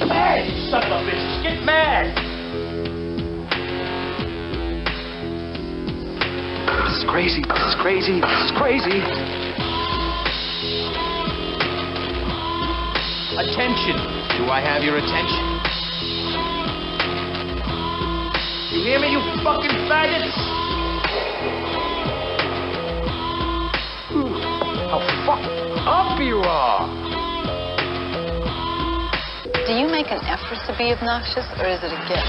mad, you son of a bitch. Get mad. This is crazy. This is crazy. This is crazy. Attention. Do I have your attention? You hear me, you fucking faggots? How fucked up you are. Do you make an effort to be obnoxious, or is it a gift?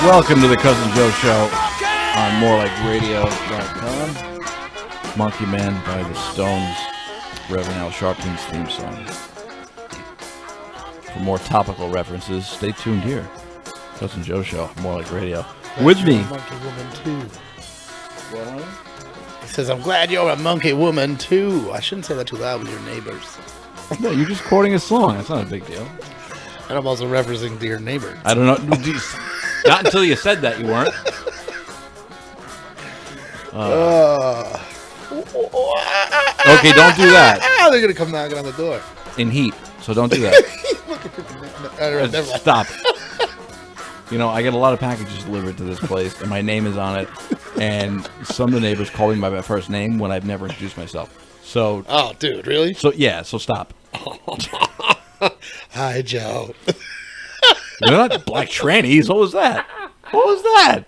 Welcome to the Cousin Joe Show on MoreLikeRadio.com. Monkey Man by the Stones, Reverend Al Sharpton's theme song. For more topical references, stay tuned here. Cousin Joe Show, More Like Radio. With me. Monkey woman too. What? He says, I'm glad you're a monkey woman too. I shouldn't say that too loud with your neighbors. No, you're just quoting a song. That's not a big deal. And I'm also referencing to your neighbors. I don't know. Not until you said that, you weren't. Okay, don't do that. They're going to come knocking on the door. In heat, so don't do that. Stop. You know, I get a lot of packages delivered to this place, and my name is on it. And some of the neighbors call me by my first name when I've never introduced myself. So. Oh, dude, really? So yeah. So stop. Hi, Joe. They're not black trannies. What was that? What was that?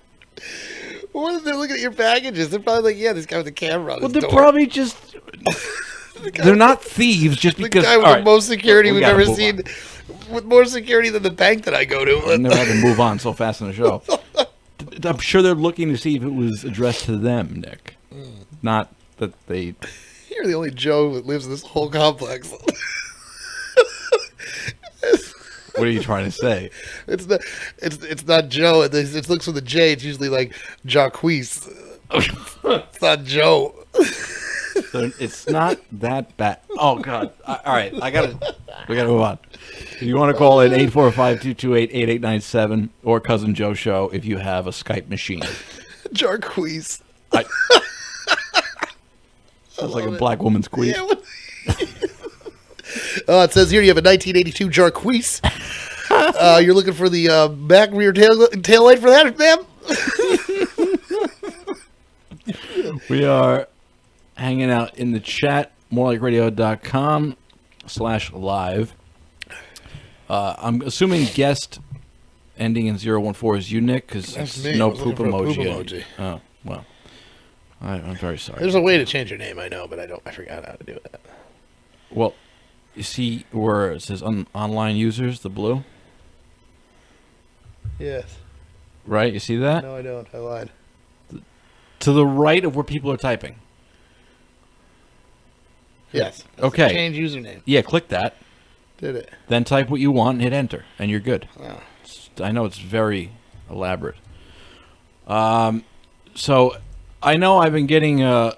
What if they're looking at your packages? They're probably like, yeah, this guy with the camera on his door. They're probably just. They're not thieves just because. The guy with the most security we've ever seen. with more security than the bank that I go to. I never had to move on so fast in the show. I'm sure they're looking to see if it was addressed to them, Nick. Not that they... You're the only Joe that lives in this whole complex. What are you trying to say? It's not Joe. It looks with a J. It's usually like Jacquees. It's not Joe. It's not that bad. Oh God! All right, we gotta move on. If you want to call in 845-228-8897 or Cousin Joe Show if you have a Skype machine. Jacquees. Sounds like a black woman's queef. Yeah, it says here you have a 1982 Jacquees. You're looking for the back rear tail light for that, ma'am? We are hanging out in the chat, morelikeradio.com/live. I'm assuming guest ending in 014 is you, Nick, because That's me. no I was looking poop for a emoji. poop emoji. Oh, well. I'm very sorry. There's a way to change your name, I know, but I forgot how to do that. Well, you see where it says online users, the blue? Yes. Right? You see that? No, I don't. I lied. To the right of where people are typing. Yes. Okay. Change username. Yeah, click that. Did it? Then type what you want and hit enter, and you're good. Oh. I know it's very elaborate. So I know I've been getting a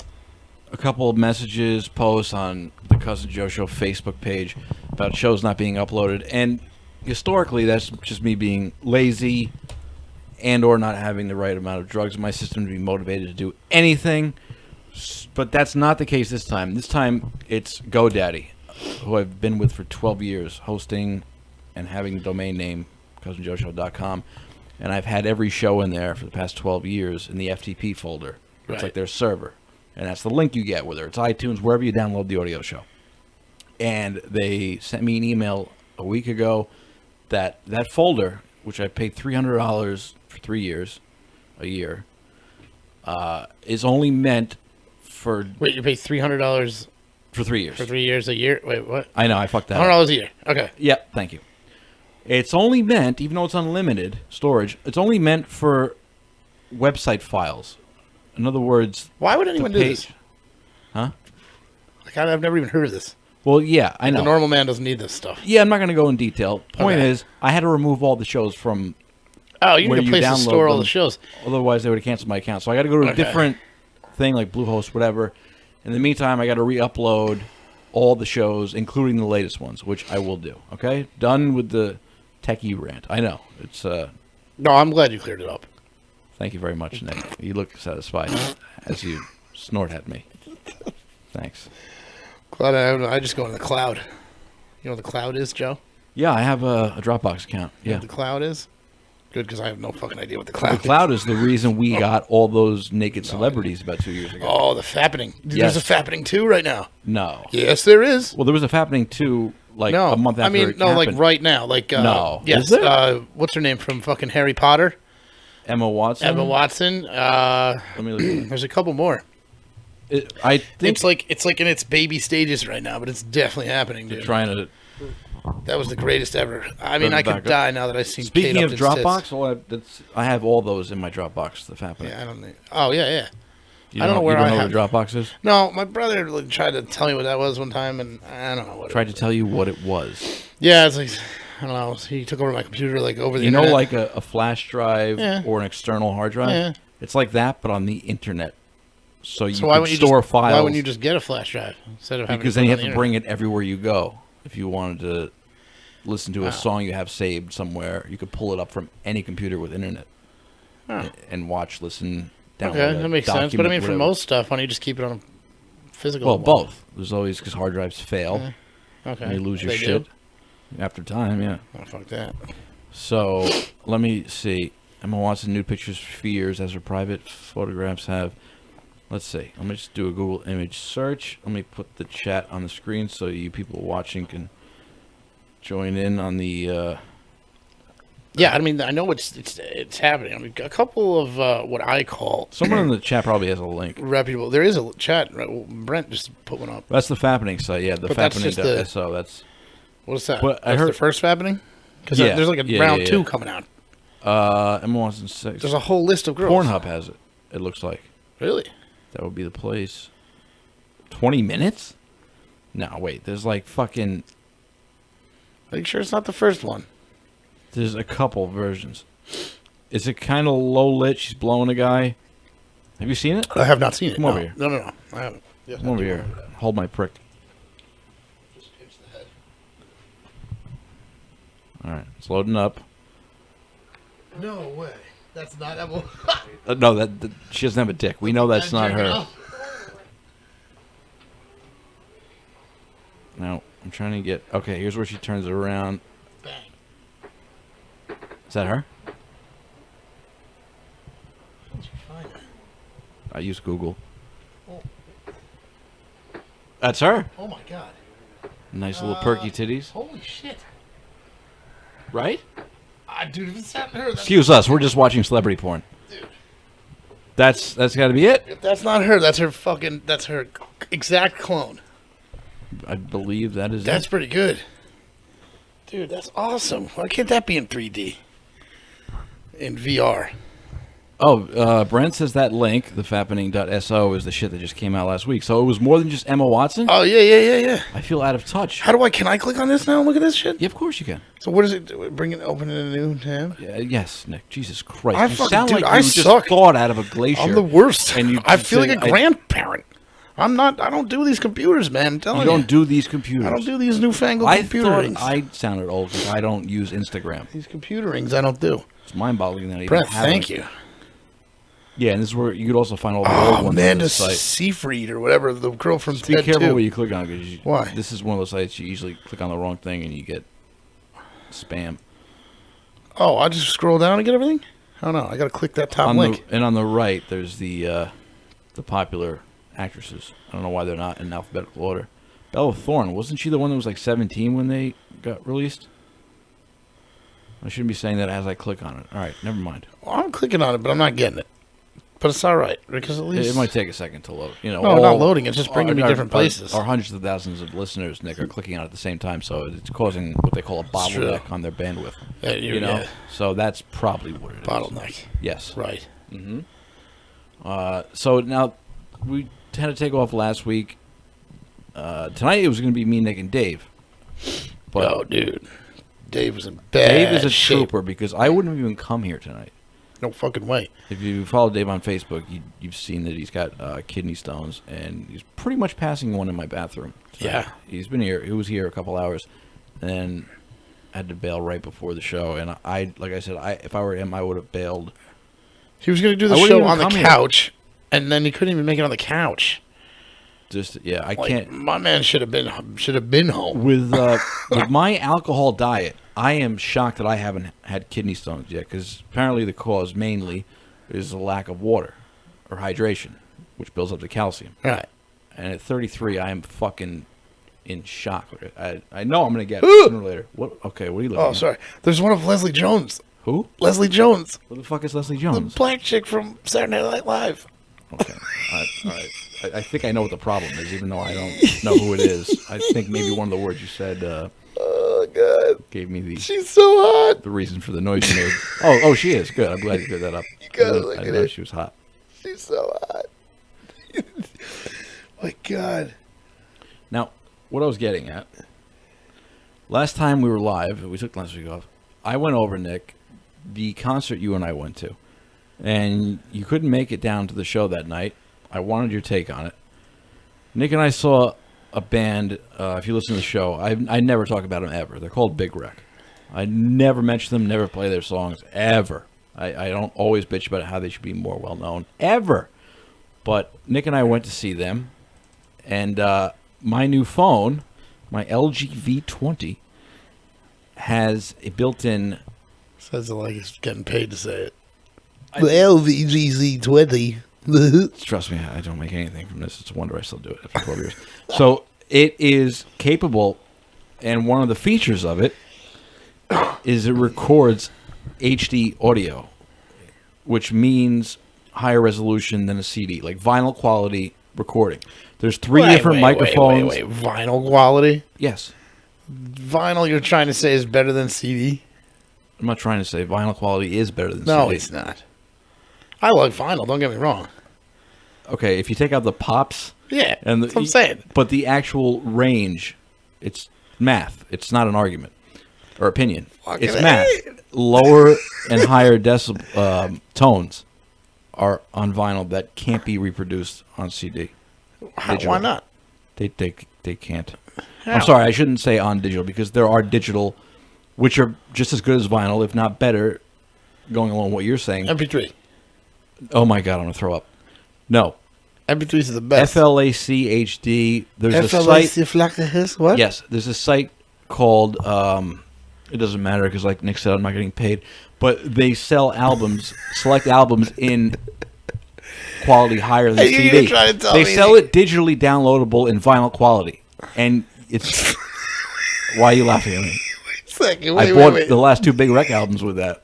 couple of messages, posts on the Cousin Joe Show Facebook page about shows not being uploaded, and historically that's just me being lazy and or not having the right amount of drugs in my system to be motivated to do anything. But that's not the case this time. This time it's GoDaddy, who I've been with for 12 years, hosting and having the domain name cousinjoeshow.com, and I've had every show in there for the past 12 years in the FTP folder. It's Right. like their server, and that's the link you get, whether it's iTunes, wherever you download the audio show. And they sent me an email a week ago that folder, which I paid $300 for 3 years, a year, is only meant for Wait, you pay $300 for 3 years. for 3 years a year? Wait, what? I know, I fucked that up. $100 a year. Okay. Yep, thank you. It's only meant, even though it's unlimited storage, it's only meant for website files. In other words, Why would anyone the do page- this? Huh? Like, I've never even heard of this. Well, yeah, I know. The normal man doesn't need this stuff. Yeah, I'm not going to go in detail. Point Okay. is, I had to remove all the shows from Oh, you where need a you place to download store all them. the shows. Otherwise, they would have canceled my account. So I got to go to a Okay. different thing like Bluehost, whatever. In the meantime, I got to re-upload all the shows, including the latest ones, which I will do. Okay, done with the techie rant. I know it's. No, I'm glad you cleared it up. Thank you very much, Nick. You look satisfied as you snort at me. Thanks. Glad I just go in the cloud. You know what the cloud is, Joe? Yeah, I have a Dropbox account. You know Yeah. what the cloud is? Good, because I have no fucking idea what the The cloud is. cloud is the reason we got all those naked celebrities about 2 years ago. Oh, the fappening. Yes. There's a fappening too right now. No. Yes, there is. Well, there was a fappening too, like No, a month after I mean, it no, like happened. right now. Like, No. Yes. Is there? What's her name from fucking Harry Potter? Emma Watson. Emma Watson. Let me look at it. There's a couple more. I think It's like in its baby stages right now, but it's definitely happening, dude. trying to. That was the greatest ever. I mean, Bring it I could back up. die now that I've seen Speaking Kate of Upton's Dropbox, well, I have all those in my Dropbox. The happening. tits. Yeah, I don't think. Oh yeah, yeah. You I don't know where you don't I know have- what Dropbox is. No, my brother like, tried to tell me what that was one time, and I don't know what. Tried to tell you what it was. Yeah, it's like I don't know. He took over my computer like over the You know, internet. like a flash drive Yeah. or an external hard drive. Yeah. It's like that, but on the internet. So you So why can wouldn't you store just, files. Why wouldn't you just get a flash drive instead of having Because to then put you it have on to the bring it everywhere you go. If you wanted to listen to a Wow. song you have saved somewhere, you could pull it up from any computer with internet internet? and watch, listen, Oh, download. okay, that makes sense. But I mean, for whatever. most stuff, why don't you just keep it on a physical? Well, one? both. There's always because hard drives fail. Okay. And you lose your They shit do? after time. Yeah. Oh, fuck that. So let me see. Emma Watson nude pictures for years as her private photographs have. Let's see. Let me just do a Google image search. Let me put the chat on the screen so you people watching can join in on the. Yeah, I mean, I know it's happening. I mean, a couple of what I call Someone in the chat probably has a link. reputable. There is a chat. Right? Well, Brent just put one up. That's the Fappening site. Yeah, the But that's just the- Fappening.so. That's What's that? But I That's heard the first happening? Because Yeah, there's like a yeah, round yeah, 2 yeah. coming out. Emma Watson 6. There's a whole list of girls. Pornhub has it. It looks like Really? that would be the place. 20 minutes? No, wait. There's like fucking. Are you sure it's not the first one? There's a couple versions. Is it kind of low lit? She's blowing a guy. Have you seen it? I have not seen it. Come no. over here. No. I haven't. Yes, Come over here. Hold my prick. Just pinch the head. All right, it's loading up. No way. That's not Emma. No, that she doesn't have a dick. We know that's not her. Now I'm trying to get. Okay, here's where she turns it around. Bang. Is that her? How'd you find it? I use Google. Oh. That's her. Oh my god. Nice little perky titties, Holy shit. right? Dude, if it's not her, that's, Excuse us. We're just watching celebrity porn. dude. That's got to be it. If that's not her, that's her exact clone. I believe that is That's it. pretty good. Dude, that's awesome. Why can't that be in 3D? In VR. Oh, Brent says that link, thefappening.so, is the shit that just came out last week. So it was more than just Emma Watson? Oh, yeah. I feel out of touch. Can I click on this now and look at this shit? Yeah, of course you can. So what is it? Open a new tab? Yes, Nick. Jesus Christ. I you fucking- sound dude, like I you just suck. thawed out of a glacier. I'm the worst. And you I feel like said, a grandparent. I don't do these computers, man. I'm telling You you. don't do these computers. I don't do these newfangled I computer thought rings. I sounded old because I don't use Instagram. These computer rings I don't do. It's mind-boggling that I even Brett, have thank it. you. Yeah, and this is where you could also find all the old ones on Amanda this site. Seyfried or whatever, the girl from Just be TED careful 2. what you click on because Why? this is one of those sites you usually click on the wrong thing and you get spam. Oh, I just scroll down and get everything? I don't know. I got to click that top link. And on the right, there's the popular actresses. I don't know why they're not in alphabetical order. Bella Thorne, wasn't she the one that was like 17 when they got released? I shouldn't be saying that as I click on it. All right, never mind. Well, I'm clicking on it, but I'm not getting it. But it's all right because at least It might take a second to load. You know, No, not loading. It's just bringing me different places. Our hundreds of thousands of listeners, Nick, are clicking on it at the same time, so it's causing what they call a bottleneck on their bandwidth. You know, yeah, so that's probably what it is. bottleneck. Yes. Right. So now we had to take off last week. Tonight it was going to be me, Nick, and Dave. But Oh, dude, Dave was in bad Dave is a shape. trooper because I wouldn't have even come here tonight. No fucking way. If you follow Dave on Facebook, you've seen that he's got kidney stones, and he's pretty much passing one in my bathroom. Yeah. He's been here. He was here a couple hours, and had to bail right before the show. And like I said, if I were him, I would have bailed. He was going to do the I wouldn't show even on the come here. couch, and then he couldn't even make it on the couch. I Like, can't. My man should have been home. With my alcohol diet, I am shocked that I haven't had kidney stones yet, because apparently the cause mainly is a lack of water or hydration, which builds up the calcium. Right. And at 33, I am fucking in shock. I know I'm gonna get it sooner or later. What? Okay, what are you looking Oh, at? sorry. There's one of Leslie Jones. Who? Leslie Jones, Who the fuck is Leslie the Jones? black chick from Saturday Night Live. Okay. All right. I think I know what the problem is, even though I don't know who it is. I think maybe one of the words you said Oh God, gave me she's so hot. the reason for the noise you made. Oh, she is. Good. I'm glad you cleared that up. You gotta I look didn't at know it. she was hot. She's so hot. My God. Now, what I was getting at, last time we were live, we took last week off, I went over, Nick, the concert you and I went to, and you couldn't make it down to the show that night. I wanted your take on it. Nick and I saw a band, if you listen to the show, I never talk about them ever. They're called Big Wreck. I never mention them, never play their songs, ever. I don't always bitch about how they should be more well-known, ever. But Nick and I went to see them, and my new phone, my LG V20, has a built-in... Says it like he's getting paid to say it. Well, VGZ20. Trust me, I don't make anything from this. It's a wonder I still do it after 12 years. So it is capable, and one of the features of it is it records HD audio, which means higher resolution than a CD, like vinyl quality recording. There's three different microphones. Wait. Vinyl quality? Yes. Vinyl, you're trying to say, is better than CD? I'm not trying to say vinyl quality is better than No, CD. it's not. I like vinyl. Don't get me wrong. Okay, if you take out the pops, Yeah, and that's what I'm saying. but the actual range, it's math. It's not an argument or opinion. Fucking It's math. Lower and higher decibel tones are on vinyl that can't be reproduced on CD. Why not? They can't. How? I'm sorry, I shouldn't say on digital because there are digital, which are just as good as vinyl, if not better. Going along with what you're saying. MP3. Oh my god, I'm gonna throw up. No. MP3s are the best. FLAC HD. There's a FLAC site. Flacahis? What? Yes, there's a site called. It doesn't matter because, like Nick said, I'm not getting paid. But they sell albums, select albums in quality higher than Hey, you're CD. trying to tell They me sell that- it digitally downloadable in vinyl quality, and it's. Why are you laughing at me? Second, I bought the last 2 Big Rec albums with that.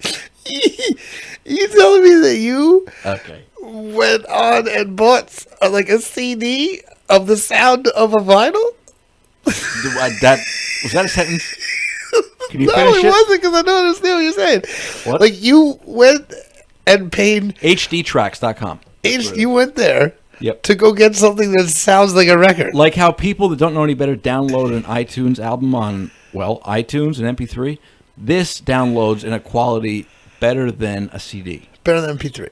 You telling me that you Okay. went on and bought like a CD of the sound of a vinyl? That was that a sentence? Can you No, finish it it? wasn't because I don't understand what you're saying. What? Like you went and paid. HDtracks.com. You went there Yep. to go get something that sounds like a record. Like how people that don't know any better download an iTunes album on, well, iTunes and MP3. This downloads in a quality better than a CD. Better than MP3.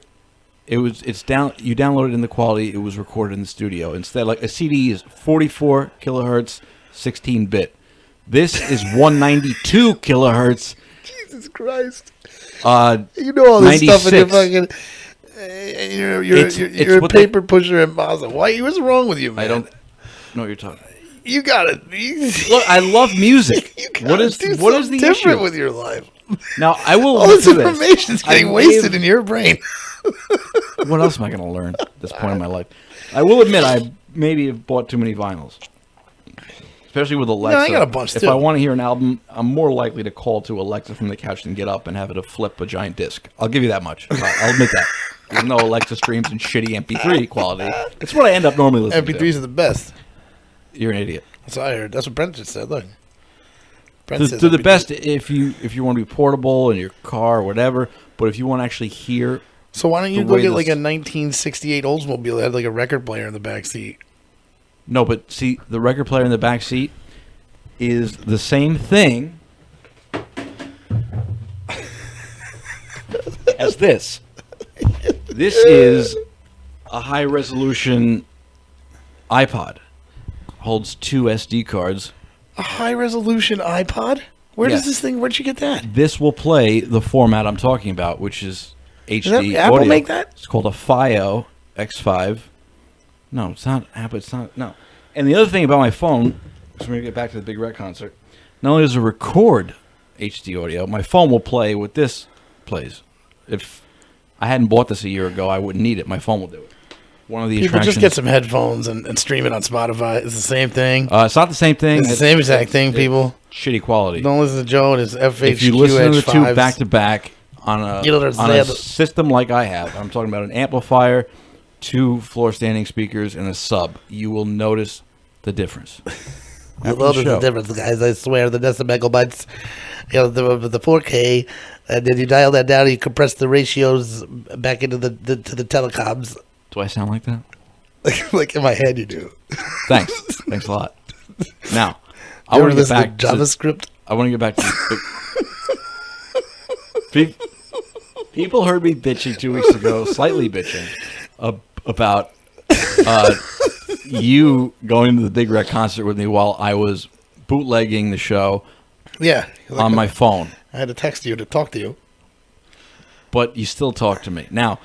It's down. You download it in the quality it was recorded in the studio. Instead, like a CD is 44 kilohertz, 16-bit. This is 192 kilohertz. Jesus Christ! Uh, You know all this stuff, and you're 96. fucking. You're It's a what they- paper pusher and Mazda. What's wrong with you, man? I don't know what you're talking about. You got it. Look, I love music. You What gotta is do what is something the different issue? with your life? Now, I will All admit this to this. information's getting I wasted gave- in your brain. What else am I going to learn at this point in my life? I will admit I maybe have bought too many vinyls. Especially with Alexa. I got a bunch, if too. I want to hear an album, I'm more likely to call to Alexa from the couch than get up and have it flip a giant disc. I'll give you that much. I'll admit that. Even though Alexa streams in shitty MP3 quality, it's what I end up normally listening MP3s are the best. to. You're an idiot. That's what I heard. That's what Brent just said. Look. Brent says They're the MP3s. best if you want to be portable in your car or whatever, but if you want to actually hear... So why don't you the go way get like a this- 1968 Oldsmobile that had like a record player in the back seat? No, but see, the record player in the back seat is the same thing as this. This is a high-resolution iPod. Holds 2 SD cards. A high resolution iPod? Where Yes. does this thing? Where'd you get that? This will play the format I'm talking about, which is HD that Apple audio. make that? It's called a FiO X5. No, it's not Apple. It's not. No. And the other thing about my phone, so we're going to get back to the Big Red concert, not only does it record HD audio, my phone will play what this plays. If I hadn't bought this a year ago, I wouldn't need it. My phone will do it. One of the People attractions. just get some headphones and stream it on Spotify. It's the same thing. It's not the same thing. It's the same exact thing, people. Shitty quality. Don't listen to Joe and his FHQ If you listen to the two H5s. back to back on You know, a there's on a that- system like I have, I'm talking about an amplifier, 2 floor standing speakers, and a sub, you will notice the difference. You After know the there's a show. difference, guys. I swear, the decimegabytes, you know, the 4K, and then you dial that down, and you compress the ratios back into the to the telecoms. Do I sound like that? Like in my head, you do. Thanks. Thanks a lot. Now, I You want ever to get listen back to JavaScript? I want to get back to people heard me bitching 2 weeks ago, slightly bitching about you going to the Big Red concert with me while I was bootlegging the show Yeah. on my phone. I had to text you to talk to you. But you still talk to me. Now,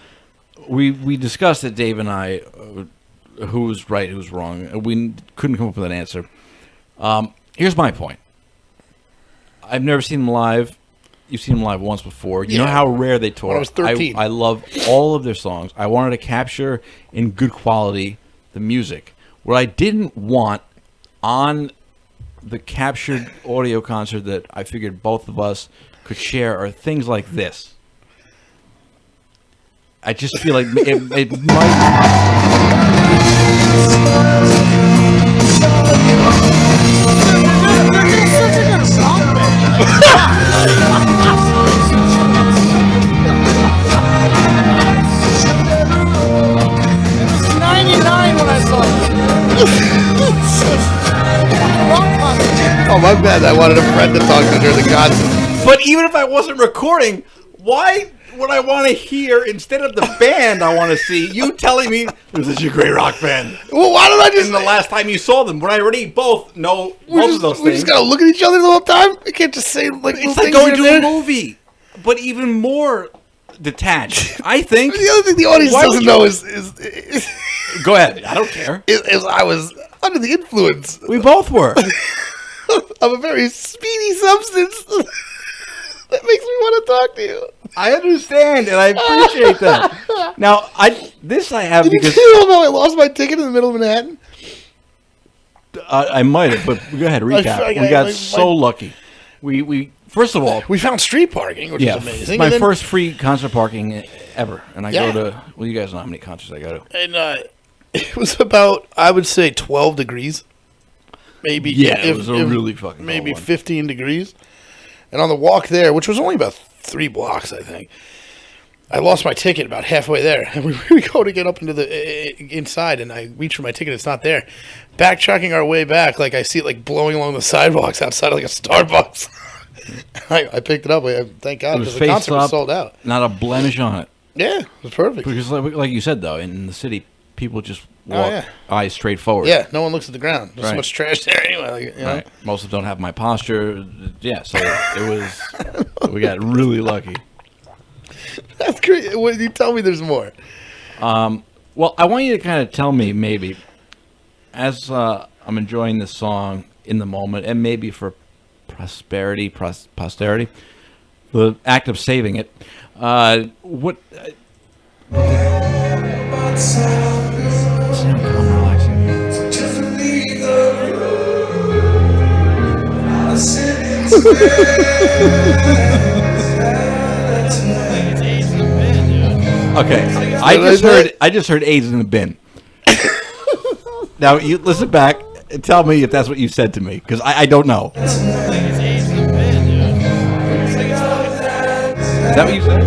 we discussed it, Dave and I, who was right, who was wrong. We couldn't come up with an answer. Here's my point. I've never seen them live. You've seen them live once before. You know Yeah. how rare they tour. When I was 13. I love all of their songs. I wanted to capture in good quality the music. What I didn't want on the captured audio concert that I figured both of us could share are things like this. I just feel like it might. my bad. I wanted a friend to talk to during the concert. But even if I wasn't recording, why would I want to hear, instead of the band I want to see, you telling me this is your great rock band? Well, why don't I just... And the last time you saw them, when I already both know most of those things. We just gotta look at each other the whole time? We can't just say, like, it's like going to a movie, but even more detached. I think... The other thing the audience doesn't know is Go ahead. I don't care. Is I was under the influence. We both were. Of a very speedy substance that makes me want to talk to you. I understand, and I appreciate that. Now, I have Did because... you know I lost my ticket in the middle of Manhattan? I might have, but go ahead, recap. We got so lucky. We first of all... We found street parking, which is amazing. My first free concert parking ever. And I go to... Well, you guys know how many concerts I go to. And it was about, I would say, 12 degrees. Maybe. Yeah, it was a really fucking maybe cold one. 15 degrees. And on the walk there, which was only about 3 blocks, I think, I lost my ticket about halfway there. And we go to get up into the inside, and I reach for my ticket. It's not there. Backtracking our way back, like I see it like blowing along the sidewalks outside of like a Starbucks. I picked it up. Thank God, because the concert was sold out. Not a blemish on it. Yeah, it was perfect. Because like you said, though, in the city, people just walk eyes straight forward. Yeah, no one looks at the ground. There's so much trash there anyway. Like, you know? Right. Most of them don't have my posture. Yeah, so it was... we got really lucky. That's great. What did you tell me? There's more. Well, I want you to kind of tell me, maybe, as I'm enjoying this song in the moment, and maybe for posterity, the act of saving it, what... sound calm, relaxing. Okay, I just heard AIDS in the bin. Now you listen back and tell me if that's what you said to me, because I don't know. Is that what you said?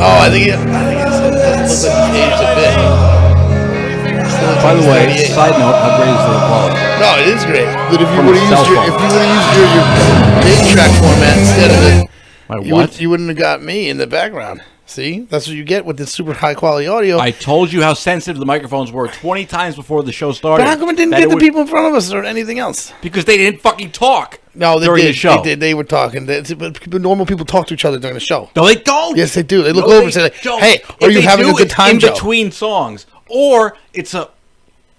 Oh, I think it doesn't look like he's aged a bit. By the way, side note, how great is the quality? No, it is great. But if you would have used your 8-track format instead of it, you wouldn't have got me in the background. See, that's what you get with this super high quality audio. I told you how sensitive the microphones were 20 times before the show started. But how come it didn't get the people in front of us or anything else? Because they didn't fucking talk. No, they during did. The show. They did. They were talking. But normal people talk to each other during the show. No, they don't. Yes, they do. They look over and say, "Hey, are you having a good time, Joe?" In between songs, or it's a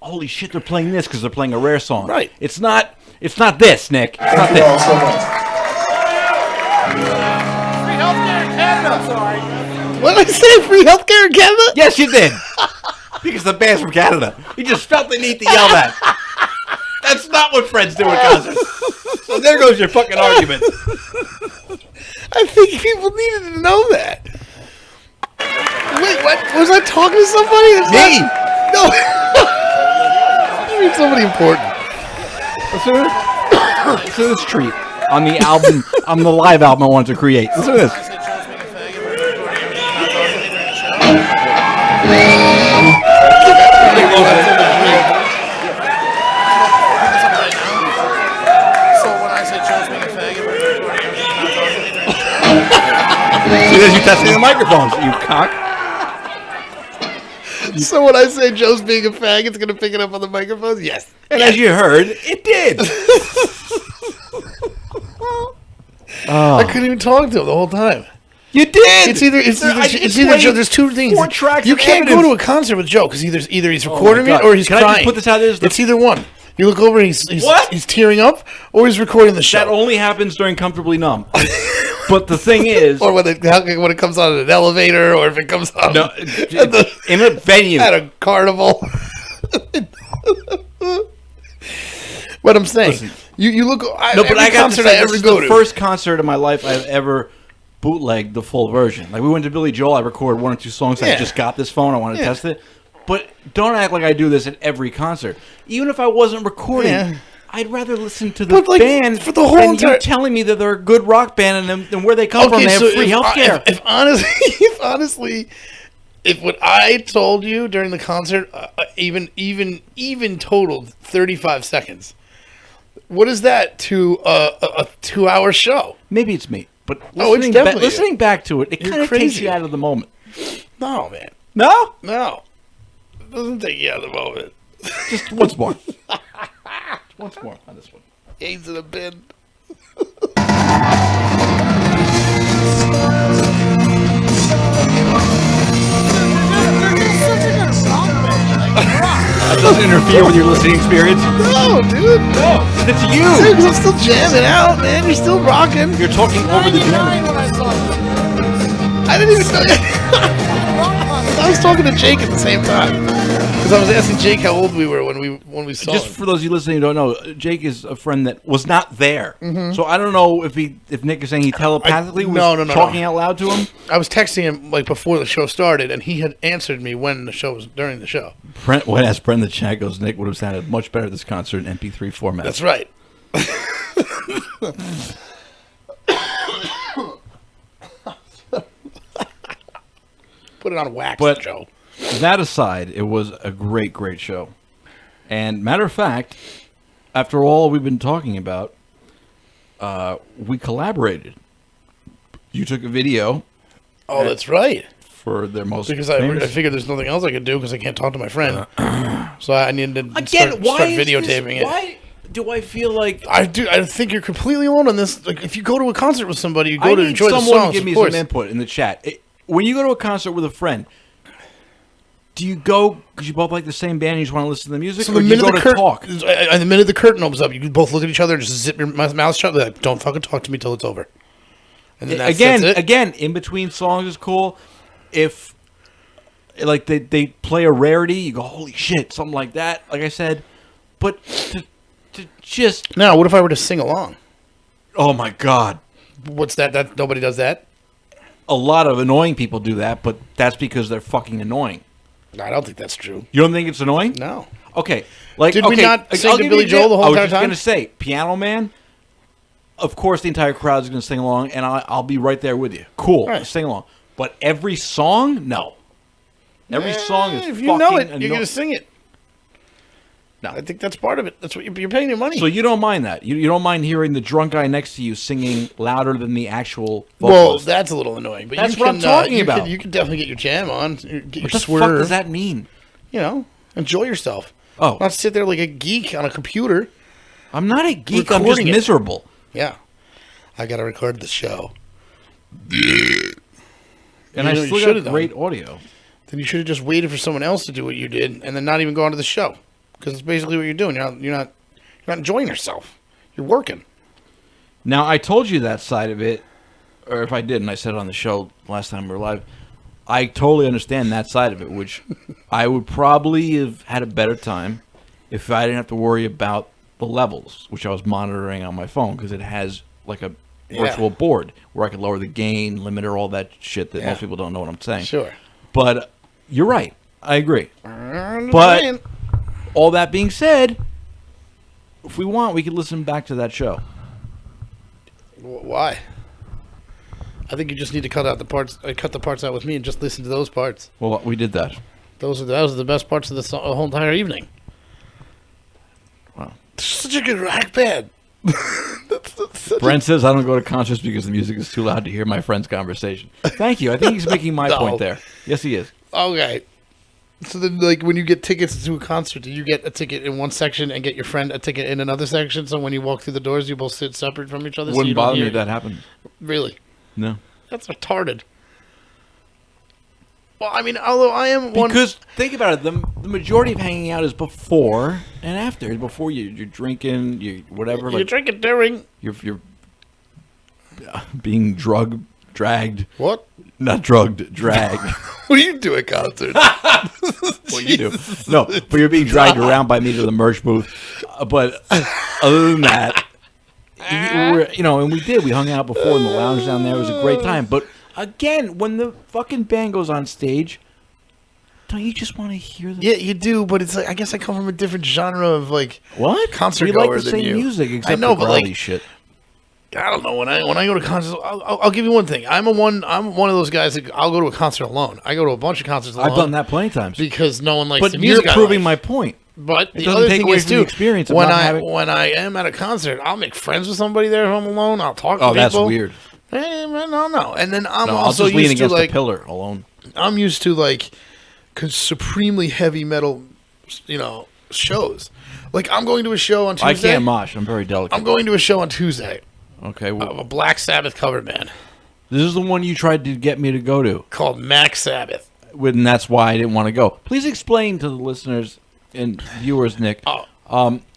holy shit, they're playing this because they're playing a rare song. Right. It's not this, Nick. It's not this. Free healthcare in Canada. I'm sorry. What did I say? Free healthcare in Canada? Yes, you did. Because the band's from Canada. You just felt the need to yell that. That's not what friends do at concerts. So there goes your fucking argument. I think people needed to know that. Wait, what? Was I talking to somebody? Me? No. I mean somebody important. Listen to this treat on the album, on the live album I wanted to create. Listen to this. See, there's you testing the microphones, you cock. So when I say Joe's being a fag, it's going to pick it up on the microphones? Yes. And as you heard, it did. I couldn't even talk to him the whole time. You did. It's either there's two things. 4 tracks. You can't go to a concert with Joe because either he's recording it or he's crying. I just put this out there? It's either one. You look over and he's tearing up, or he's recording the show. That only happens during Comfortably Numb. But the thing is, or when it comes on an elevator, or if it comes on in a venue at a carnival. What I'm saying, listen, you look. I got to say, this is the first concert in my life I've ever bootlegged the full version. Like we went to Billy Joel, I recorded 1 or 2 songs. I just got this phone, I want to test it. But don't act like I do this at every concert. Even if I wasn't recording, I'd rather listen to the But, like, band for the whole than entire- you telling me that they're a good rock band and where they come from. They have free healthcare. If honestly, if what I told you during the concert, even totaled 35 seconds, what is that to a 2-hour show? Maybe it's me, but Oh, it's definitely listening back to it, it You're kind of takes crazy. you out of the moment. No, man, No, no, it doesn't take you out of the moment. just once more. Once more on this one. Aids in a bin. That doesn't interfere with your listening experience. No, dude. No, it's you. Dude, 'cause I'm still jamming out, man. You're still rocking. You're talking over the jam. I didn't even know. I was talking to Jake at the same time because I was asking Jake how old we were when we saw Just him. for those of you listening who don't know, Jake is a friend that was not there. So I don't know if Nick is saying he telepathically was no. talking out loud to him. I was texting him like before the show started, and he had answered me when the show was during the show. Brent, when asked Brent the chat goes, Nick would have sounded much better at this concert in MP3 format. That's right. Put it on wax, But- Joe. That aside, it was a great, great show. And matter of fact, after all we've been talking about, we collaborated. You took a video Oh, that's right. for their most Because I famous. figured there's nothing else I could do because I can't talk to my friend. So I needed to Again, start why is videotaping this, it. Why do I feel like I think you're completely alone on this. Like, if you go to a concert with somebody, you go I to need enjoy the someone songs. to give me of course. some input in the chat? When you go to a concert with a friend, do you go because you both like the same band and you just want to listen to the music, So or the do you minute go the to curtain, talk? and the minute the curtain opens up, you can both look at each other and just zip your mouth shut. Like, don't fucking talk to me till it's over. And then that's it. Again, in between songs is cool. If like they play a rarity, you go, holy shit, something like that. Like I said, but to just Now, what if I were to sing along? oh my god, What's that? That nobody does that. a lot of annoying people do that, but that's because they're fucking annoying. No, I don't think that's true. You don't think it's annoying? No. Okay, like Did we okay, not sing I'll to give Billy you Joel the whole I was entire just time? gonna say, Piano Man. Of course, the entire crowd is gonna sing along, and I'll be right there with you. Cool, Right. sing along. But every song, no. Every song is if you fucking know it, you're anno- going to sing it. No, I think that's part of it. That's what you're paying your money. So you don't mind that? You don't mind hearing the drunk guy next to you singing louder than the actual well, vocalist? that's a little annoying. But That's you what I'm can, talking you about. Can, you can definitely get your jam on. Get your what the swerve. fuck does that mean? You know, enjoy yourself. Oh. Not sit there like a geek on a computer. I'm not a geek. I'm just Recording it. miserable. Yeah. I got to record the show. And You I know, you still should've got done. great audio. Then you should have just waited for someone else to do what you did and then not even go onto the show. Because it's basically what you're doing. You're not enjoying yourself. You're working. Now, I told you that side of it, or if I didn't, I said it on the show last time we were live. I totally understand that side of it, which I would probably have had a better time if I didn't have to worry about the levels, which I was monitoring on my phone because it has like a virtual board where I could lower the gain, limiter, all that shit that most people don't know what I'm saying. Sure. But you're right. I agree. But all that being said, if we want, we could listen back to that show. Why? I think you just need to cut out the parts. Cut the parts out with me and just listen to those parts. Well, we did that. Those are the best parts of the whole entire evening. Wow. Such a good rock band. Brent says I don't go to concerts because the music is too loud to hear my friend's conversation. Thank you. I think he's making my No. point there. Yes, he is. Okay. So then, like, when you get tickets to a concert, do you get a ticket in one section and get your friend a ticket in another section? So when you walk through the doors, you both sit separate from each other. so you Wouldn't don't bother me hear- if that happened. Really? No. That's retarded. Well, I mean, although I am one. Because think about it, the majority of hanging out is before and after. Before you're drinking, you whatever. you Like drink it during. you're being dragged, What? not drugged, dragged. What do you do at concerts? What you do? No, but you're being dragged around by me to the merch booth. But other than that, and we did. We hung out before in the lounge down there. It was a great time. But again, when the fucking band goes on stage, Don't you just want to hear the... Yeah, you do, but it's like I guess I come from a different genre of like What? concert we goer like the than same you. music, except I know, for but growly like shit. I don't know when I go to concerts. I'll give you one thing. I'm one of those guys that I'll go to a concert alone. I go to a bunch of concerts alone. I've done that plenty of times. because no one likes But the you're music. I proving like. my point. But It the doesn't other take thing away is from the too, experience of when not I having- when I am at a concert, I'll make friends with somebody there if I'm alone. I'll talk to Oh, people. that's weird. Hey, man, no. And then I'm No, I'll also just lean used to against like a pillar alone. I'm used to like supremely heavy metal, shows. Like I'm going to a show on Tuesday. I can't mosh. I'm very delicate. I'm going to a show on Tuesday Okay, well, of a Black Sabbath cover band this is the one you tried to get me to go to, called Max Sabbath. and that's why I didn't want to go. Please explain to the listeners and viewers, Nick.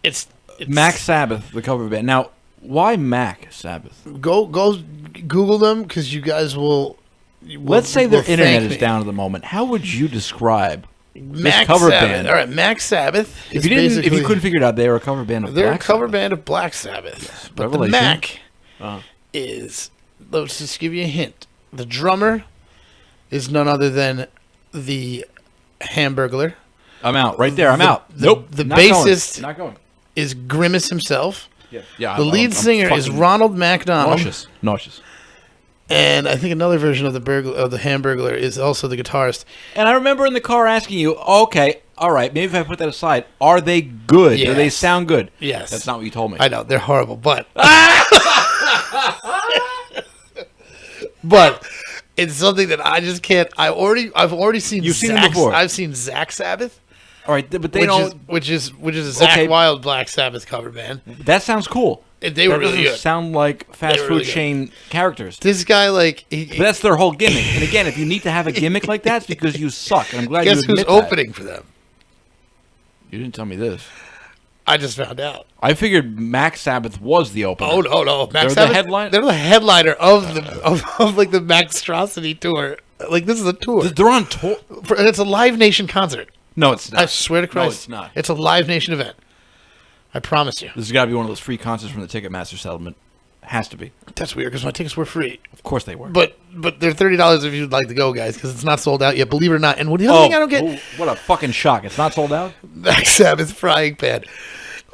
It's Mac Sabbath, the cover band. Now, why Mac Sabbath? Go Google them because you guys will. Let's say their will internet thank is me. down at the moment. How would you describe this Max cover Sabbath. band? All right, Max Sabbath. If is you basically- couldn't figure it out, they were a cover band of they're Black a cover Sabbath. band of Black Sabbath. But Revelation. the Mac Uh-huh. is. Let's just give you a hint. The drummer is none other than the Hamburglar. I'm out right there. I'm out. the not going. bassist- Not going. Is Grimace himself. Yeah. The lead singer is Ronald MacDonald. Nauseous. And I think another version of the Hamburglar is also the guitarist. And I remember in the car asking you, okay, all right, maybe if I put that aside, are they good? Do they Yes. sound good? Yes. That's not what you told me. I know they're horrible, but but it's something that I just can't. I've already seen. You've seen them Zach- before. I've seen Zach Sabbath, All right, but they don't. which is a Zach Okay. Wild Black Sabbath cover band. That sounds cool. They were That really doesn't good. sound like fast They were food really good. chain characters. This guy, like, But that's their whole gimmick. And again, if you need to have a gimmick like that, it's because you suck. And I'm glad guess you admit who's that. opening for them? You didn't tell me this. I just found out. I figured Mac Sabbath was the opener. Oh no, Max They're the Sabbath, headline- They're the headliner of of like the Maxtrosity tour. Like this is a tour, They're on tour. and it's a Live Nation concert. No, it's not. I swear to Christ, it's not. It's a Live Nation event. I promise you. This has got to be one of those free concerts from the Ticketmaster settlement. Has to be. That's weird because my tickets were free, Of course they were. but they're $30 if you'd like to go, guys, because it's not sold out yet. Believe it or not. And the other thing I don't get, oh, what a fucking shock. It's not sold out? Max Sabbath frying pan.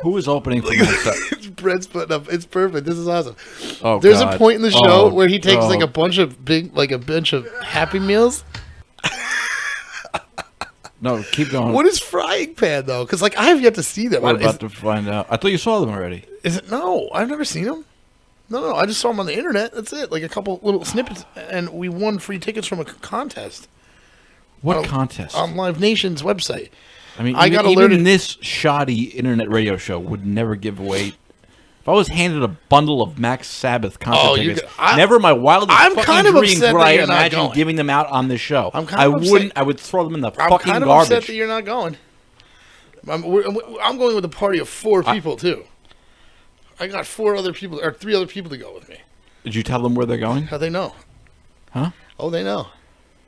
Who is opening for Mac Sabbath? Brett's putting up. It's perfect. This is awesome. Oh, There's God. a point in the show Oh, where he takes oh. like a bunch of Happy Meals. No, keep going. What is frying pan though? Because like I have yet to see them. We're Is, about to find out. I thought you saw them already. is it? No, I've never seen them. No. I just saw them on the internet. That's it. Like a couple little snippets, and we won free tickets from a contest What Oh, contest? on Live Nation's website. I mean, I even, got even alerted- this shoddy internet radio show would never give away. If I was handed a bundle of Max Sabbath concert Oh, you tickets, could- I- never in my wildest I'm fucking kind of dreams upset would that I you're not imagine going. giving them out on this show. I'm kind I of upset- wouldn't. I would throw them in the I'm fucking kind of garbage. upset that you're not going. I'm going with a party of 4 people too. I got 3 other people to go with me. Did you tell them where they're going? How they know? Huh? Oh, they know.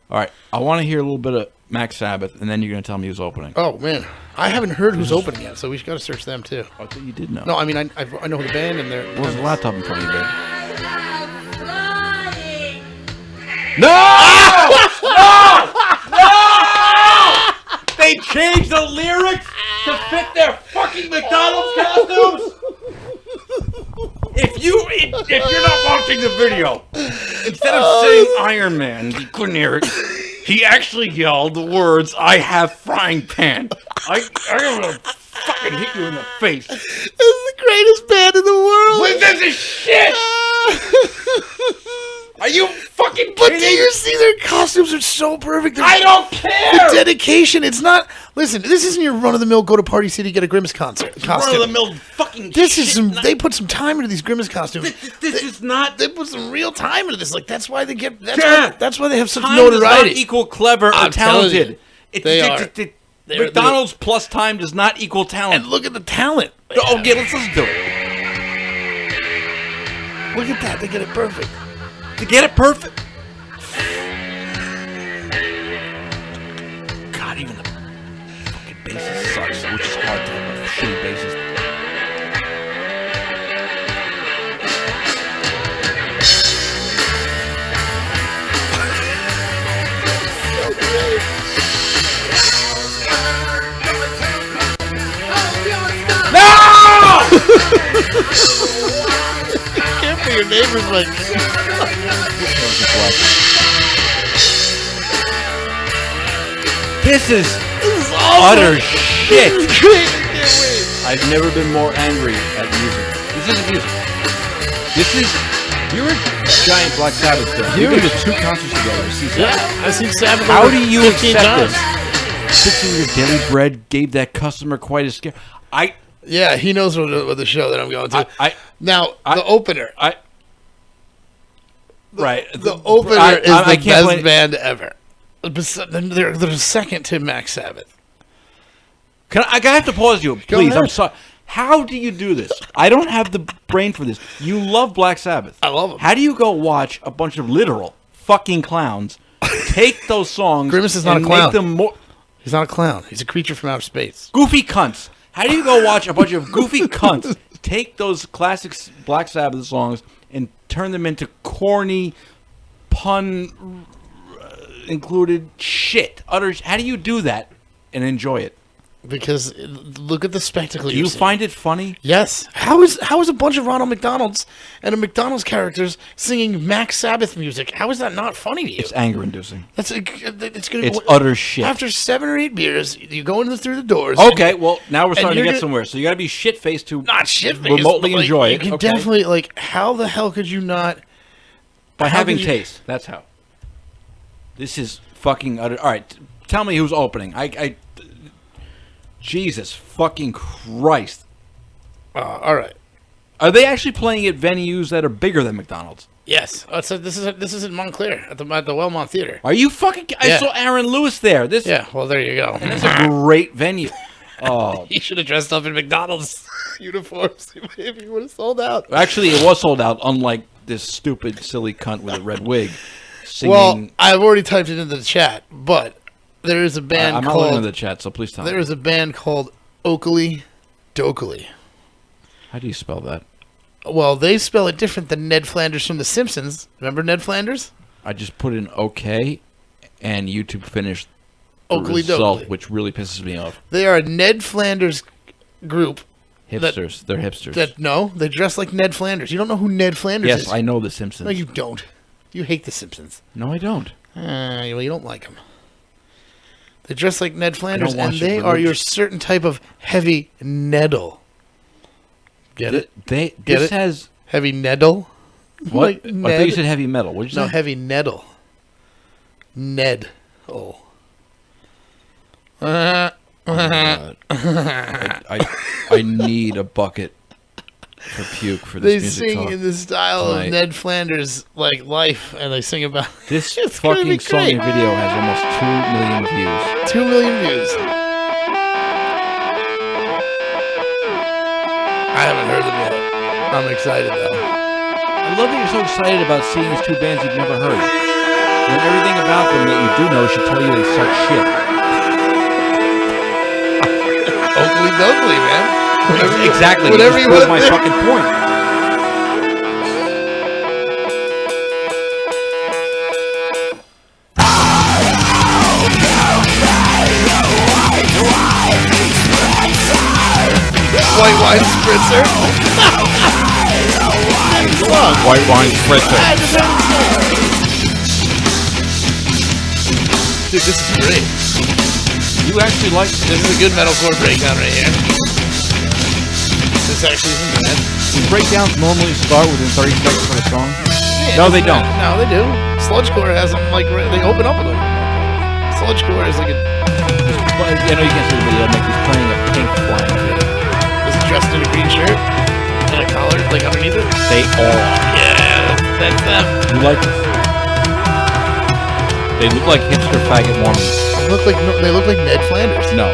All right. I want to hear a little bit of Max Sabbath, and then you're going to tell me who's opening. Oh man, I haven't heard who's opening yet, so we got to search them too. I thought you did know. No, I mean I know the band and they're. What was the laptop in front of you, babe? They changed the lyrics to fit their fucking McDonald's costumes. If you're not watching the video, instead of saying Iron Man, you couldn't hear it. He actually yelled the words, "I have frying pan." I'm gonna fucking hit you in the face. This is the greatest band in the world. This is shit. Are you fucking But kidding? do you see their costumes are so perfect? I don't The care. dedication. It's not. Listen, this isn't your run of the mill go to Party City get a Grimace concert costume. Run of the mill fucking This shit. is some. They put some time into these Grimace costumes. This is not. They put some real time into this. Like that's why they get. Yeah. That's why they have such Time does not notoriety. equal clever or I'm telling talented. you, they are. They're- McDonald's plus time does not equal talent. And look at the talent. Oh, yeah, let's listen to it. Look at that. They get it perfect. To get it perfect. God, even the fucking bassist sucks, which is hard to have a shitty bassist. your neighbor's like. This is utter shit. I've never been more angry at music. This isn't music. This is. You're a giant Black Sabbath fan. You did 2 concerts together. Yeah, I've seen Sabbath. How do you 15 accept times. this? Fixing your daily bread gave that customer quite a scare. Yeah, he knows what the show that I'm going to. The opener. Right. The opener is the can't best band ever. They're second to Max Sabbath. I have to pause you, please. I'm sorry. How do you do this? I don't have the brain for this. You love Black Sabbath. I love them. How do you go watch a bunch of literal fucking clowns take those songs Grimace is not and a clown. make them more He's not a clown. He's a creature from outer space. goofy cunts? How do you go watch a bunch of goofy cunts take those classic Black Sabbath songs and turn them into corny, pun included shit? How do you do that and enjoy it? Because look at the spectacle. Do you find it funny? Yes. How is a bunch of Ronald McDonald's and a McDonald's characters singing Max Sabbath music? How is that not funny to you? It's anger inducing. It's utter shit. After 7 or 8 beers, you go through the doors. Okay, well now we're starting to you're get somewhere. So you got to be shit faced to not shit faced, remotely enjoy you it. can Okay. definitely how the hell could you not? By how having could you- taste. That's how. This is fucking utter. All right, tell me who's opening. Jesus fucking Christ. All right. Are they actually playing at venues that are bigger than McDonald's? Yes. This is in Montclair at the Wellmont Theater. Are you fucking? I Yeah. saw Aaron Lewis there. Yeah. Well, there you go. That's a great venue. Oh, He should have dressed up in McDonald's uniforms. Maybe he would have sold out. actually, it was sold out. Unlike this stupid, silly cunt with a red wig singing. Well, I've already typed it into the chat, but there is a band I'm not looking at called. the chat, so please tell me. There is a band called Oakley Dokley. How do you spell that? Well, they spell it different than Ned Flanders from The Simpsons. Remember Ned Flanders? I just put in OK, and YouTube finished the Oakley result, Dokley. which really pisses me off. They are a Ned Flanders group. Hipsters. They're hipsters. They dress like Ned Flanders. You don't know who Ned Flanders is? Yes, I know The Simpsons. No, you don't. You hate The Simpsons. No, I don't. Well, you don't like them. They dress like Ned Flanders, watch and it they are your religiously. certain type of heavy neddle. Get it? This has Heavy neddle? what? Like I thought Ned? you said heavy metal. What did you No, say? heavy neddle. Ned. Oh. I need a bucket for puke for They this music sing talk. in the style tonight. of Ned Flanders, like life, and they sing about This It's gonna fucking be song great. and video has almost 2 million views. 2 million views. I haven't heard them yet. I'm excited though. I love that you're so excited about seeing these 2 bands you've never heard. When everything about them that you do know should tell you they suck shit. Oakley Dokley, man. Exactly. Whatever you you just proved want my there. fucking point. White wine spritzer. White wine spritzer. Dude, this is great. You actually like This is a good metalcore breakdown right here. This actually isn't bad. breakdowns normally start within 30 seconds of a song? No, they don't. No, they do. Sludgecore has them like they open up with them. Sludgecore is like a But, you know, you can't see the video. Like he's playing a pink flying kid. is dressed in a green shirt and a collar like underneath it. They all are. Yeah, that's them. You like this? They look like hipster faggot Mormons. They look like Ned Flanders. No.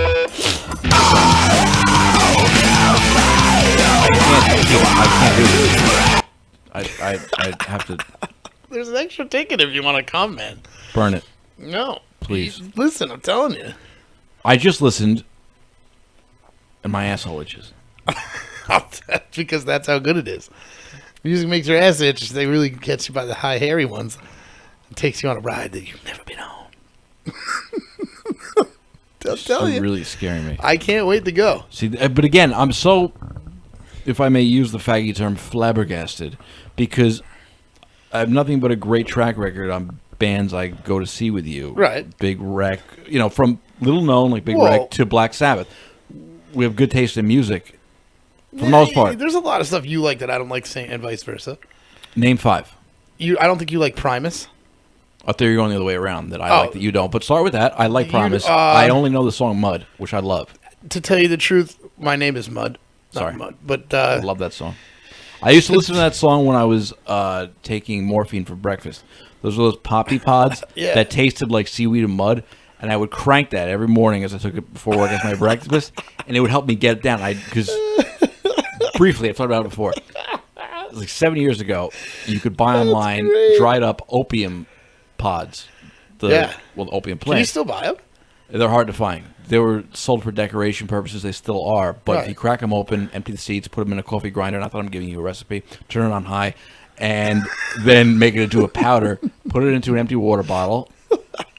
I can't do this. I have to There's an extra ticket if you want to come, man. burn it. No, Please. Listen, I'm telling you. I just listened, and my asshole itches. Because that's how good it is. Music makes your ass itch. They really catch you by the high, hairy ones. It takes you on a ride that you've never been on. I'll tell It's you. really scaring me. I can't wait to go. See, but again, I'm so if I may use the faggy term, flabbergasted, because I have nothing but a great track record on bands I go to see with you. Right. Big Wreck, from little known like Big Well- Wreck to Black Sabbath. We have good taste in music, for the most part. There's a lot of stuff you like that I don't like saying, and vice versa. Name 5. I don't think you like Primus. I thought you were going the other way around, that I like that you don't. But start with that. I like Promise. uh, I only know the song Mud, which I love. To tell you the truth, my name is Mud. Not Sorry. Mud, but I love that song. I used to listen to that song when I was taking morphine for breakfast. Those were those poppy pods Yeah. that tasted like seaweed and mud, and I would crank that every morning as I took it before work as my breakfast, and it would help me get it down. Because briefly, I've talked about it before. It was like 7 years ago. You could buy online great. dried up opium pods. The opium can you plant. still buy them? They're hard to find. They were sold for decoration purposes. They still are. But Right. if you crack them open, empty the seeds, put them in a coffee grinder, and I thought I'm giving you a recipe, turn it on high, and then make it into a powder, put it into an empty water bottle,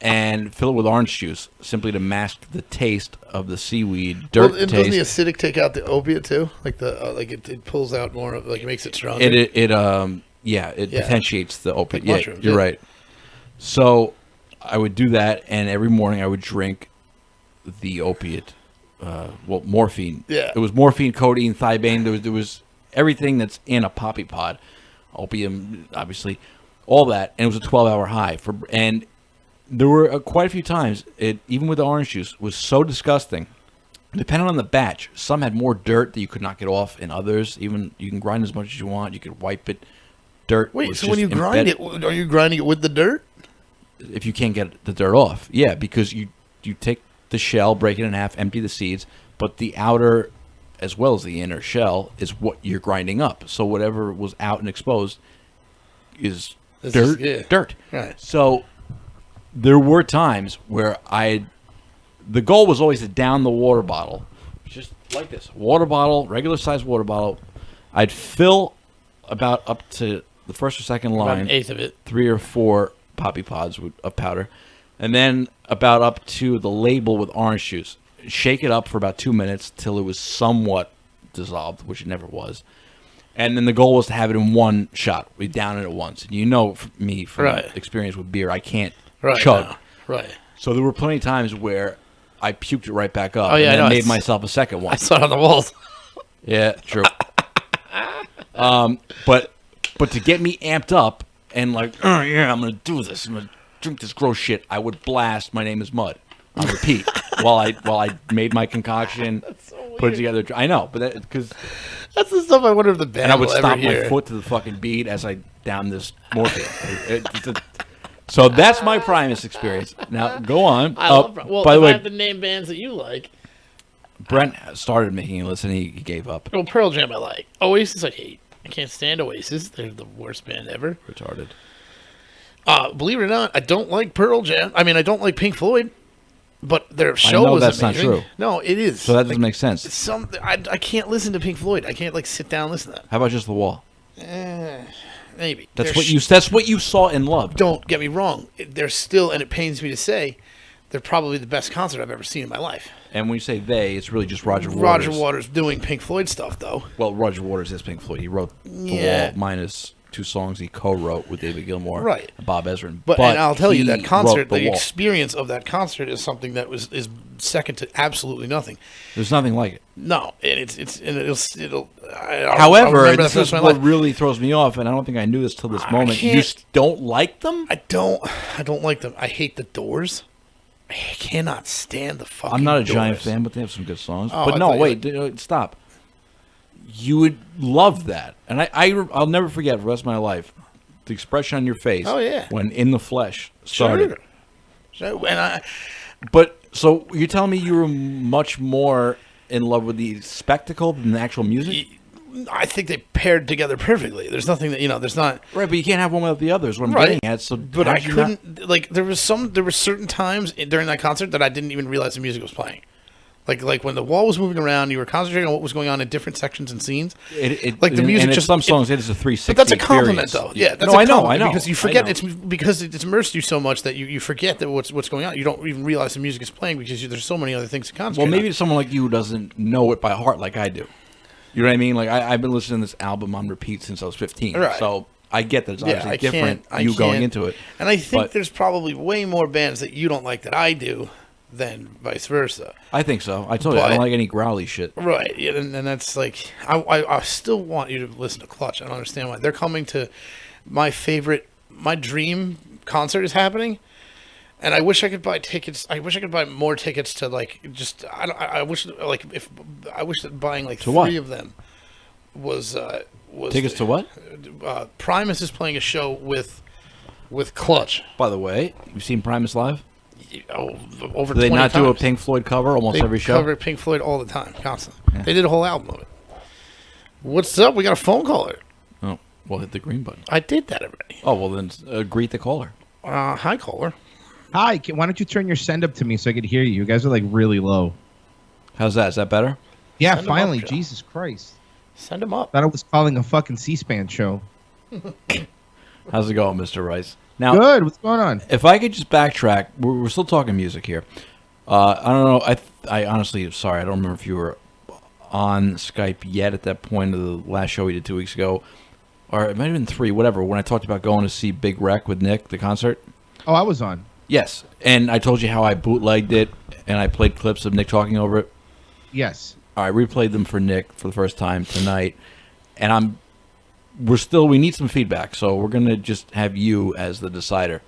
and fill it with orange juice, simply to mask the taste of the seaweed, dirt And doesn't the taste. acidic take out the opiate too? Like it pulls out more of, like, it makes it stronger. It Yeah. potentiates the opiate. Like Yeah, mushrooms, you're yeah. right. So I would do that, and every morning I would drink the opiate, morphine. Yeah. It was morphine, codeine, thiobane. There was everything that's in a poppy pod, opium, obviously, all that, and it was a 12-hour high. And there were quite a few times, even with the orange juice, was so disgusting. Depending on the batch, some had more dirt that you could not get off, and others, even you can grind as much as you want. You could wipe it. Dirt. Wait, was so when just you grind embedded. it, are you grinding it with the dirt? If you can't get the dirt off, yeah, because you take the shell, break it in half, empty the seeds, but the outer as well as the inner shell is what you're grinding up. So whatever was out and exposed is This dirt. is- yeah. Dirt. Right. So there were times where the goal was always to down the water bottle, just like this, water bottle, regular size water bottle. I'd fill about up to the first or second About line, an eighth of it. 3 or 4 poppy pods of powder, and then about up to the label with orange juice. Shake it up for about 2 minutes till it was somewhat dissolved, which it never was. And then the goal was to have it in one shot. We down it at once. And you know me from Right. experience with beer, I can't Right. chug. no, Right. So there were plenty of times where I puked it right back up Oh, yeah, I and then know. made myself a second I one. saw it on the walls. Yeah, true. But to get me amped up and like, oh yeah, I'm gonna do this. I'm gonna drink this gross shit. I would blast "My Name Is Mud" on repeat while I made my concoction, put it together. I know, but because That's the stuff I wonder if the band and I would will stop ever hear. my foot to the fucking beat as I downed this morphine. So that's my Primus experience. Now go on. I love. Well, by the if I way, have to name bands that you like, Brent started making a list and he gave up. well, Pearl Jam I like. Oasis I hate. I can't stand Oasis. They're the worst band ever. Retarded. Believe it or not, I don't like Pearl Jam. I mean, I don't like Pink Floyd, but their show know was that's not amazing. true. No, it is. So that doesn't make sense. I can't listen to Pink Floyd. I can't sit down and listen to How about Just the Wall? that. Maybe That's They're what you saw and loved. Don't get me wrong. They're still, and it pains me to say, they're probably the best concert I've ever seen in my life. And when you say they, it's really just Roger Waters. Roger Waters doing Pink Floyd stuff, though. Well, Roger Waters is Pink Floyd. He wrote The Yeah. Wall minus 2 songs he co-wrote with David Gilmour, Right. and Bob Ezrin. But and I'll tell you, that he concert, wrote The the Wall. experience of that concert is something that is second to absolutely nothing. There's nothing like it. No, and it'll. I'll However, remember this that is for the rest of my what life. really throws me off, and I don't think I knew this till this moment. You can't- don't like them? I don't like them. I hate the Doors. I cannot stand the fucking. I'm not a giant Doors. fan, but they have some good songs. Oh, but I no, thought you wait, stop. You would love that, and I'll never forget for the rest of my life the expression on your face. Oh, yeah. When In the Flesh started. Sure. And But so you're telling me you were much more in love with the spectacle than the actual music? I think they paired together perfectly. There's nothing that there's not. Right, but you can't have one without the others. What I'm Right. getting at. So, But how I did you not- couldn't there were certain times during that concert that I didn't even realize the music was playing. Like when the wall was moving around, you were concentrating on what was going on in different sections and scenes. Like the music and just some songs it is a 360. But that's a compliment, experience. though. Yeah, that's no, a I know, compliment I know. because you I forget know. it's because it's immersed you so much that you forget that what's going on. You don't even realize the music is playing because there's so many other things to concentrate. Well, maybe on. someone like you doesn't know it by heart like I do. You know what I mean? Like I've been listening to this album on repeat since I was 15. Right. So I get that it's obviously I different. can't- I you going can't- into it, And I think But- there's probably way more bands that you don't like that I do than vice versa. I think so. I told you I But- don't like any growly shit. Right, yeah, and that's like I still want you to listen to Clutch. I don't understand why they're coming to my dream concert is happening, and I wish I could buy tickets. I wish I could buy more tickets to like just I wish like if I wish that buying like To what? 3 of them was Tickets to what? Primus is playing a show with Clutch. By the way, you've seen Primus live? Over Do they 20 not do a times. Pink Floyd cover almost They every show? cover Pink Floyd all the time, constantly. They did a whole album of it. What's up? We got a phone caller. Oh, well, hit the green button. I did that already. Oh, well, then greet the caller. Hi, caller. Hi, why don't you turn your send up to me so I could hear you? You guys are like really low. How's that? Is that better? Yeah, Send 'em up, finally. Joe. Jesus Christ. Send him up. Thought I was calling a fucking C-SPAN show. How's it going, Mr. Rice? Now, Good. What's going on? if I could just backtrack, we're still talking music here. I don't know. I honestly, sorry, I don't remember if you were on Skype yet at that point of the last show we did 2 weeks ago, or it might have been 3, whatever. When I talked about going to see Big Wreck with Nick, the concert. Oh, I was on. Yes, and I told you how I bootlegged it and I played clips of Nick talking over it. Yes. I replayed them for Nick for the first time tonight, and we need some feedback, so we're gonna just have you as the decider.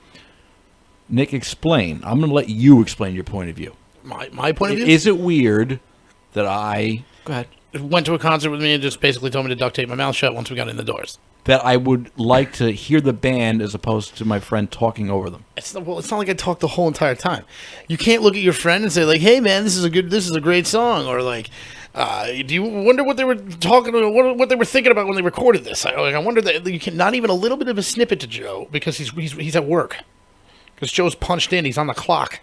Nick, explain. I'm gonna let you explain your point of view. My point of view? Is it weird that go ahead, Went to a concert with me and just basically told me to duct tape my mouth shut once we got in the doors. that I would like to hear the band as opposed to my friend talking over them? It's not like I talked the whole entire time. You can't look at your friend and say like, "Hey, man, this is a great song," or like, "Do you wonder what they were talking about, what they were thinking about when they recorded this?" I wonder that you can not even a little bit of a snippet to Joe because he's at work because Joe's punched in. He's on the clock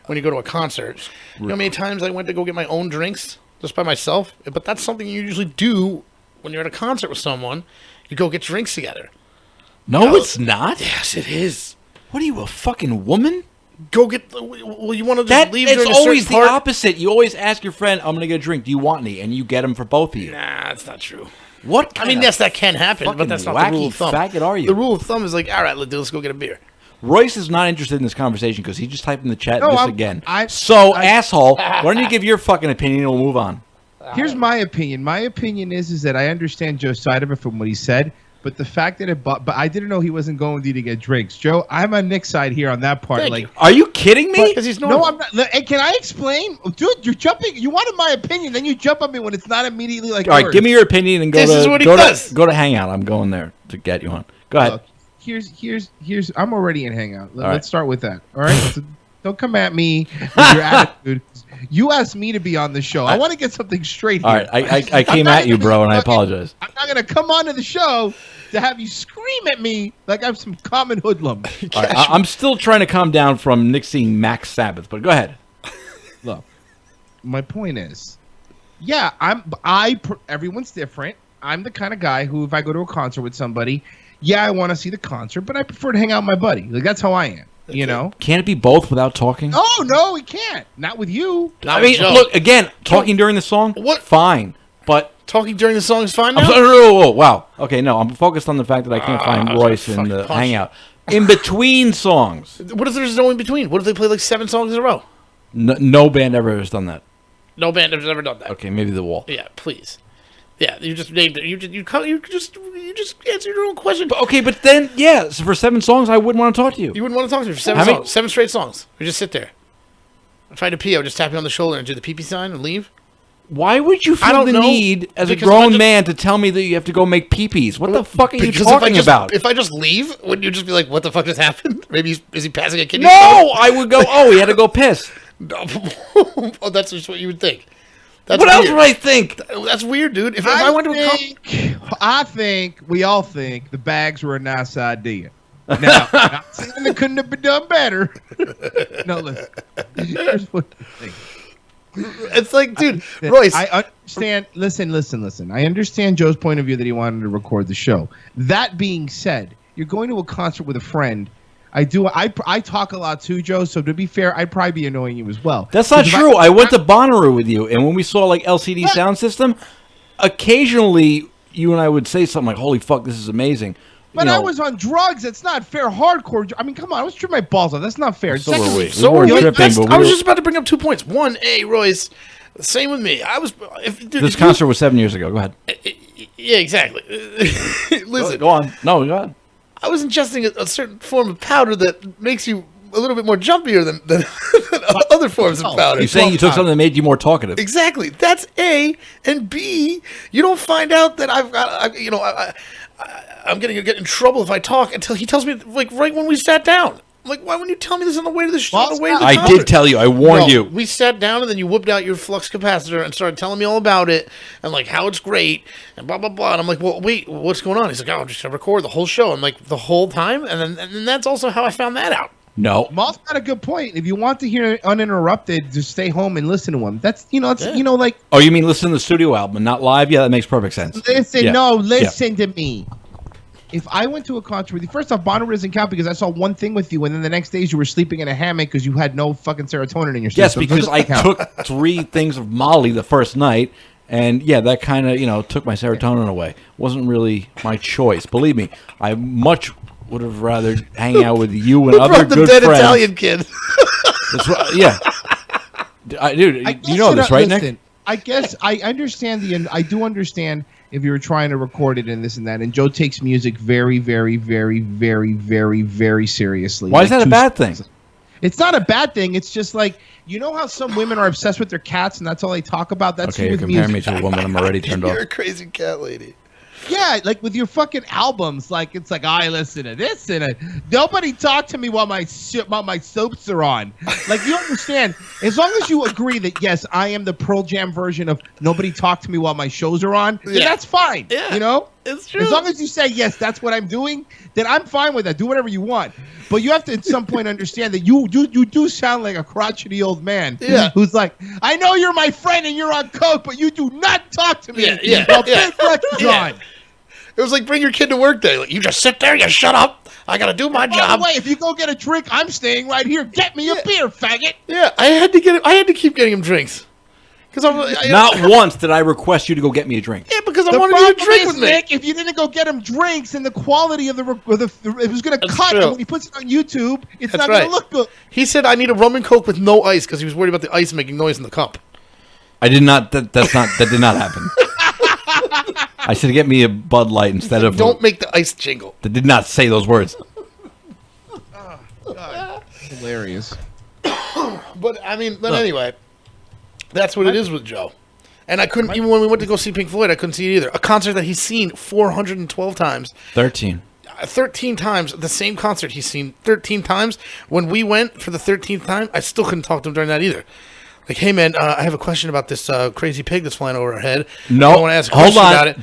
when you go to a concert. You know how many times I went to go get my own drinks just by myself? But that's something you usually do when you're at a concert with someone. You go get drinks together. No, it's not. Yes, it is. What are you, a fucking woman? Go get. Well, you want to just leave It's during a always certain the part? opposite. You always ask your friend, "I'm gonna get a drink. Do you want any?" And you get them for both of you. Nah, that's not true. What? I mean, yes, that can happen, but fucking that's not the rule of wacky thumb. faggot are you? The rule of thumb is like, all right, let's go get a beer. Royce is not interested in this conversation because he just typed in the chat No, this I'm- again. I- Asshole, why don't you give your fucking opinion and we'll move on? Here's my opinion. My opinion is that I understand Joe's side of it from what he said, but the fact that but I didn't know he wasn't going with you to get drinks. Joe, I'm on Nick's side here on that part. Thank like, you. Are you kidding me? Because he's normal. no, I'm not. Hey, can I explain? Dude, you're jumping. You wanted my opinion, then you jump on me when it's not immediately like All right, yours. give me your opinion and go This to is what he go does. to go to Hangout. I'm going there to get you on. Go ahead. Look, here's. I'm already in Hangout. All right. Let's start with that. All right. So don't come at me with your attitude. You asked me to be on the show. I want to get something straight here. All right, I came at you, bro, and I apologize. I'm not gonna come onto the show to have you scream at me like I'm some common hoodlum. All right, I'm still trying to calm down from Nick seeing Max Sabbath, but go ahead. Look, my point is, yeah, everyone's different. I'm the kind of guy who, if I go to a concert with somebody, yeah, I want to see the concert, but I prefer to hang out with my buddy. Like that's how I am. You know? Can't it be both without talking? Oh no, we can't. Not with you. Not I with mean, Joe. look again. Talking during the song, What? Fine, but Talking during the song is fine now? I'm sorry, whoa, wow. Okay, no, I'm focused on the fact that I can't find I was Royce gonna in the fucking punch Hangout. In between songs, What if there's no in between? What if they play like 7 songs in a row? no band ever has done that. No band has ever done that. Okay, maybe The Wall. Yeah, please. Yeah, you just named it. You just answered your own question. But then, yeah, so for 7 songs, I wouldn't want to talk to you. You wouldn't want to talk to me for 7 How many- songs. 7 straight songs. You just sit there. I'm trying to pee. I would just tap you on the shoulder and do the pee-pee sign and leave. Why would you I feel don't the know, need, as a because grown if I just- man, to tell me that you have to go make pee-pees? What the fuck are you Because talking about? If I just leave, wouldn't you just be like, what the fuck just happened? Maybe is he passing a kidney No, I would go, oh, he had to go piss. stone? Oh, that's just what you would think. That's What else weird. would I think? That's weird, dude. If I went to a I think we all think the bags were a nice idea. Now, not saying they couldn't have been done better. No, listen. Here's what I think. it's like, dude, Royce. I understand. Listen. I understand Joe's point of view that he wanted to record the show. That being said, you're going to a concert with a friend. I talk a lot too, Joe. So to be fair, I'd probably be annoying you as well. That's not 'Cause if true. I went to Bonnaroo with you, and when we saw like LCD sound system, occasionally you and I would say something like, "Holy fuck, this is amazing." But I was on drugs. It's not fair. Hardcore. I mean, come on. I was tripping my balls off. That's not fair. So were we. So We weren't were we. tripping, but I was we were- just about to bring up 2 points. One, Royce. Same with me. I was. This concert was 7 years ago. Go ahead. Yeah, exactly. Listen, Go on. No, go ahead. I was ingesting a certain form of powder that makes you a little bit more jumpier than other forms of powder. You're saying you took something that made you more talkative. Exactly. That's A. And B, you don't find out that I'm going to get in trouble if I talk until he tells me, like, right when we sat down. I'm like, why wouldn't you tell me this on the way to the show? On the way to the I concert? did tell you. I warned No, you. We sat down and then you whipped out your flux capacitor and started telling me all about it and like how it's great and blah blah blah. And I'm like, well, wait, what's going on? He's like, oh, I'm just gonna record the whole show. I'm like, the whole time, and then that's also how I found that out. No. Mal's got a good point. If you want to hear it uninterrupted, just stay home and listen to him. That's like. Oh, you mean listen to the studio album and not live? Yeah, that makes perfect sense. Listen, Yeah. listen to me. If I went to a concert with you, first off, Bono doesn't count because I saw one thing with you, and then the next day you were sleeping in a hammock because you had no fucking serotonin in your Yes, system. because So I it doesn't count. took 3 things of Molly the first night, and yeah, that kind of took my serotonin away. Wasn't really my choice. Believe me, I much would have rather hang out with you and Who other brought the good dead friends. Italian kid? That's right, yeah, dude, I guess you know this, right, Nick? listen, I guess I understand I do understand if you were trying to record it and this and that. And Joe takes music very, very, very, very, very, very seriously. Why is that a bad thing? It's not a bad thing. It's just like, you know how some women are obsessed with their cats and that's all they talk about? That's Okay, you you're with comparing music. me to a woman I'm already turned You're off. a crazy cat lady. Yeah, like with your fucking albums, like it's like I listen to this and nobody talk to me while my soaps are on. Like you understand? As long as you agree that yes, I am the Pearl Jam version of nobody talk to me while my shows are on, then Yeah. that's fine. Yeah. You know, It's true. as long as you say yes, that's what I'm doing, then I'm fine with that. Do whatever you want, but you have to at some point understand that you do sound like a crotchety old man. Yeah. Who's like, I know you're my friend and you're on coke, but you do not talk to me. Yeah, while yeah. Big Lex is Yeah. on. It was like bring your kid to work day. Like, you just sit there, you shut up. I gotta do my By job. the way, if you go get a drink, I'm staying right here. Get me a beer, faggot. Yeah, I had to keep getting him drinks. Because Not once did I request you to go get me a drink. Yeah, because I The wanted you problem to drink is, with me. Nick, if you didn't go get him drinks, and the quality of it was going to That's cut. true. And when he puts it on YouTube, it's That's not going right. to look good. He said I need a rum and coke with no ice because he was worried about the ice making noise in the cup. I did not. That did not happen. I said get me a Bud Light instead of. Don't make the ice jingle. That did not say those words. Hilarious. But I mean, anyway, that's what it is with Joe. And I couldn't even when we went to go see Pink Floyd, I couldn't see it either. A concert that he's seen 412 times. 13. 13 times, the same concert he's seen 13 times. When we went for the 13th time, I still couldn't talk to him during that either. Like, hey man, I have a question about this crazy pig that's flying over our head. No, I want to ask a hold question on. about it.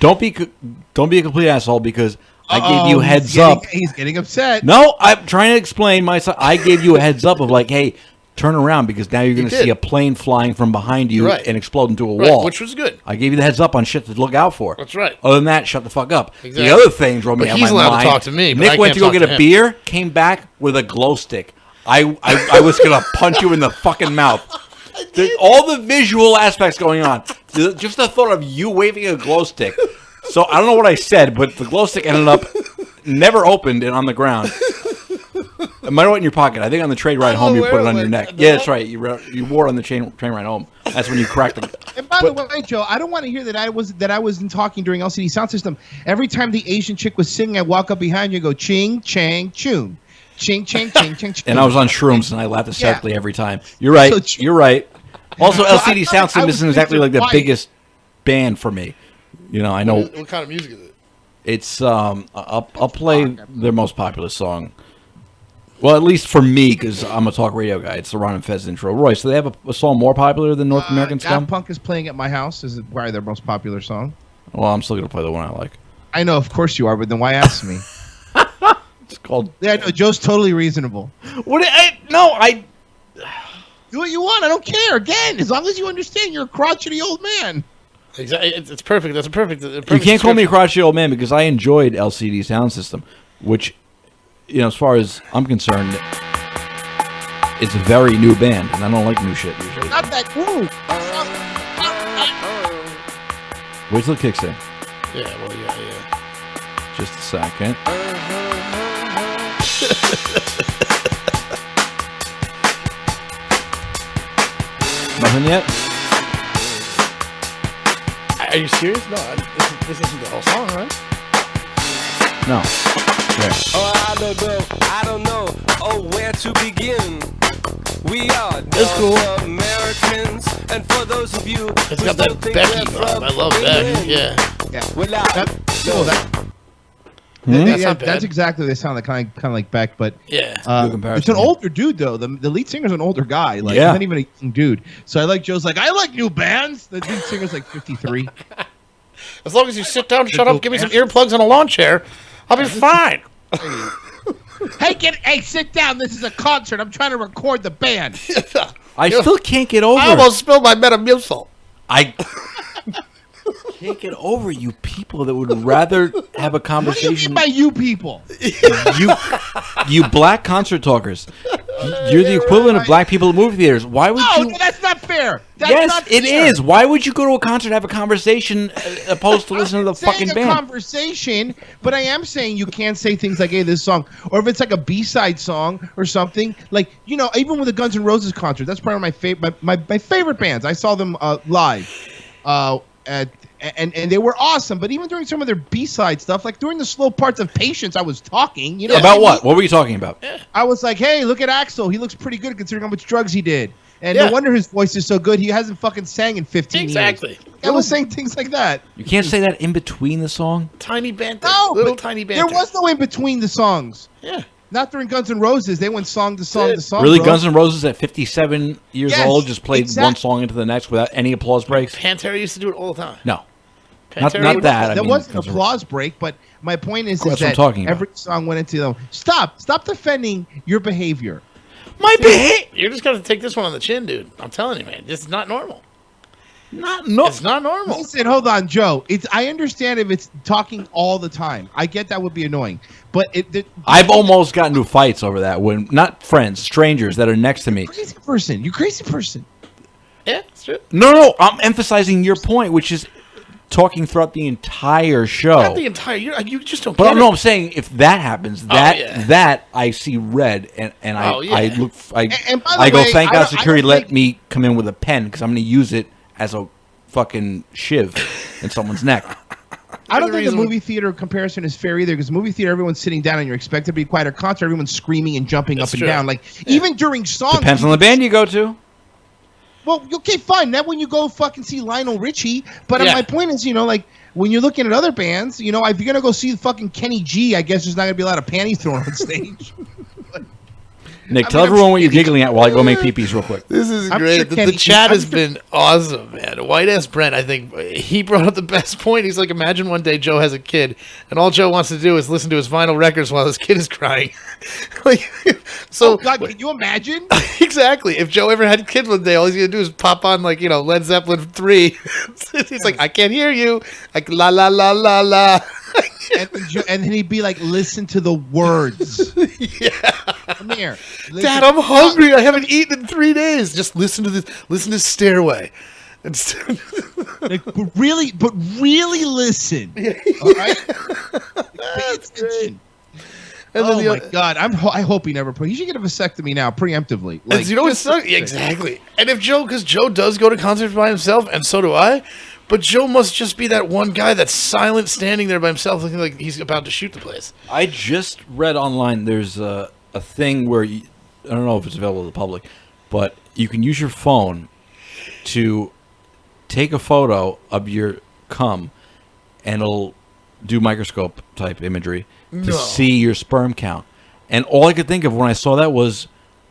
Don't be a complete asshole because I gave you a heads up. He's getting upset. No, I'm trying to explain myself. I gave you a heads up of like, hey, turn around because now you're going to did. see a plane flying from behind you Right. and explode into a Right, wall. which was good. I gave you the heads up on shit to look out for. That's right. Other than that, shut the fuck up. Exactly. The other thing drove me But out of he's my allowed to mind. talk to me, but Nick I went can't to go talk get to a him. beer, came back with a glow stick. I was going to punch you in the fucking mouth. All the visual aspects going on. Just the thought of you waving a glow stick. So I don't know what I said, but the glow stick ended up never opened and on the ground. It might have went in your pocket. I think on the train ride home you put it on your neck. Yeah, that's right. You wore it on the train ride home. That's when you cracked it. And by the way, Joe, I don't want to hear that I wasn't talking during LCD Sound System. Every time the Asian chick was singing, I walk up behind you and go ching chang chun. Ching ching ching ching ching. And I was on shrooms and I laughed hysterically every time. You're right. So- You're right. Also, So LCD I Sound System was isn't exactly like the quiet. biggest band for me. You know, I know What kind of music is it? it's. I'll play their most popular song. Well, at least for me, because I'm a talk radio guy. It's the Ron and Fez intro. Royce, do they have a song more popular than North American Scum? Daft Punk is playing at my house. Is probably their most popular song. Well, I'm still gonna play the one I like. I know, of course you are, but then why ask me? It's called. Yeah, I know. Joe's totally reasonable. What? I. Do what you want. I don't care. Again, as long as you understand, you're a crotchety old man. Exactly. It's perfect. That's a perfect. You can't call me a crotchety old man because I enjoyed LCD Sound System, which, you know, as far as I'm concerned, it's a very new band, and I don't like new shit usually. Not that. Ooh. Wait till it kicks in. Yeah, well, yeah. Just a second. Nothing yet? Are you serious? No, this isn't the whole song, right? No. There. Oh, I don't know. Oh, where to begin? We are That's cool. North Americans, and for those of you It's got that Becky vibe. I love Becky. Yeah. That's exactly what they sound like, kind of like Beck, but Yeah. Good comparison, it's an yeah. older dude though. The lead singer's an older guy, like Yeah. he's not even a young dude. So I like Joe's like, I like new bands. The lead singer's like 53. As long as you sit down, shut up, give me some earplugs and a lawn chair, I'll be fine. Hey, sit down. This is a concert. I'm trying to record the band. I still can't get over I almost spilled my Metamucil. I can't get over you people that would rather have a What do you conversation. mean by you people? you black concert talkers. You're the equivalent of black people at movie theaters. Why would No, you? that's not fair. That's Yes, not it fair. is. Why would you go to a concert and have a conversation opposed to listening to the saying fucking a band? conversation, but I am saying you can't say things like, "Hey, this song," or if it's like a B-side song or something. Like even with the Guns N' Roses concert, that's probably my favorite. My favorite bands. I saw them live, and they were awesome. But even during some of their B-side stuff, like during the slow parts of Patience, I was talking. About what? What were you talking about? I was like, "Hey, look at Axl. He looks pretty good considering how much drugs he did." And Yeah. no wonder his voice is so good. He hasn't fucking sang in 15 Exactly. years. I was saying things like that. You can't say that in between the song. Tiny banter. No, Little but tiny banter. there was no in between the songs. Yeah. Not during Guns N' Roses. They went song to song to song. Really, bro. Guns N' Roses at 57 years Yes, old just played one exact- song into the next without any applause breaks? Pantera used to do it all the time. No. Pantera Not would- that. I There mean, was an Guns N' applause break, but my point is That's what I'm that talking about. every song went into them. Stop defending your behavior. My behavior. You're just gonna take this one on the chin, dude. I'm telling you, man. This is not normal. No. It's not normal. Listen, hold on, Joe. I understand if it's talking all the time. I get that would be annoying, but I've almost gotten into fights over that when not friends, strangers that are next to me. crazy person. You crazy person. Yeah, it's true. No, I'm emphasizing your point, which is talking throughout the entire show. Not the entire. You just don't. But get no, it. I'm saying if that happens, yeah. that I see red, and I Oh, yeah. I look I And by the I go, way, thank I God don't- security I don't let think- me come in with a pen because I'm going to use it as a fucking shiv in someone's neck. I don't the think the reason- movie theater comparison is fair either, because movie theater, everyone's sitting down and you're expected to be quiet. Or concert, everyone's screaming and jumping That's up and true. down. Like even during songs. Depends on the band you go to. Well, okay, fine. That when you go fucking see Lionel Richie. But Yeah. my point is, like when you're looking at other bands, if you're gonna go see fucking Kenny G, I guess there's not gonna be a lot of panties thrown on stage. Nick, I tell mean, I'm everyone what you're kidding. giggling at while I go make pee-pees real quick. This is I'm great. sure The Kenny- chat I'm has sure- been awesome, man. White ass Brent, I think he brought up the best point. He's like, imagine one day Joe has a kid, and all Joe wants to do is listen to his vinyl records while his kid is crying. like, so Oh God, can you imagine? exactly. If Joe ever had kids one day, all he's gonna do is pop on like Led Zeppelin 3. He's like, I can't hear you. Like la la la la la. and then he'd be like, listen to the words. Yeah. Come here. Listen. Dad, I'm hungry. I haven't eaten in 3 days. Just listen to this. Listen to Stairway. But really listen. All right? Pay attention. And then Oh the my other- God! I hope he never put. He should get a vasectomy now, preemptively. And you know what's so, yeah, exactly. And if because Joe does go to concerts by himself, and so do I, but Joe must just be that one guy that's silent, standing there by himself, looking like he's about to shoot the place. I just read online there's a thing where I don't know if it's available to the public, but you can use your phone to take a photo of your cum, and it'll do microscope type imagery to see your sperm count. And all I could think of when I saw that was,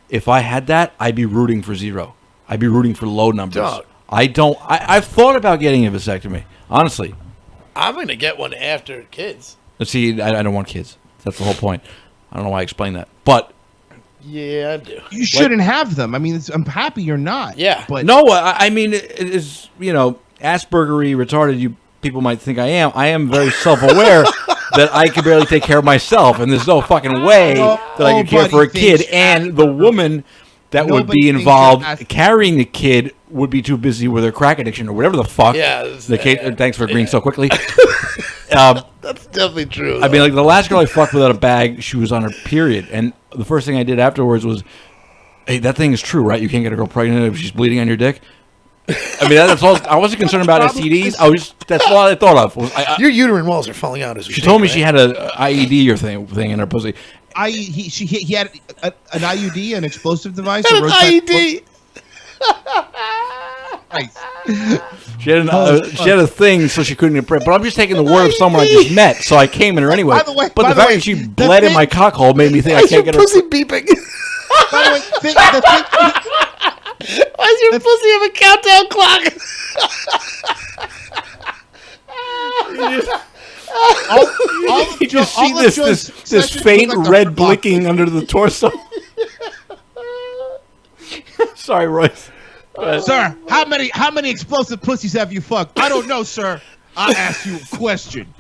if I had that, I'd be rooting for zero. I'd be rooting for low numbers. Dog. I've thought about getting a vasectomy, honestly. I'm going to get one after kids. Let's see, I don't want kids. That's the whole point. I don't know why I explained that. But Yeah, I do. You shouldn't have them. I mean, I'm happy you're not. Yeah. But no, I mean, it is, Aspergery, retarded, you people might think I am. I am very self-aware that I can barely take care of myself, and there's no fucking way that I can care for a kid. And the woman that would Nobody be thinks involved. you're asking- Carrying the kid would be too busy with her crack addiction or whatever the fuck. Yeah, The kid. Thanks for agreeing so quickly. That's definitely true. I mean, like the last girl I fucked without a bag, she was on her period, and the first thing I did afterwards was, "Hey, that thing is true, right? You can't get a girl pregnant if she's bleeding on your dick." I mean, that's all. I wasn't concerned about STDs. That's all I thought of. Your uterine walls are falling out as we She speak, told me right? she had a IED or thing in her pussy. He had an IUD, an explosive device. An a roadside- IED. Nice. She had a thing, so she couldn't get pregnant. But I'm just taking the word of someone I just met, so I came in her anyway. By the way- but by the the fact way, that she the bled in thing- my cockhole made me think Why I is your can't get her. pussy beeping? By the way, Why does your pussy have a countdown clock? You just see this faint red blinking under the torso. Sorry, Royce. Sir, how many explosive pussies have you fucked? I don't know, sir. I asked you a question.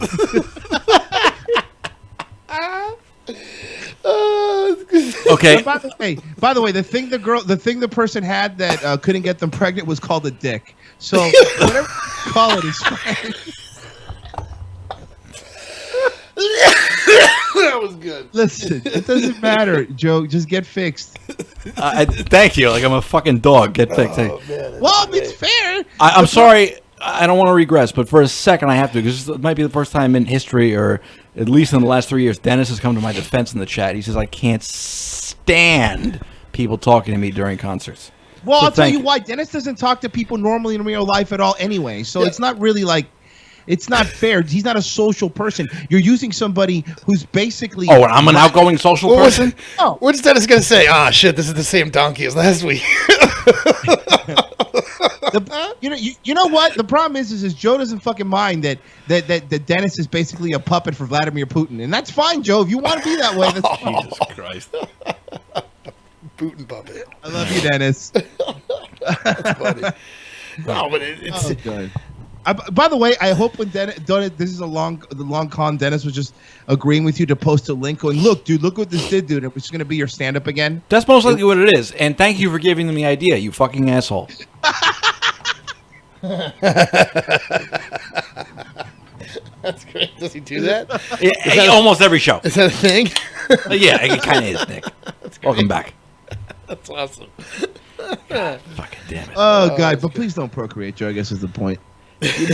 Okay. By the way, the thing the person had that couldn't get them pregnant was called a dick. So whatever you call it is fine. That was good. Listen, it doesn't matter, Joe. Just get fixed. Thank you. Like I'm a fucking dog. Get fixed. Well, it's fair. I'm sorry. I don't want to regress, but for a second I have to, because this might be the first time in history, or at least in the last 3 years, Dennis has come to my defense in the chat. He says, I can't stand people talking to me during concerts. Well, So I'll tell thank you you. why. Dennis doesn't talk to people normally in real life at all anyway. So it's not really like, it's not fair. He's not a social person. You're using somebody who's basically... Oh, and I'm an outgoing social person? Oh. What's Dennis going to say? Ah, shit, this is the same donkey as last week. You know what? The problem is Joe doesn't fucking mind that Dennis is basically a puppet for Vladimir Putin. And that's fine, Joe. If you want to be that way, that's fine. Jesus Christ. Putin puppet. I love you, Dennis. That's funny. No, but it's... By the way, I hope when Dennis, this is the long con. Dennis was just agreeing with you to post a link going, look, dude, look what this did, dude. It was going to be your stand-up again. That's most likely what it is. And thank you for giving them the idea, you fucking asshole. That's great. Does he do that? Almost every show. Is that a thing? Yeah, it kind of is, Nick. Welcome back. That's awesome. Fucking damn it. Oh, God. But please don't procreate, Joe, I guess is the point.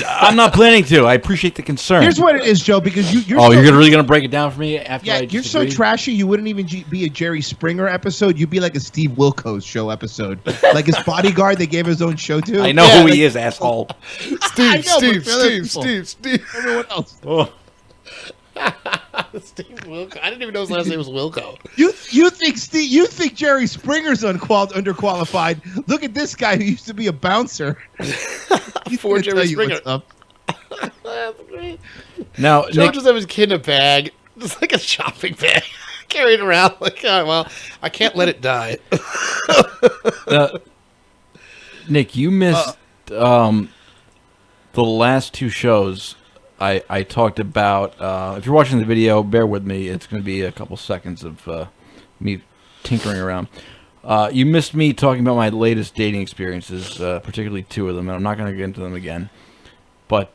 I'm not planning to. I appreciate the concern. Here's what it is, Joe, because you're you're really going to break it down for me after I you're so disagree? trashy, you wouldn't even be a Jerry Springer episode. You'd be like a Steve Wilkos show episode. Like his bodyguard they gave his own show to. I know who he is, asshole. Steve, I know, but Steve, for other Steve, people. Steve. Everyone else. Oh. Steve Wilco. I didn't even know his last name was Wilco. You think Jerry Springer's underqualified? Look at this guy who used to be a bouncer. He's For gonna Jerry tell you Springer. what's up. That's great. Now, Joe Nick, just have his kid in a bag, just like a shopping bag, carrying it around. Like, oh, well, I can't let it die. Nick, you missed the last two shows. I talked about. If you're watching the video, bear with me. It's going to be a couple seconds of me tinkering around. You missed me talking about my latest dating experiences, particularly two of them, and I'm not going to get into them again. But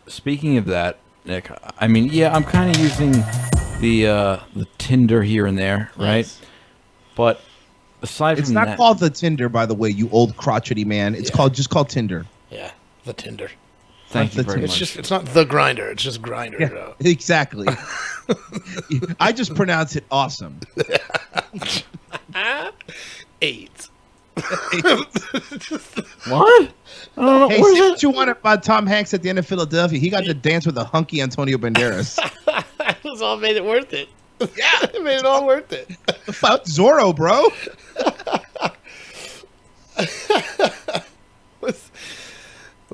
speaking of that, Nick, I mean, yeah, I'm kind of using the Tinder here and there, right? Nice. But aside It's from not that, called the Tinder, by the way, you old crotchety man. It's called Tinder. Yeah, the Tinder. thank you the very Tinder. much. It's not the grinder. It's just grinder. Yeah, exactly. I just pronounce it awesome. AIDS. What? I don't know. Hey, Where's see it? what you want about Tom Hanks at the end of Philadelphia. He got to dance with a hunky Antonio Banderas. That's all made it worth it. Yeah, it made it all worth it. About Zorro, bro. What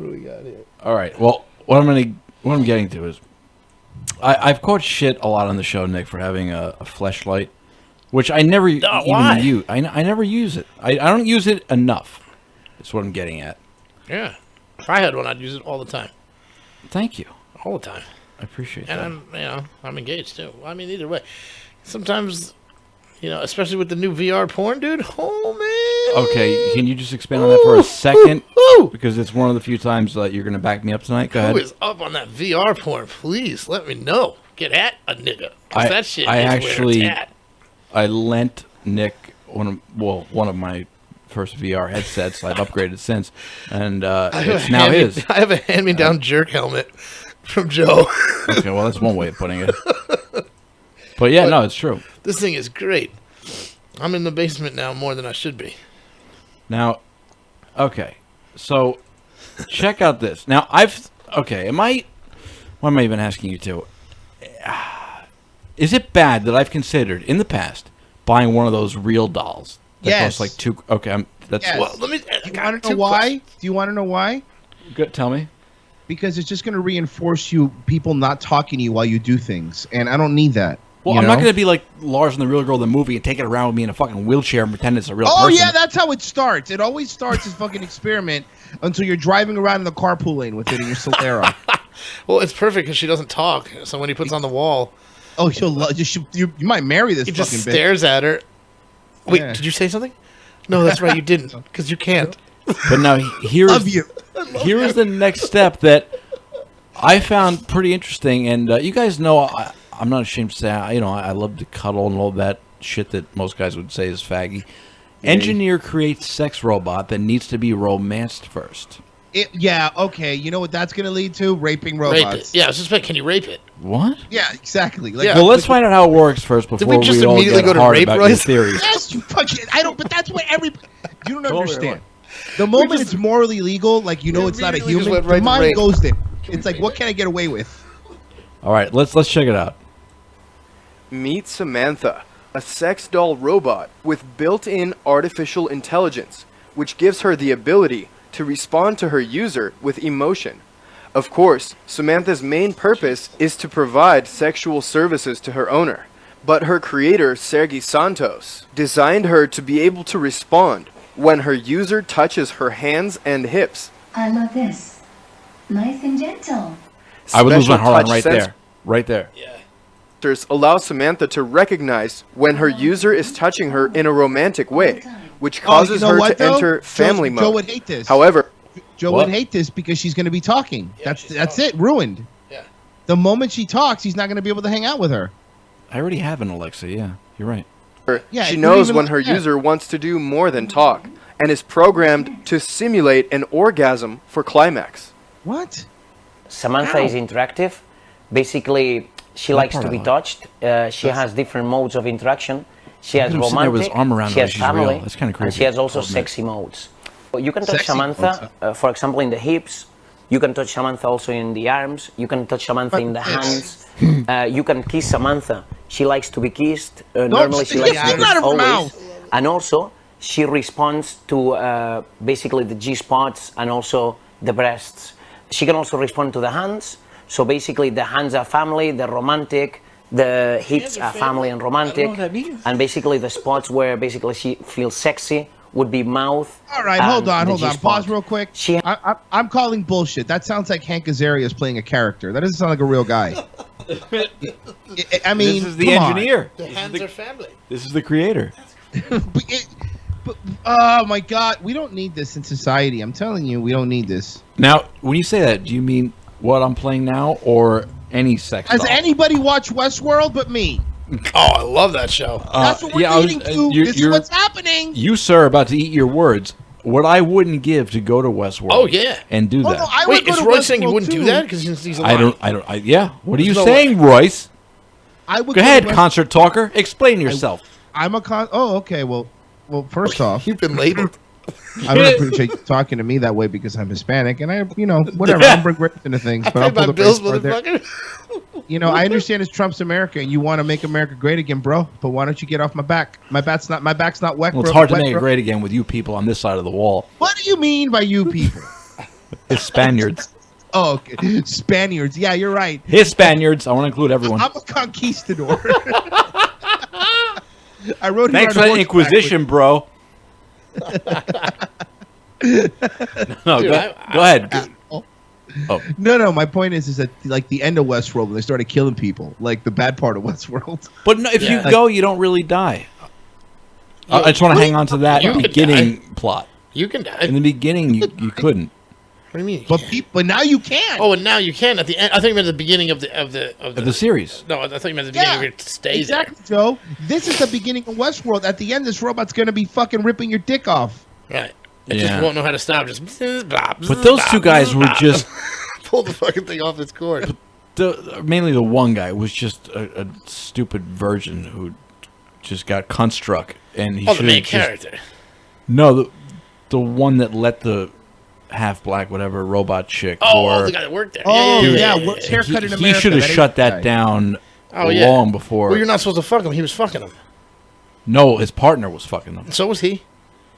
do we got here? All right. Well, what I'm getting to is, I've caught shit a lot on the show, Nick, for having a fleshlight, which I never why? even use. I never use it. I don't use it enough. That's what I'm getting at. Yeah. If I had one, I'd use it all the time. Thank you. All the time. I appreciate And that. I'm engaged too. I mean, either way. Sometimes You know, especially with the new VR porn, dude. Oh man. Okay, can you just expand on that for a second? Ooh. Because it's one of the few times that you're going to back me up tonight. Go ahead. Who is up on that VR porn? Please let me know. Get at a nigga. 'Cause that shit I is actually, where it's at. I lent Nick one of my first VR headsets. I've upgraded since, and it's now his. I have a hand-me-down jerk helmet from Joe. Okay, well that's one way of putting it. But yeah, no, it's true. This thing is great. I'm in the basement now more than I should be. Now, okay, so check out this. Now what am I even asking you to? Is it bad that I've considered in the past buying one of those real dolls that costs like $2? Okay, that's Yes. Well, let me. You want to know why? Do you want to know why? good. Tell me. Because it's just going to reinforce people not talking to you while you do things, and I don't need that. Well, you I'm know? not going to be like Lars and the Real Girl the movie and take it around with me in a fucking wheelchair and pretend it's a real Oh person. yeah, that's how it starts. It always starts as fucking experiment until you're driving around in the carpool lane with it in your Solera. Well, it's perfect because she doesn't talk. So when he puts on the wall, Oh, you might marry this he fucking just bitch. stares at her. Wait, Yeah. did you say something? No, that's right, you didn't, because you can't. But now Love you. here is the next step that I found pretty interesting, and you guys know I'm not ashamed to say I love to cuddle and all that shit that most guys would say is faggy. Engineer creates sex robot that needs to be romanced first. Yeah, okay. You know what that's going to lead to? Raping Rape robots. it. Yeah, I was just like, can you rape it? What? Yeah, exactly. Like, Yeah. Well, let's find out how it works first before we just all immediately get go to hard rape, about your Royce? theories. Yes, you fucking. I don't. But that's what every. You don't Totally understand. The moment it's morally legal, like you know, it's not a immediately just human. went right The to mind rape. goes there. It's like, what can I get away with? All right, let's check it out. Meet Samantha, a sex doll robot with built-in artificial intelligence, which gives her the ability to respond to her user with emotion. Of course, Samantha's main purpose is to provide sexual services to her owner, but her creator, Sergey Santos, designed her to be able to respond when her user touches her hands and hips. I love this. Nice and gentle. I would lose my Special heart touch right there. sensors allow Samantha to recognize when her user is touching her in a romantic way, which causes Oh, you know her what, to though? enter family Joe mode. would hate this. However, Joe What? would hate this because she's going to be talking. That's it. Ruined. Yeah. The moment she talks, he's not going to be able to hang out with her. I already have an Alexa. Yeah, you're right. Yeah, she it knows even when like her that. user wants to do more than talk, and is programmed to simulate an orgasm for climax. What? Samantha is interactive. Basically, she likes part to I be like. touched. She has different modes of interaction. She has Look at him sitting there with his romantic, arm around she her has like she's real. family, That's kinda and creepy. she has also I'll admit. sexy modes. You can touch Sexy Samantha, for example, in the hips. You can touch Samantha also in the arms. You can touch Samantha in the hands. You can kiss Samantha. She likes to be kissed. Normally, she likes to stick be out kissed of her always. mouth. And also, she responds to basically the G-spots and also the breasts. She can also respond to the hands. So basically, the hands are family, they're romantic. The hips are family and romantic. what that means. And basically, the spots where basically she feels sexy would be mouth. All right, and hold on. the Pause G-spot. real quick. She I'm calling bullshit. That sounds like Hank Azaria is playing a character. That doesn't sound like a real guy. I mean, This is the come on. engineer. The hands are family. This is the creator. But, oh my God, we don't need this in society. I'm telling you, we don't need this. Now, when you say that, do you mean what I'm playing now or any sex Has doll? anybody watched Westworld but me? Oh, I love that show. That's what we're yeah, I was- leading to. you're- This is you're- what's happening. You, sir, are about to eat your words. What I wouldn't give to go to Westworld. Oh, yeah. And do Oh, that. no, I Wait, would go is to Royce saying you Westworld, wouldn't do too. that? Because he's alive. Yeah. What are you There's no saying, Royce? I would Go to ahead, West- concert talker. Explain yourself. I'm a con. Oh, okay. Well, first off, You've been labeled. I don't appreciate you talking to me that way because I'm Hispanic, and I, whatever. I don't bring race into things, but Pay I'll my pull the bills, race card there. motherfucker. I understand it's Trump's America, and you want to make America great again, bro. But why don't you get off my back? My back's not wet. Well, it's bro. hard to Wet, make it bro. great again with you people on this side of the wall. What do you mean by you people? It's Spaniards. Oh, okay. Spaniards. Yeah, you're right. His Spaniards. I want to include everyone. I'm a conquistador. I rode here Thanks on for that horseback Inquisition, bro. No, Dude, go ahead. No. My point is that like the end of Westworld when they started killing people, like the bad part of Westworld. But no, if Yeah. you go, you don't really die. I just want to hang on to that You could beginning plot. You can die. In the beginning, you couldn't. What do you mean? But now you can. Oh, and now you can at the end. I think you meant at the beginning of the series. No, I thought you meant at the beginning of your stay exactly, Joe. This is the beginning of Westworld. At the end, this robot's gonna be fucking ripping your dick off. there. Right. It Yeah. just won't know how to stop. Just blah, But those two guys were just pull the fucking thing off its cord. mainly the one guy was just a stupid virgin who just got cunt struck, and he Oh, the should main character. No, the one that let the half black whatever robot chick. Oh, the guy that worked there. Oh, Dude, yeah, works haircut in America. He should have That shut ain't that right. down Oh, yeah. long before. Well, you're not supposed to fuck him. He was fucking him. No, his partner was fucking him. So was he.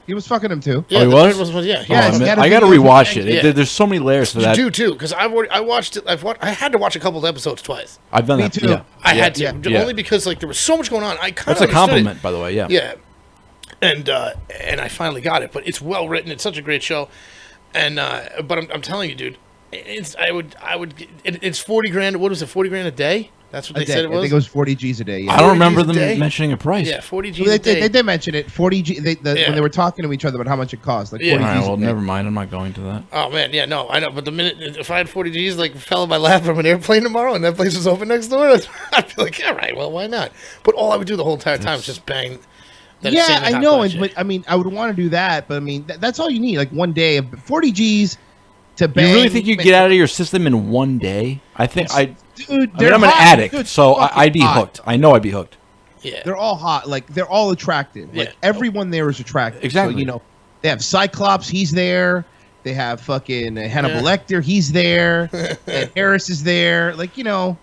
He was fucking him too. Yeah, Oh, he the was? third yeah. Yeah, Oh, he man, had a I got to video of rewatch him. it. Yeah. There's so many layers to You that. do too, because I watched it. I had to watch a couple of episodes twice. I've done Me that too. Yeah. I had to yeah. only because like there was so much going on. I kind That's of a compliment, by the way. Yeah. Yeah, and I finally got it. But it's well written. It's such a great show. And but I'm telling you, dude, it's it's 40 grand. What was it? 40 grand a day? That's what they said it was. I think it was 40 G's a day. Yeah. I don't 40 remember Gs a them day? mentioning a price. Yeah, 40 G's Well, a day. they did mention it. 40 G. Yeah. When they were talking to each other about how much it cost, like 40 Yeah. All right, G's. well, a day. never mind. I'm not going to that. Oh man, yeah, no, I know. But the minute if I had 40 G's like fell in my lap from an airplane tomorrow and that place was open next door, I'd be like, all right, well, why not? But all I would do the whole entire time was just bang. That Yeah, insanely I hot know, black and, chick. but I mean, I would want to do that, but I mean, that's all you need. Like one day of 40 G's to bang. You really think you get out of your system in one day? I think Dude, I mean, they're I'm an hot. addict, Dude, so fucking I'd be hot. hooked. I know I'd be hooked. Yeah, They're all hot. Like they're all attractive. Yeah. Like everyone there is attractive. Exactly. So, you know, they have Cyclops. He's there. They have fucking Hannibal Yeah. Lecter. He's there. And Harris is there. Like, you know,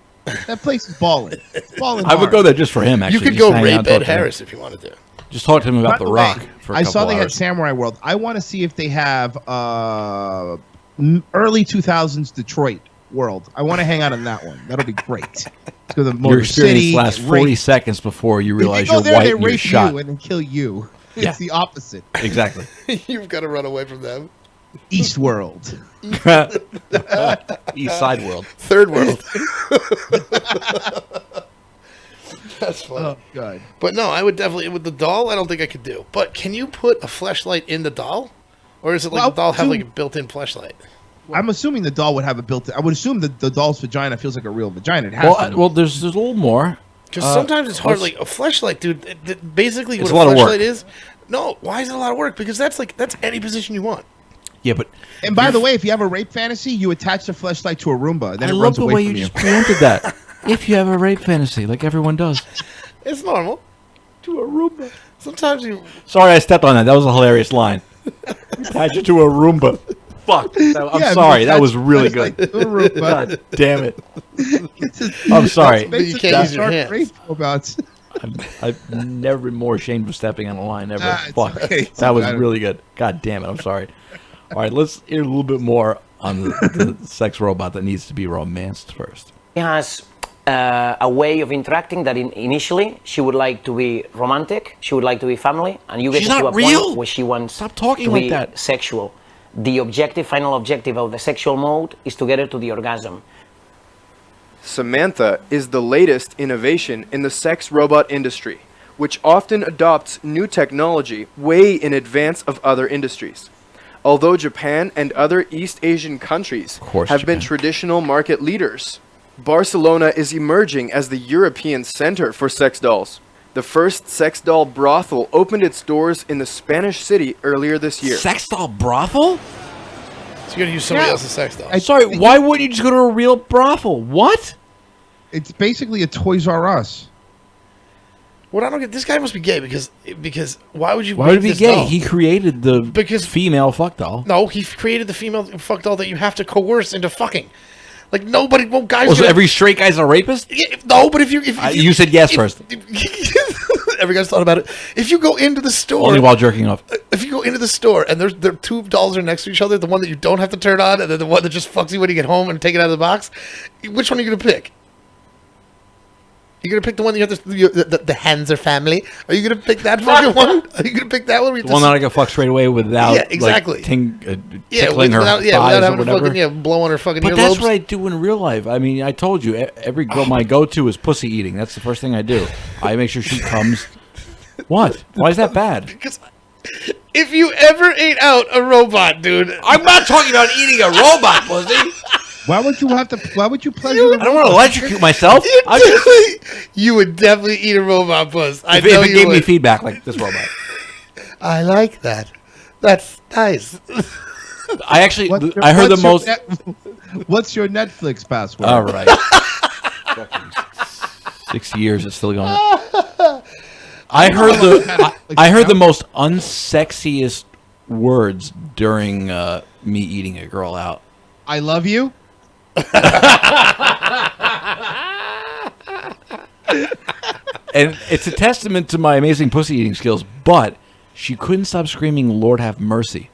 that place is balling. It's balling I would hard. go there just for him. Actually, you could just go hang rape out and Ed talk to him. Harris if you wanted to. Just talk to him about By The way, Rock for a I couple saw they had hours. Samurai World. I want to see if they have early 2000s Detroit World. I want to hang out on that one. That'll be great. Let's go to the Your Motor experience City. lasts get 40 raped. seconds before you If realize you go you're there, white they and you're rape shot. you and then kill you. Yeah. It's the opposite. Exactly. You've got to run away from them. East World. East Side World. Third world. That's funny. Oh god. But no, I would definitely with the doll. I don't think I could do. But can you put a fleshlight in the doll, or is it like Well, the doll have dude- like a built-in fleshlight? I'm assuming the doll would have a built-in. I would assume that the doll's vagina feels like a real vagina. It has to. Well, there's a little more. Because sometimes it's hard. let's- Like a fleshlight, dude. Basically, It's what a lot of fleshlight work. is. No, why is it a lot of work? Because that's any position you want. Yeah, but And by the way, if you have a rape fantasy, you attach the fleshlight to a Roomba. Then I it love runs the away way from you you. just preempted that. If you have a rape fantasy, like everyone does. It's normal. To a Roomba. Sometimes you. Sorry, I stepped on that. That was a hilarious line. Attach it to a Roomba. Fuck. I'm Yeah, sorry. attach That was the really fleshlight good. to a Roomba. God damn it. It's a- I'm sorry. That's you can't use your dark hands. rape robots. I've never been more ashamed of stepping on a line ever. Ah, it's Fuck. okay. It's That was okay. really good. God damn it. I'm sorry. All right, let's hear a little bit more on the sex robot that needs to be romanced first. She has a way of interacting that initially she would like to be romantic, she would like to be family, and you get She's to not a real. point where she wants Stop talking to like be that. sexual. The final objective of the sexual mode is to get her to the orgasm. Samantha is the latest innovation in the sex robot industry, which often adopts new technology way in advance of other industries. Although Japan and other East Asian countries course, have been Japan. traditional market leaders, Barcelona is emerging as the European center for sex dolls. The first sex doll brothel opened its doors in the Spanish city earlier this year. Sex doll brothel? So you gotta use somebody Yeah. else's sex doll. Sorry, why wouldn't you just go to a real brothel? What? It's basically a Toys R Us. What I don't get, this guy must be gay because why would you? Why would make he be this gay? doll? He created the Because- female fuck doll. No, he created the female fuck doll that you have to coerce into fucking. Like nobody, well, guys. Oh, so gonna- every straight guy's a rapist? No, but if you You said yes first. Every guy's thought about it. If you go into the store, Only while jerking off. if you go into the store and there two dolls are next to each other, the one that you don't have to turn on, and then the one that just fucks you when you get home and take it out of the box, which one are you gonna pick? You gonna pick the one that you have the hands are family? Are you gonna pick that fucking one? Are you gonna pick that one? Where you The one that I can fuck straight away without Yeah, exactly. like, tickling her without thighs or having to whatever. fucking blow on her fucking But earlobes. that's what I do in real life. I mean, I told you, every girl my go-to is pussy eating. That's the first thing I do. I make sure she comes What? Why is that bad? Because if you ever ate out a robot, dude, I'm not talking about eating a robot, pussy. Why would you pleasure? I don't want to electrocute myself. You would definitely eat a robot, puss. If it gave me feedback like this robot. I like that. That's nice. I actually, I heard the most. What's your Netflix password? All right. 6 years, it's still going. I heard the most unsexiest words during me eating a girl out. I love you. And it's a testament to my amazing pussy eating skills, but she couldn't stop screaming, "Lord have mercy."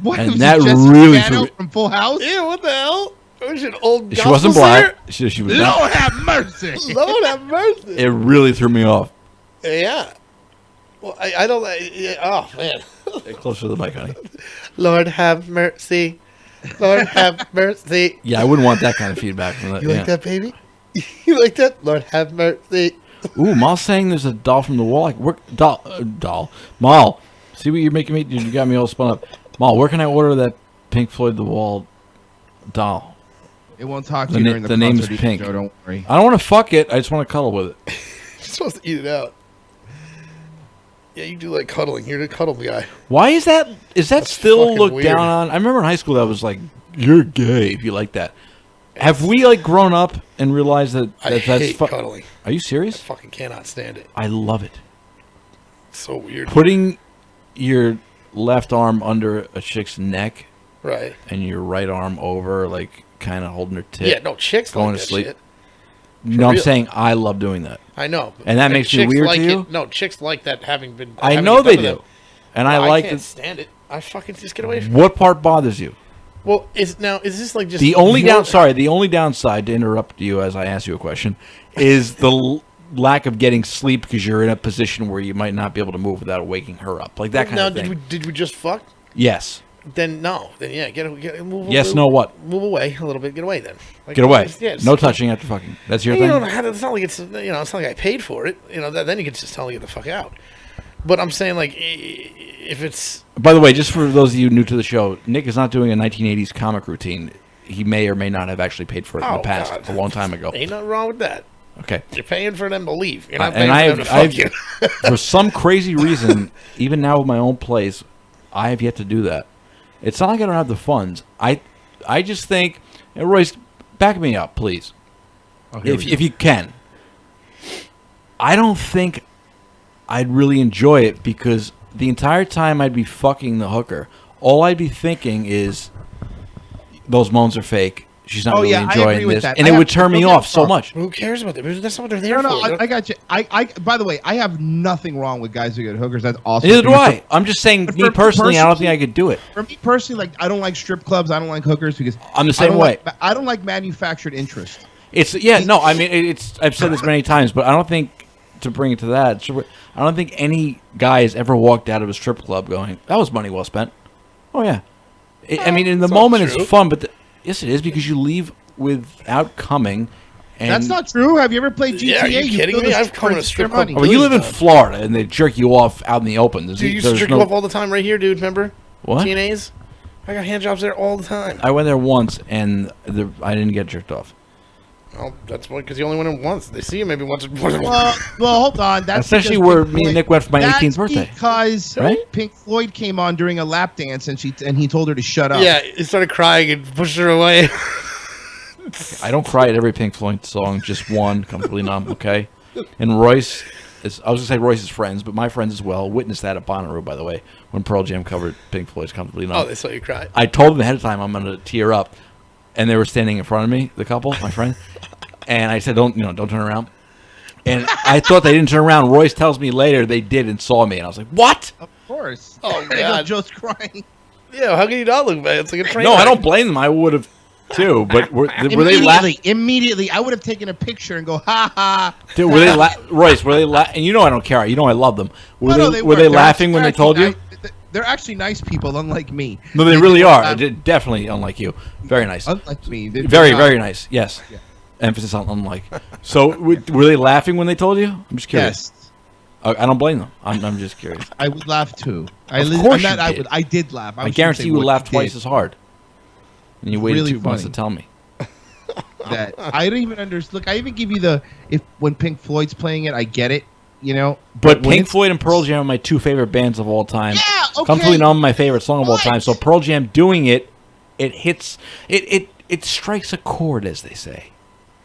What? And Was that it Jessica really Biel threw from Full House? Yeah, what the hell? Was she an old She wasn't black. She was Lord have mercy. Lord have mercy. It really threw me off. Yeah. Well, I don't. Oh man. Get closer to the mic, honey. Lord have mercy. Lord have mercy. Yeah, I wouldn't want that kind of feedback from that. You like that, baby? You like that? Lord have mercy. Ooh, Mal's saying there's a doll from the wall. Like, doll. Mal, see what you're making me? You got me all spun up. Mal, where can I order that Pink Floyd The Wall doll? It won't talk to you during the name is concert, Pink. Joe, don't worry. I don't want to fuck it. I just want to cuddle with it. You're supposed to eat it out. Yeah, you do like cuddling. You're the cuddle guy. Why is that? Is that That's still fucking looked weird. down on? I remember in high school that was like, you're gay if you like that. Have we like grown up and realized that, I that's hate cuddling. Are you serious? I fucking cannot stand it. I love it. It's so weird. Putting your left arm under a chick's neck, Right. and your right arm over, like kind of holding her tit. Yeah, no, chicks going like to that sleep. shit. No, I'm real. saying I love doing that. I know. And that makes you chicks weird like to you? it. No, chicks like that having been. I having know it they done to do, them. and No, I like can't it. stand it. I fucking just get away from it. What part bothers you? Well, is this like just The only your- the only downside to interrupt you as I ask you a question is the lack of getting sleep because you're in a position where you might not be able to move without waking her up, like that kind Now, of thing. did we just fuck? Yes. Then no. Then yeah, get move. Yes. move, No. What? Move away a little bit. Get away then. Like, Get away. just- yeah, just- No touching after fucking. That's your You thing. don't know how to, it's not like it's it's not like I paid for it. Then you can just tell me get the fuck out. But I'm saying like if it's By the way, just for those of you new to the show, Nick is not doing a 1980s comic routine. He may or may not have actually paid for it in the past, God. a long time ago. Ain't nothing wrong with that. Okay. You're paying for them to leave. You're not And paying for them to fuck you. for some crazy reason, even now with my own place, I have yet to do that. It's not like I don't have the funds. I just think, and Royce, back me up, please, if you can. I don't think I'd really enjoy it because the entire time I'd be fucking the hooker, all I'd be thinking is those moans are fake. She's not really I enjoying agree with this, that. and it would turn me off so much. Who cares about that? That's not what they're there No, for. I got you. I by the way, I have nothing wrong with guys who get hookers. That's awesome. Neither do I. I'm just saying, But me for personally, I don't think I could do it. For me personally, like I don't like strip clubs. I don't like hookers because I'm the same way. I don't like manufactured interest. It's no. I mean, it's. I've said this many times, but I don't think to bring it to that. I don't think any guy has ever walked out of a strip club going, "That was money well spent." Oh yeah. I mean, in the moment, it's fun, but yes, it is because you leave without coming. And That's not true. Have you ever played GTA? Yeah, are you kidding feel me? the I've come to a for strip money. club. Well, you live in Florida, and they jerk you off out in the open. Dude, you used to jerk you off all the time right here, dude. Remember? What? TNAs? I got hand jobs there all the time. I went there once, and I didn't get jerked off. Well, that's why, because you only went in once. They see you maybe once. Well, hold on. That's Especially because where Pink me and Floyd- Nick went for my that's 18th birthday. Because Right? Pink Floyd came on during a lap dance, and he told her to shut up. Yeah, he started crying and pushed her away. I don't cry at every Pink Floyd song, just one, Comfortably Numb, okay? And Royce, I was going to say Royce's friends, but my friends as well, witnessed that at Bonnaroo, by the way, when Pearl Jam covered Pink Floyd's Comfortably Numb. Oh, they saw you cry. I told them ahead of time I'm going to tear up, and they were standing in front of me, the couple, my friend, and I said, don't turn around. And I thought they didn't turn around. Royce tells me later they did and saw me, and I was like, what? Of course. Oh, God. Joe's crying. Yeah, how can you not look bad? It's like a train No, I wreck. don't blame them. I would have, too, but were they laughing? Immediately, I would have taken a picture and go, ha ha. Dude, were they Royce? Were they and you know I don't care. You know I love them. Were No, they no, were they They're laughing when they actually told you? nice- They're actually nice people, unlike me. No, they really are. Definitely unlike you. Very nice. Unlike me. Very, very nice. Yes. Emphasis on unlike. So were they laughing when they told you? I'm just curious. Yes. I don't blame them. I'm just curious. I would laugh too. Of course you I did. would. I did laugh. I guarantee you would laugh twice as hard. And you waited Really 2 months to funny. tell me. That I don't even understand. Look, I even give you the when Pink Floyd's playing it, I get it. You know, But when Pink it's- Floyd and Pearl Jam are my 2 favorite bands of all time. Yeah, okay. Comfortably Numb, my favorite song of all time. What? So Pearl Jam doing it hits it strikes a chord, as they say.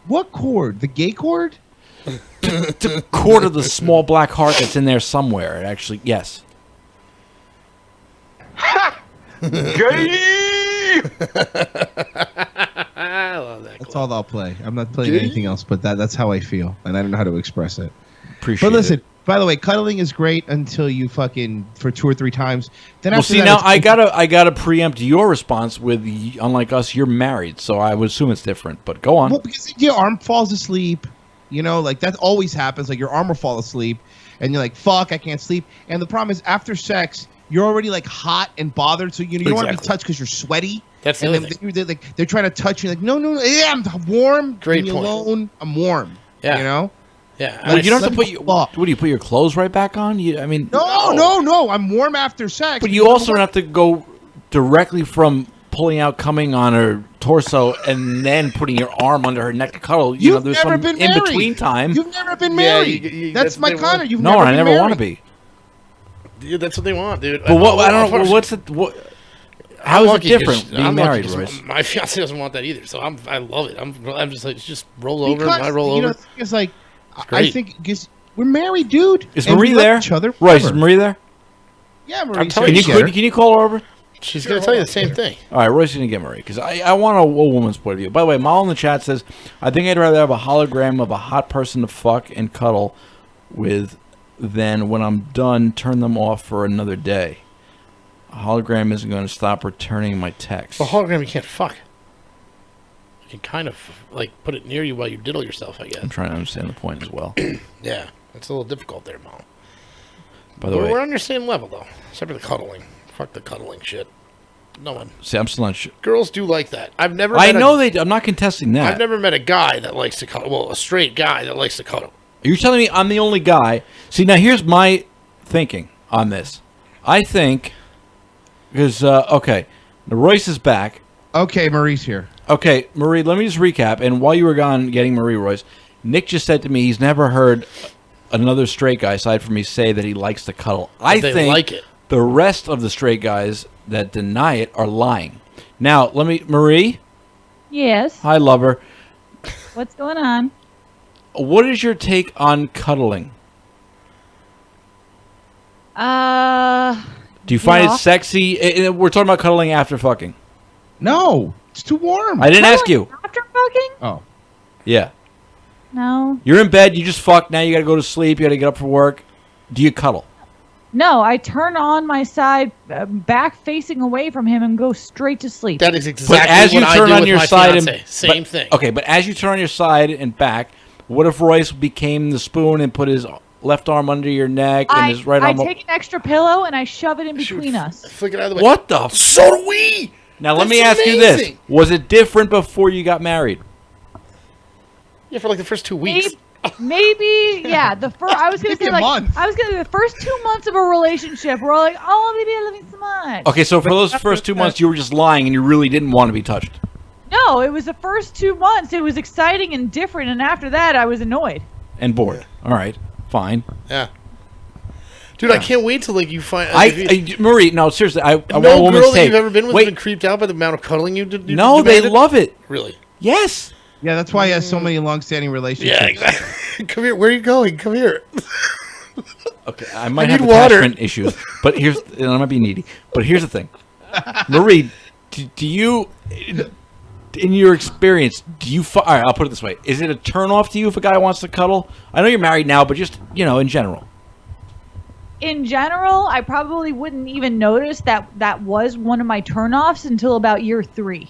What chord? The gay chord? The chord of the small black heart that's in there somewhere. It actually, yes. Gay! I love that. That's all I'll play. I'm not playing anything else, but that's how I feel, and I don't know how to express it. Appreciate But listen, it. by the way, cuddling is great until you fucking for 2 or 3 times. Then Well, after see, that, now it's- I gotta preempt your response with, unlike us, you're married, so I would assume it's different. But go on. Well, because your arm falls asleep, you know, like that always happens. Like your arm will fall asleep, and you're like, "Fuck, I can't sleep." And the problem is, after sex, you're already like hot and bothered, so you don't want to be Exactly. touched because you're sweaty. That's the and other thing. they're trying to touch you, like, no, yeah, I'm warm. Great Leave me point. alone. I'm warm. Yeah. You know. Yeah. Well, you don't have to Let put me your. fuck. What do you put your clothes right back on? I mean, No. I'm warm after sex. But you also don't have to go directly from pulling out coming on her torso and then putting your arm under her neck to cuddle. You know, You've there's never some been in married. between time. You've never been Yeah, married. That's my what they Connor. want. You've No, never I been never want to married. be. Dude, that's what they want, dude. But what? I don't know. What's it? What? How is it different being I'm married, lucky 'cause Royce? My fiance doesn't want that either, so I love it. I'm just like, just roll over. Because, I roll you know, over. it's like I great. think because we're married, dude. Is and we Marie love there? Each other Royce, is forever. Marie there? Yeah, Marie. I'm telling Can you, you call her over? She's gonna tell you the same thing. All right, Roy's going to get Marie because I want a woman's point of view. By the way, Mal in the chat says, I think I'd rather have a hologram of a hot person to fuck and cuddle with than when I'm done, turn them off for another day. A hologram isn't going to stop returning my text. The hologram you can't fuck. You can kind of like put it near you while you diddle yourself, I guess. I'm trying to understand the point as well. Yeah, it's a little difficult there, Mom. By the way, We're on your same level though, except for the cuddling. Fuck the cuddling shit. No one. see, I'm still not sure. Girls do like that. I've never. I met know they. I'm not contesting that. I've never met a guy that likes to cuddle. Well, a straight guy that likes to cuddle. You're telling me I'm the only guy? See, now here's my thinking on this. I think because okay, now Royce is back. Okay, Marie's here. Okay, Marie, let me just recap. And while you were gone getting Marie, Royce, Nick just said to me he's never heard another straight guy, aside from me, say that he likes to cuddle. I They think like it. the rest of the straight guys that deny it are lying. Now, Marie, Yes. hi, lover. What's going on? What is your take on cuddling? Do you find Yeah. it sexy? We're talking about cuddling after fucking. No, it's too warm. I didn't ask you. After fucking? Oh, Yeah. No. You're in bed, you just fucked, now you gotta go to sleep, you gotta get up for work. Do you cuddle? No, I turn on my side, back facing away from him, and go straight to sleep. That is exactly But as you what I turn do on with your my side fiance. and Same thing. Okay, but as you turn on your side and back, what if Royce became the spoon and put his left arm under your neck and his right I arm? take an extra pillow and I shove it in between us. Flick it out of the way. What the? So do we. Now let That's me ask you this: amazing. was it different before you got married? Yeah, for like the first 2 weeks. Maybe, yeah. I was gonna Maybe say a like month. I was gonna say the first 2 months of a relationship, we're all like, oh, baby, I love you so much. Okay, so for those first 2 months, you were just lying and you really didn't want to be touched. No, it was the first 2 months. It was exciting and different, and after that, I was annoyed. And bored. All right, fine. Yeah. Dude, I can't wait till like you find. Marie, no, seriously, I want a no woman's girl that take. you've ever been with Wait, has been creeped out by the amount of cuddling you did. no, they love it. Really? Yes. yeah. That's why he has so many long-standing relationships. Yeah, exactly. Come here. Where are you going? Come here. Okay, I might I have need water. attachment issues, but here's, and I might be needy, but here's the thing, Marie, do you, in your experience, all right, I'll put it this way: is it a turn off to you if a guy wants to cuddle? I know you're married now, but just in general. In general, I probably wouldn't even notice that was one of my turnoffs until about year 3.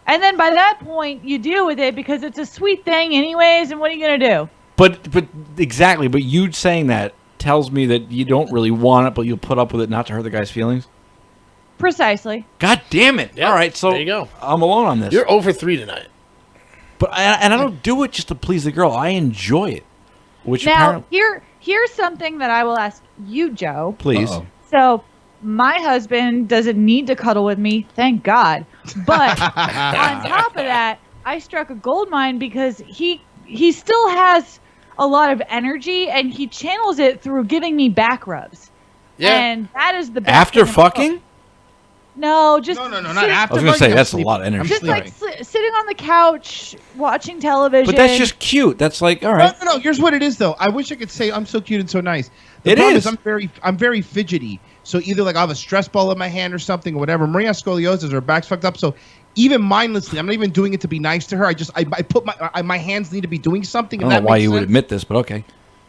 And then by that point, you deal with it because it's a sweet thing anyways, and what are you going to do? But exactly, but you saying that tells me that you don't really want it, but you'll put up with it not to hurt the guy's feelings. Precisely. God damn it! Yep, All right, so there you go. I'm alone on this. You're over 3 tonight. But I don't do it just to please the girl. I enjoy it. Which now here's something that I will ask you, Joe. Please. So my husband doesn't need to cuddle with me, thank God. But on top of that, I struck a gold mine because he still has a lot of energy and he channels it through giving me back rubs. Yeah. And that is the best After thing in the world. fucking? No, just No, not sit- after. I was gonna say I'm that's a sleeping. lot of energy. Just like sitting on the couch watching television. But that's just cute. That's like, all right. No. Here's what it is, though. I wish I could say I'm so cute and so nice. The It problem is. I'm very fidgety. So either like I have a stress ball in my hand or something or whatever. Maria has scoliosis, her back's fucked up. So even mindlessly, I'm not even doing it to be nice to her. I put my hands need to be doing something. I And don't know that why makes you would sense. admit this, but okay.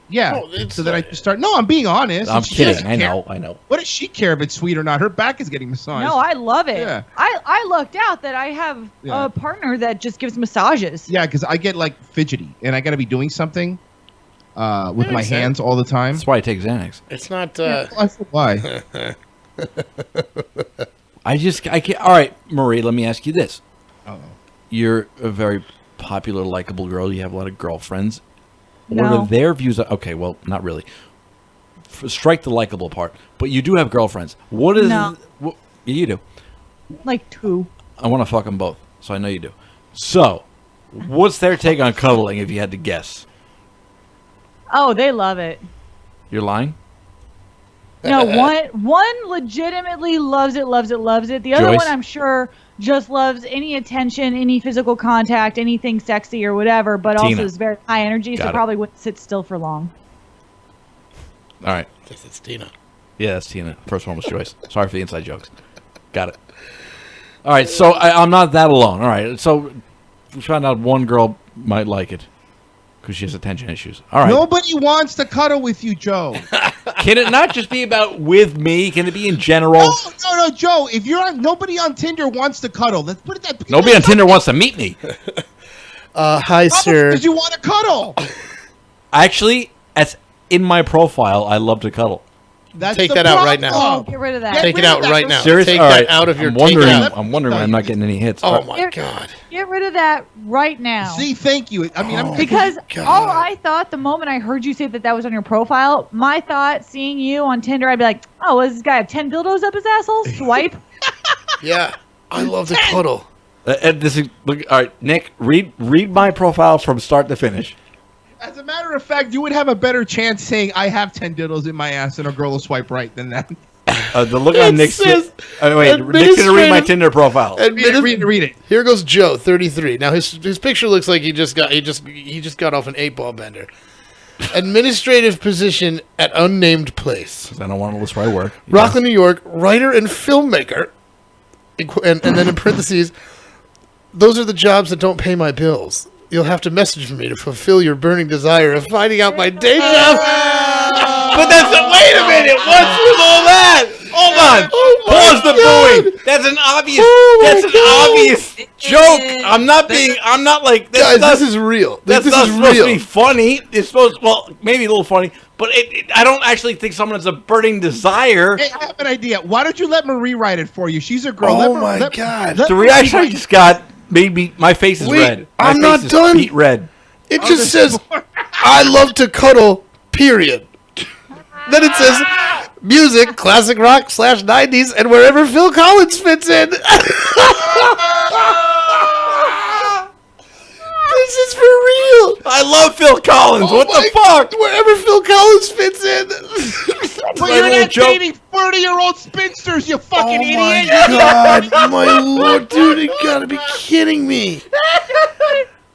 Yeah. No, So then I just start. No, I'm being honest. I'm She kidding. doesn't I care. know. I know. What does she care if it's sweet or not? Her back is getting massaged. No, I love it. Yeah. I lucked out that I have Yeah. a partner that just gives massages. Yeah, because I get like fidgety and I got to be doing something with my hands all the time. That's why I take Xanax. It's not. That's why. I can't. All right, Marie, let me ask you this. Uh-oh. You're a very popular, likable girl. You have a lot of girlfriends. What No. are their views? Okay, well, not really. Strike the likable part. But you do have girlfriends. What is... No. Yeah, you do. Like 2. I want to fuck them both, so I know you do. So, what's their take on cuddling, if you had to guess? Oh, they love it. You're lying? No, one legitimately loves it. The other Joyce? one, I'm sure, just loves any attention, any physical contact, anything sexy or whatever, but Tina. also is very high energy, Got so it. probably wouldn't sit still for long. All right. It's Tina. Yeah, that's Tina. First one was Joyce. Sorry for the inside jokes. Got it. All right, so I'm not that alone. All right, so we found out one girl might like it because she has attention issues. All right. Nobody wants to cuddle with you, Joe. Can it not just be about with me? Can it be in general? No, Joe. If you're on, nobody on Tinder wants to cuddle. Let's put it that. Nobody on Tinder wants to meet me. Hi, sir. Because you want to cuddle. Actually, that's in my profile. I love to cuddle. That's Take the that out right problem. now. Oh, get rid of that. Take it out right now. Seriously? Take All that right. out of your. I'm wondering. take it out. I'm wondering why I'm not getting any hits. Oh my Get- god. Get rid of that right now. See, thank you. I mean, I'm Because God. all I thought the moment I heard you say that was on your profile, my thought seeing you on Tinder, I'd be like, oh, does this guy have 10 dildos up his asshole? Swipe. Yeah, I love to cuddle. This is look. All right, Nick. Read my profile from start to finish. As a matter of fact, you would have a better chance saying I have 10 diddles in my ass and a girl will swipe right than that. The look on Nick's. Wait, Nick's gonna read my Tinder profile. Read it. Here goes Joe, 33. Now his picture looks like he just got off an 8-ball bender. Administrative position at unnamed place. 'Cause I don't want to list where I work. Rockland, New York, writer and filmmaker. And then in parentheses, those are the jobs that don't pay my bills. You'll have to message me to fulfill your burning desire of finding out my day job. But wait a minute. What's with all that? Hold on. Oh my Pause the God. booing. That's an obvious. Oh my that's an God. obvious joke. I'm not like. Guys, not, this is real. That's This not is supposed real. to be funny. It's supposed. Well, maybe a little funny, but I don't actually think someone has a burning desire. Hey, I have an idea. Why don't you let Marie write it for you? She's a girl. Oh my God. The reaction I just got made me. My face is Wait, red. My I'm face not is done. Beet red. It just says, I love to cuddle, period. Then it says, music, classic rock /90s, and wherever Phil Collins fits in. This is for real. I love Phil Collins. Oh what my- the fuck? Wherever Phil Collins fits in. But my you're little not joke. dating 30-year-old spinsters, you fucking Oh idiot. my God, my lord, dude, you gotta be kidding me.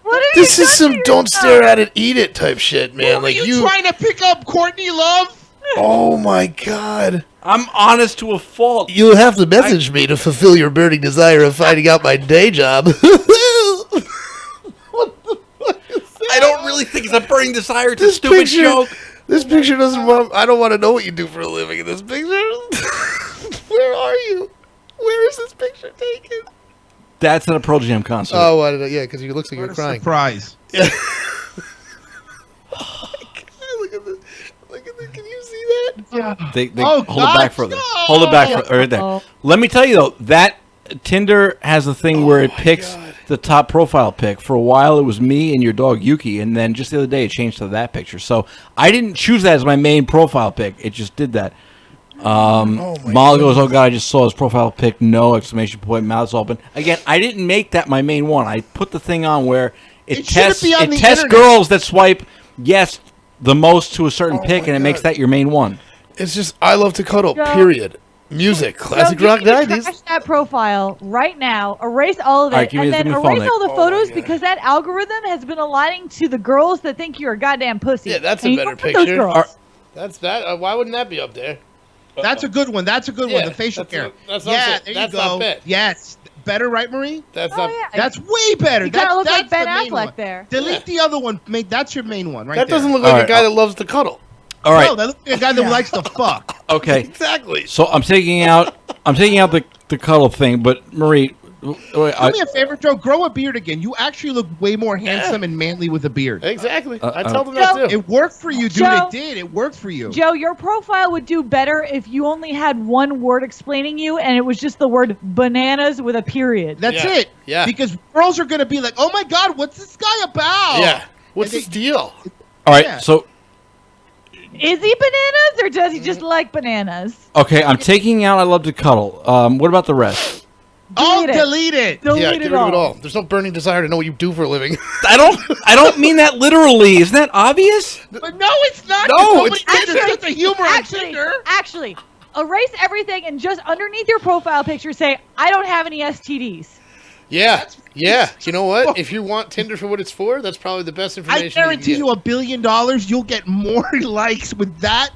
What have This you is done some to don't yourself? stare at it, eat it type shit, man. Are Like you trying to pick up Courtney Love? oh my God. I'm honest to a fault. You'll have to message me to fulfill your burning desire of finding out my day job. I don't really think it's a burning desire. It's a stupid picture, joke. This picture doesn't want. I don't want to know what you do for a living in this picture. Where are you? Where is this picture taken? That's at a Pearl Jam concert. Oh, I don't know. Yeah, because you look like you're crying. Surprise. Yeah. Look at this. Look at this. Can you see that? Yeah. They Oh, hold it back God, further. no! Hold it back further. Right there. Let me tell you though, that Tinder has a thing where it picks the top profile pic. For a while, it was me and your dog Yuki, and then just the other day, it changed to that picture. So I didn't choose that as my main profile pic. It just did that. Molly goes, "Oh God, I just saw his profile pic. No exclamation point, mouth's open." Again, I didn't make that my main one. I put the thing on where it tests girls that swipe yes the most to a certain pic, and it makes that your main one. It's just I love to cuddle. Period. Music, classic rock nineties. Trash that profile right now. Erase all of it, and then erase all the photos because that algorithm has been aligning to the girls that think you're a goddamn pussy. Yeah, that's and a better picture. That's that. Why wouldn't that be up there? That's a good one. That's a good one. The facial care. That's there you that's go. not bad. Yes, better, right, Marie? That's not. That's way better. You kind of look that's like Ben the main Affleck one. there. Delete the other one. That's your main one, right? That there. doesn't look like a guy that loves to cuddle. All right. No, that looks like a guy that likes to fuck. Okay. Exactly. So I'm taking out the cuddle thing, but Marie, Do me a favor, Joe. Grow a beard again. You actually look way more handsome and manly with a beard. Exactly. I tell them that too. It worked for you, dude. Joe, It did. It worked for you. Joe, your profile would do better if you only had one word explaining you, and it was just the word bananas with a period. That's it. Yeah. Because girls are gonna be like, "Oh my God, what's this guy about?" Yeah. What's his deal? All right. So Is he bananas, or does he just like bananas? okay, I'm taking out I love to cuddle. What about the rest? Delete it. Yeah, get rid of it all. There's no burning desire to know what you do for a living. I don't mean that literally. Isn't that obvious? But no, it's not. No, it's just a humor on Tinder. Actually, erase everything and just underneath your profile picture say, "I don't have any STDs." Yeah. Yeah. You know what? If you want Tinder for what it's for, that's probably the best I information. guarantee you $1 billion, you'll get more likes with that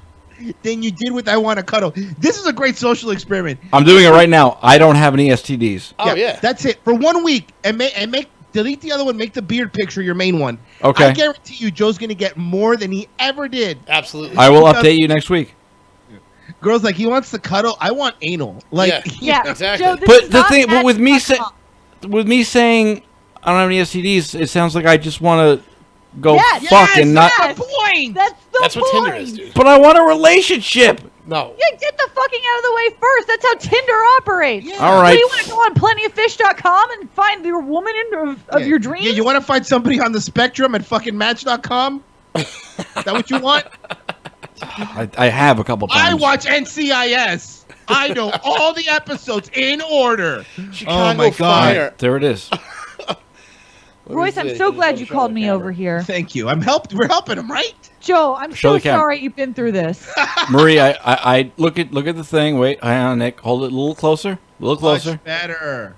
than you did with "I want to cuddle." This is a great social experiment. I'm doing it right now. I don't have any STDs. Oh yeah. That's it for 1 week, and make delete the other one. Make the beard picture your main one. Okay. I guarantee you, Joe's gonna get more than he ever did. Absolutely. I will update you next week. Girls like he wants to cuddle. I want anal. Like Yeah, exactly. Joe, this But is the not thing, but with me Match.com. saying I don't have any STDs, it sounds like I just want to go Yes, fuck and not. That's the point. That's what point. Tinder is, dude. But I want a relationship. No. Yeah, get the fucking out of the way first. That's how Tinder operates. Yeah. All So right. you want to go on plentyoffish.com and find your woman of your dreams? Yeah, you want to find somebody on the spectrum at fucking Match.com? Is that what you want? I have a couple times. I watch NCIS. I know all the episodes in order. Chicago Oh my God. Fire. There it is. Royce, I'm so glad you called me over here. Thank you. We're helping him, right? Joe, I'm Show so the camera. sorry you've been through this. Marie, I look at the thing. Wait, hang on, Nick. Hold it a little closer. A little closer. Much better.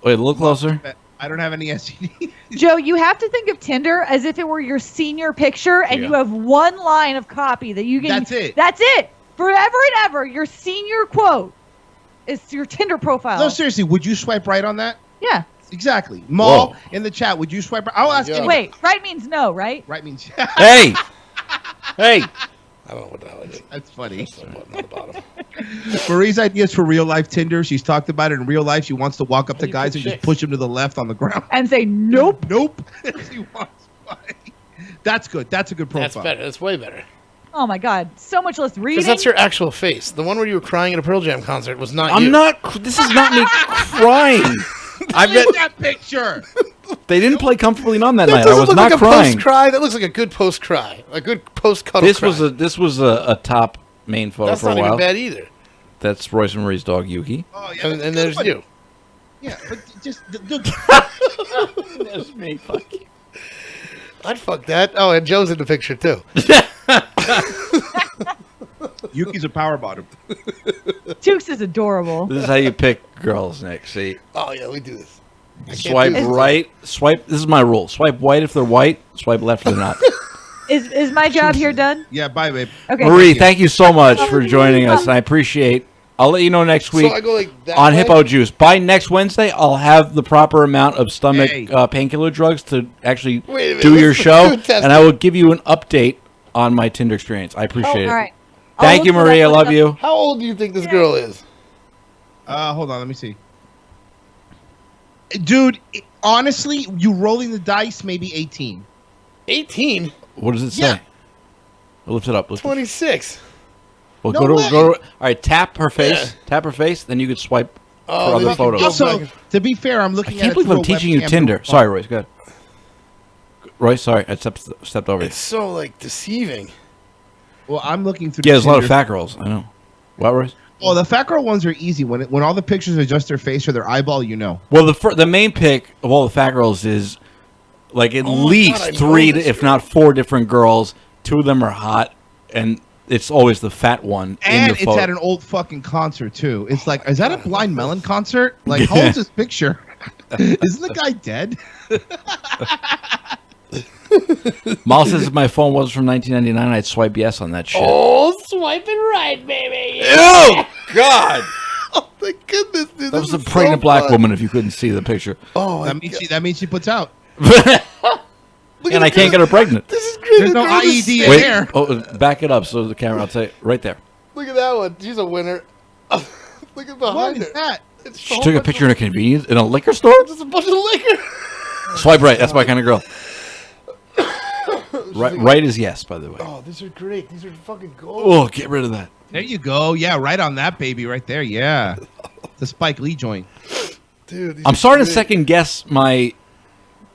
Wait, a little closer. I don't have any STD. Joe, you have to think of Tinder as if it were your senior picture and Yeah. you have one line of copy that you can. That's it. That's it. Forever and ever, your senior quote is your Tinder profile. No, seriously, would you swipe right on that? Yeah. Exactly. Maul, Whoa. in the chat, would you swipe right? I'll ask you. Wait, right means no, right? Right means. Hey, hey. I don't know what the hell it is. That's funny. That's the button on the bottom. Marie's ideas for real life Tinder. She's talked about it in real life. She wants to walk up to guys and just push them to the left on the ground. And say nope. Nope. She wants That's good. That's a good profile. That's better. That's way better. Oh my God, so much less reading. Because that's your actual face. The one where you were crying at a Pearl Jam concert was not you. I'm not. This is not me crying. I've Look got. at that picture. They didn't play comfortably on that That night. I doesn't was look not like a crying. post-cry. That looks like a good post-cry. A good post-cuddle This cry. was a top main photo That's for a not while. even bad either. That's Royce and Marie's dog Yuki. Oh, yeah, And there's you. Yeah, but just look. That's me. Fuck you. I'd fuck that. Oh, and Joe's in the picture too. Yuki's a power bottom. Tukes is adorable. This is how you pick girls, Nick. See, Oh yeah, we do this. I can't swipe do this. right. Swipe. This is my rule. Swipe white if they're white. Swipe left if they're not. Is my job here done? Yeah, bye, babe. Okay. Marie, thank you so much for joining us, and I appreciate. I'll let you know next week So I go like that on way? Hippo Juice. By next Wednesday, I'll have the proper amount of stomach Hey. painkiller drugs to actually Wait a minute, do your let's show, do a test. and I will give you an update on my Tinder experience. I appreciate it. All right. Thank you, Marie. I love you. How old do you think this girl is? Hold on, let me see. Dude, honestly, you rolling the dice, maybe 18. 18? What does it say? Yeah. Lift it up. Lift it. 26. Well, No go to way. all right. Tap her face. Yeah. Tap her face. Then you could swipe for other they photos. Also, to be fair, I'm I looking at can't it believe through I'm a teaching you webcam Tinder. through a Sorry, Royce. Go ahead. Royce, sorry, I stepped over you. It's so like deceiving. Well, I'm looking through. Yeah, there's a lot of Tinder. fat girls. I know. What, Royce? Oh, the fat girl ones are easy. When all the pictures are just their face or their eyeball, you know. Well, the main pick of all the fat girls is like at Oh my least God, I know three, this if girl. not four different girls. Two of them are hot, and it's always the fat one And in the it's photo. at an old fucking concert too. It's like, is that a Blind Melon concert? Like, how old's this picture? Isn't the guy dead? Miles says if my phone was from 1999, I'd swipe yes on that shit. Oh, swiping right, baby. Ew! God! Oh my goodness, dude. That was a pregnant black woman if you couldn't see the picture. Oh, that means she puts out. And I can't get her pregnant. This is great. There's no Girl, this IED in is- Wait, there. back it up so the camera, I'll say right there. Look at that one. She's a winner. Look at behind What her. is that? It's She took a picture in a convenience in a liquor store? Just a bunch of liquor. Swipe right, that's my kind of girl. Right is yes, by the way. Oh, these are great. These are fucking gold. Oh, get rid of that. There you go. Yeah, right on that baby right there. Yeah. The Spike Lee joint. Dude, these I'm are starting to great. second guess my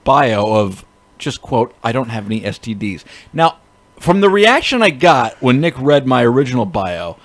bio of just quote, I don't have any STDs. Now, from the reaction I got when Nick read my original bio,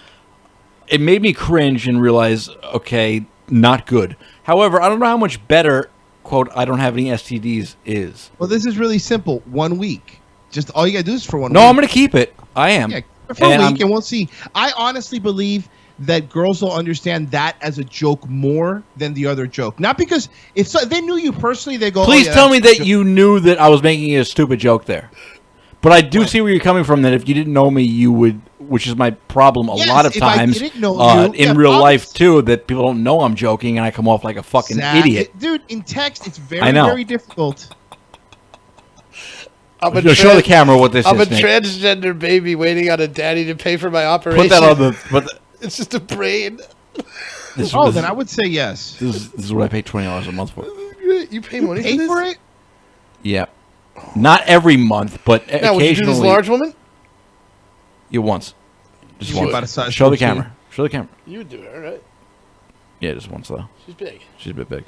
it made me cringe and realize, okay, not good. However, I don't know how much better, quote, I don't have any STDs is. Well, this is really simple. 1 week. Just all you gotta do is for 1 week. No, I'm going to keep it. I am. Yeah, for a And week, and we'll see. I honestly believe that girls will understand that as a joke more than the other joke. Not because if they knew you personally, they go. Please oh, yeah, tell me that's a that joke." you knew that I was making a stupid joke there. But I do see where you're coming from, that if you didn't know me, you would, which is my problem a Yes, lot of if I times didn't know you, in yeah, real obviously. life, too, that people don't know I'm joking and I come off like a fucking idiot. Dude, in text, it's I very, know. very difficult. Show the camera what this I'm is, a Nick. transgender baby waiting on a daddy to pay for my operation. Put that on the... It's just a brain. Then I would say yes. This is what I pay $20 a month for. You pay money Pay for for this? it? Yeah. Not every month, but Now, would you do occasionally. this large woman? You once. Just You once. about a size Show the 14? camera. Show the camera. You would do it, all right. Yeah, just once, though. She's big. She's a bit big.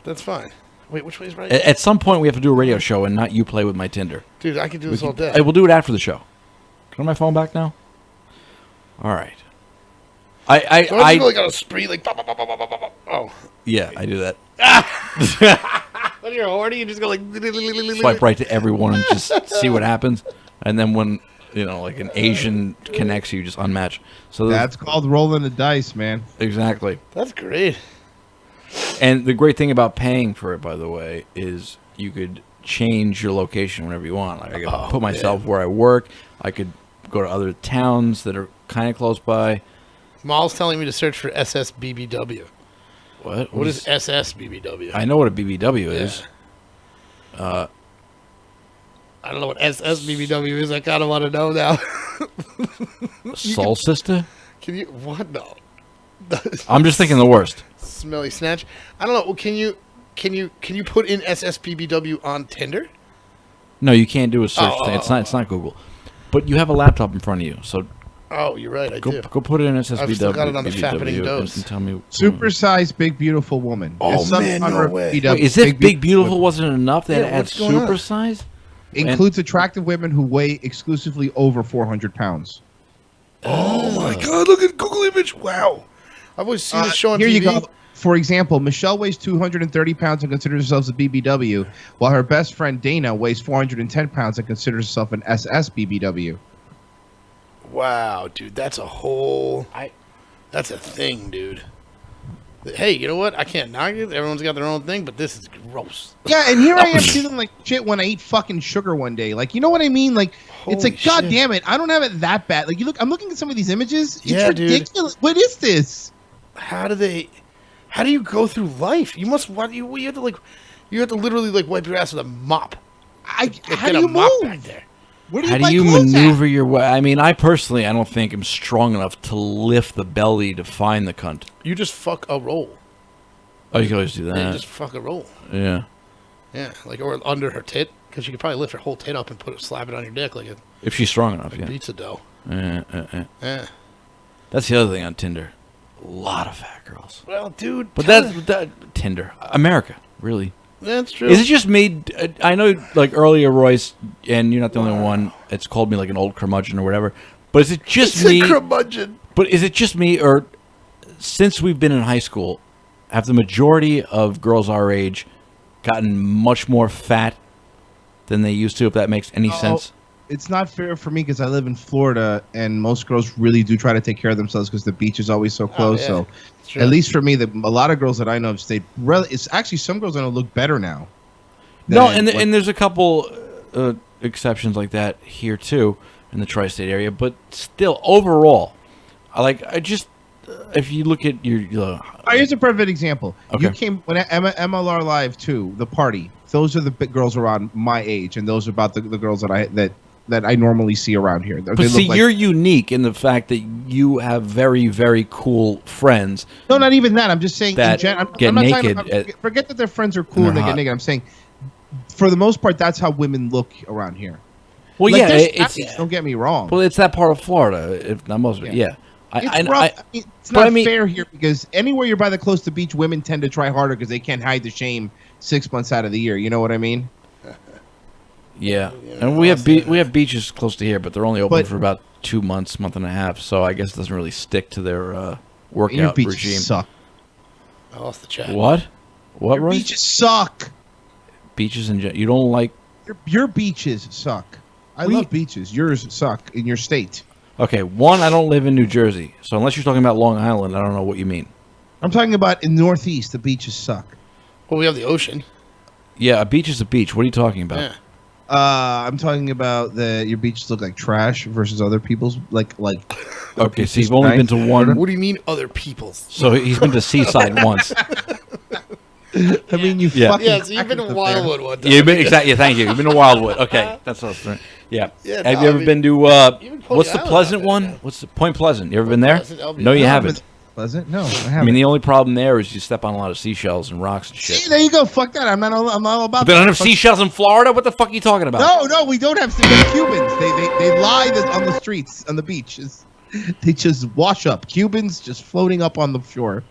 That's fine. Wait, which way is right? At some point, we have to do a radio show and not you play with my Tinder. Dude, I can do this all day. Hey, we'll do it after the show. Can I my phone back now? All right. I go like on a spree, like, pop, pop, pop, pop, pop, pop, pop. Oh. Yeah, I do that. When you're horny, you just go like... Swipe right to everyone and just see what happens. And then when, like an Asian connects you, just unmatch. So That's called rolling the dice, man. Exactly. That's great. And the great thing about paying for it, by the way, is you could change your location whenever you want. Like I could put myself where I work. I could go to other towns that are kind of close by. Maul's telling me to search for SSBBW. What? What is SSBBW? I know what a BBW is. I don't know what SSBBW is. I kind of want to know now. Soul Sister? Can you... What? No. I'm just thinking the worst. Smelly snatch. I don't know. Well, can you put in SSBBW on Tinder? No, you can't do a search thing. It's not Google. But you have a laptop in front of you, so Oh, you're right. I do. go put it in SSBW. I've still got it on the BBW fappening dose. and tell me. Supersized big beautiful woman. Oh, There's some man, no genre of way. BW, Wait, is this big beautiful women. wasn't enough? They had to add what's going on? super size? Includes attractive women who weigh exclusively over 400 pounds. Oh my God! Look at Google image. Wow. I've always seen this show on Here TV. you go. For example, Michelle weighs 230 pounds and considers herself a BBW, while her best friend Dana weighs 410 pounds and considers herself an SSBBW. Wow, dude, that's a whole. That's a thing, dude. Hey, you know what? I can't knock it. Everyone's got their own thing, but this is gross. Yeah, and here I am feeling like shit when I eat fucking sugar one day. Like, you know what I mean? Like, it's like, God damn it, I don't have it that bad. Like, I'm looking at some of these images. It's Yeah, dude. ridiculous. What is this? How do you go through life? You must. What you have to you have to literally wipe your ass with a mop. How Get do a you mop move? back there. Where do How buy do you clothes at? maneuver your way? I mean, I personally, I don't think I'm strong enough to lift the belly to find the cunt. You just fuck a roll. Oh, you can always do Yeah, that. just fuck a roll. Yeah. Yeah, or under her tit, because you could probably lift her whole tit up and slap it on your dick like a If she's strong enough, yeah. pizza dough. Yeah. Yeah. That's the other thing on Tinder. lot of fat girls. Well, dude. But that's Tinder. America, really. That's true. Is it just me? I know, like earlier, Royce, and you're not the only one. It's called me like an old curmudgeon or whatever. But is it just me? A curmudgeon. But is it just me, or since we've been in high school, have the majority of girls our age gotten much more fat than they used to? If that makes any sense. It's not fair for me because I live in Florida, and most girls really do try to take care of themselves because the beach is always so close. yeah. So, True. at least for me, a lot of girls that I know have stayed. It's actually some girls I know look better now. No, and there's a couple exceptions like that here too in the tri-state area, but still, overall, I just if you look at your. Here's a perfect example. Okay. You came when MLR Live 2, the party. Those are the big girls around my age, and those are about the girls that I normally see around here. But see, you're unique in the fact that you have very, very cool friends. No, not even that. I'm just saying. That I'm get not naked. talking about, forget that their friends are cool and they hot. get naked. I'm saying, for the most part, that's how women look around here. Well, Like, yeah, there's it's athletes, don't get me wrong. well, it's that part of Florida, if not most of it. Yeah, It's rough. It's not fair here because anywhere you're by the coast to beach, women tend to try harder because they can't hide the shame 6 months out of the year. You know what I mean? Yeah, and we have beaches close to here, but they're only open for about 2 months, month and a half. So I guess it doesn't really stick to their workout Your beaches regime. suck. I lost the chat. What? What? Your Royce? beaches suck. Beaches in you don't like? Your beaches suck. I love beaches. Yours suck in your state. Okay, one, I don't live in New Jersey, so unless you're talking about Long Island, I don't know what you mean. I'm talking about in Northeast, the beaches suck. Well, we have the ocean. Yeah, a beach is a beach. What are you talking about? Yeah. I'm talking about your beaches look like trash versus other people's like. Okay, so you've only been to one. What do you mean other people's? So he's been to Seaside once. I mean, you Yeah. fucking. Yeah, so you've been to Wildwood one time. You've been exactly. Thank you. You've been to Wildwood. Okay, that's what I was saying. Yeah. Yeah, Have no, you ever I mean, been to even Coney what's the Island's Pleasant not one? bad. What's the Point Pleasant? You ever been there? Pleasant, LBJ. No, you I haven't. Pleasant? No, I I haven't. mean, the only problem there is you step on a lot of seashells and rocks and shit. See, there you go. Fuck that. I'm not all about. They don't have Fuck- seashells in Florida. What the fuck are you talking about? No, we don't have Cubans. They lie on the streets on the beach. They just wash up. Cubans just floating up on the shore.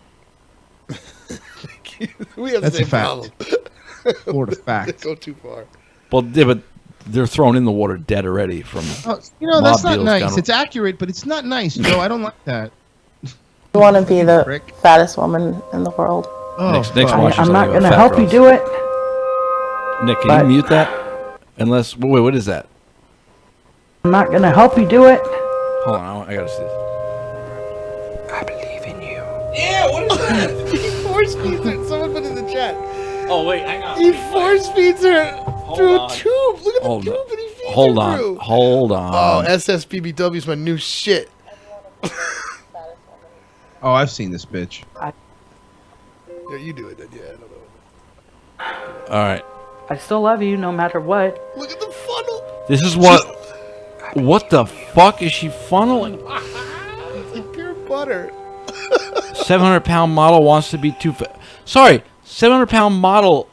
We have That's the a same fact. problem. Florida fact. Go too far. Well, yeah, but they're thrown in the water dead already from. That's mob not deals nice. down- It's accurate, but it's not nice, Joe. I don't like that. I want to be the Rick. fattest woman in the world. Oh, Nick's fuck. watching I'm something not about going to fat help you girls. do it. Nick, can but- you mute that? Unless wait, what is that? I'm not going to help you do it. Hold on, I gotta see this. I believe in you. Yeah, what is that? He force feeds her. Someone put it in the chat. Oh wait, hang on. He force feeds her through on. a tube. Look at Hold the on. tube that he feeds Hold her on. through. Hold on. Oh, SSBBW is my new shit. Oh, I've seen this bitch. Yeah, you do it then. Yeah, I don't know. All right. I still love you no matter what. Look at the funnel. This is what. What the fuck is she funneling? It's like pure butter. 700-pound model wants to be too fat. Sorry, 700-pound model.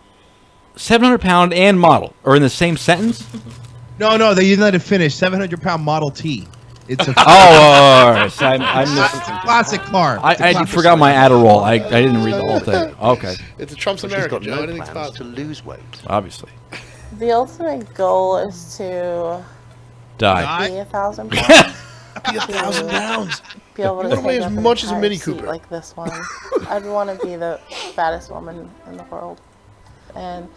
700-pound and model are in the same sentence. No, they didn't let it finish. 700-pound Model T. It's a all right. So I it's a classic car. It's a I classic forgot my car. Adderall. I didn't read the whole thing. Okay, It's a Trump's America, Joe. Anything's to possible. lose weight. obviously. The ultimate goal is to Die. be 1,000 pounds. Be 1,000 pounds. Be able to You don't weigh take as up an much as a entire Mini seat Cooper. like this one. I'd want to be the fattest woman in the world and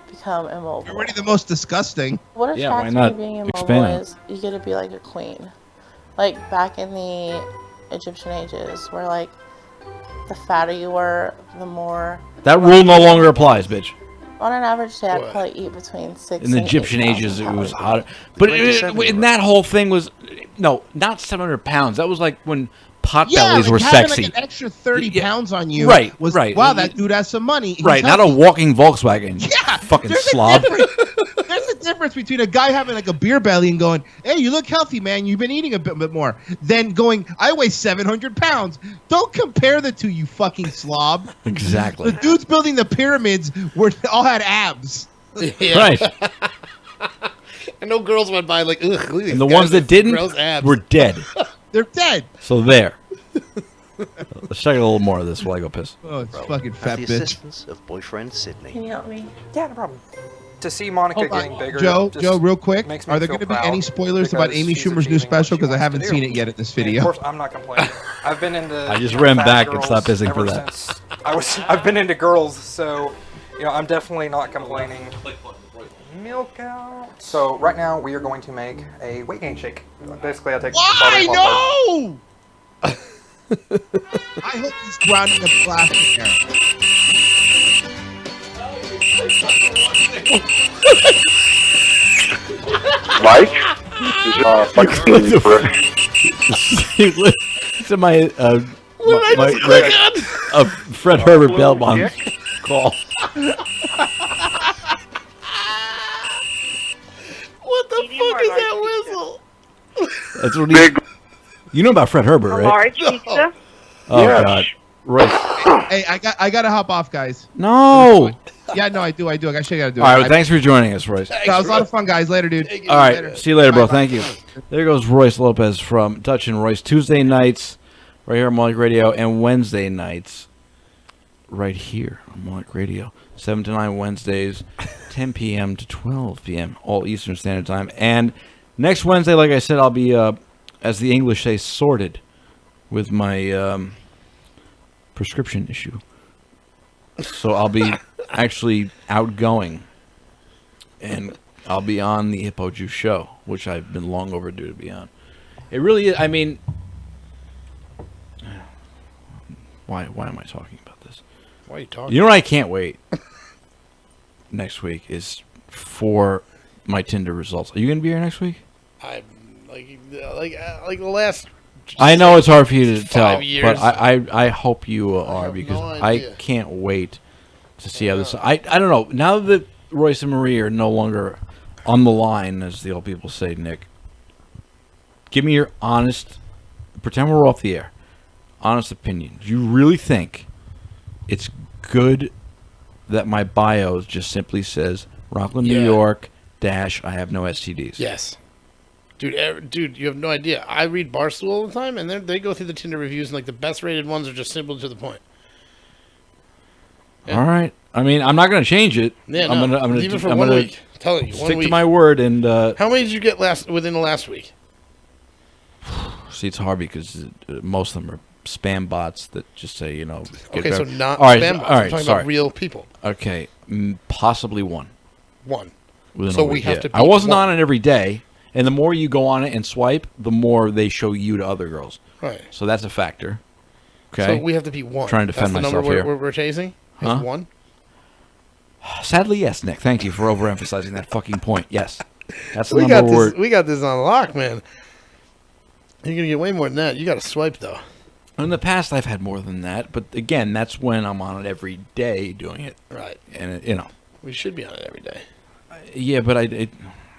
become immobile. You're already the most disgusting. What Yeah, why attracts not me being immobile expand? is you get to be like a queen. Like back in the Egyptian ages where like the fatter you were, the more... That rule no longer applies, bitch. On an average day, I'd What? probably eat between 6 In the and Egyptian 8,000 ages, it was calories. hotter. But 27 and that whole thing was no, not 700 pounds. That was like when pot Yeah, bellies like were having sexy. like an extra 30 Yeah. pounds on you. Right, Was, right. Wow, that dude has some money. He's Right, not a healthy. walking Volkswagen. Yeah, fucking there's a slob. There's a difference between a guy having like a beer belly and going, "Hey, you look healthy, man. You've been eating a bit more." Than going, "I weigh 700 pounds." Don't compare the two, you fucking slob. Exactly. The dudes building the pyramids all had abs. Yeah. Right. I know girls went by like, ugh, look at these And the guys ones that with didn't gross abs. were dead. They're dead. So there. Let's check a little more of this while I go piss. Oh, it's fucking Have fat the bitch. assistance of boyfriend Sydney. Can you help me? Yeah, no problem. To see Monica Hold on. getting bigger. Joe, just Joe, real quick, makes me are there feel going to be proud any spoilers about because Amy she's Schumer's new achieving what special? she Because I wants haven't to seen do. it yet in this And video. of course, I'm not complaining. I've been into. I just ran fat back and girls stopped pissing for ever that. since I've been into girls, so I'm definitely not complaining. Milk out. So right now we are going to make a weight gain shake. Basically, I take. Why? No! I hope he's drowning in plastic air. Mike? To my Fred Herbert bail bond call. What the fuck is that whistle? That's what you know about Fred Herbert, right? Large pizza? Oh God, Royce. Hey, I gotta hop off, guys. No. Yeah, no, I do. I actually gotta do it. All right, well, thanks for joining us, Royce. That was a lot of fun, guys. Later, dude. All right, see you later, bro. Thank you. There goes Royce Lopez from Dutch and Royce. Tuesday nights, right here on Mullick Radio, and Wednesday nights, right here on Mullick Radio. 7 to 9 Wednesdays, 10 p.m. to 12 p.m., all Eastern Standard Time. And next Wednesday, like I said, I'll be, as the English say, sorted with my prescription issue. So I'll be actually outgoing, and I'll be on the Hippo Juice show, which I've been long overdue to be on. It really is. I mean, why am I talking about this? Why are you talking? You know what I can't wait next week is for my Tinder results. Are you gonna be here next week? I'm like the last. I know it's hard for you to tell, 5 years. but I hope you are, because no I idea. can't wait to see how this. I don't know. Now that Royce and Marie are no longer on the line, as the old people say, Nick, give me your honest. Pretend we're off the air. Honest opinion. Do you really think it's good that my bio just simply says Rockland, New York -- I have no STDs? Yes. Dude, you have no idea. I read Barstool all the time, and they go through the Tinder reviews, and like the best rated ones are just simple to the point. All right. I mean, I'm not going to change it. Yeah, I'm no. gonna Even for I'm 1 gonna week. I'm telling you, 1 stick week. to my word. And how many did you get within the last week? see, it's hard because most of them are spam bots that just say, get Okay, so better. not All right, spam bots. All right, I'm talking sorry. about real people. Okay, possibly one. One. Within So a we week, have yeah. to. I wasn't one. on it every day, and the more you go on it and swipe, the more they show you to other girls. Right. So that's a factor. Okay. So we have to be one. Trying to defend That's the myself number here. we're chasing. Is Huh? one. Sadly, yes, Nick. Thank you for overemphasizing that fucking point. Yes, that's the We number got we're. this. We got this on lock, man. You're gonna get way more than that. You got to swipe though. In the past, I've had more than that, but again, that's when I'm on it every day doing it. Right. And we should be on it every day. Yeah, but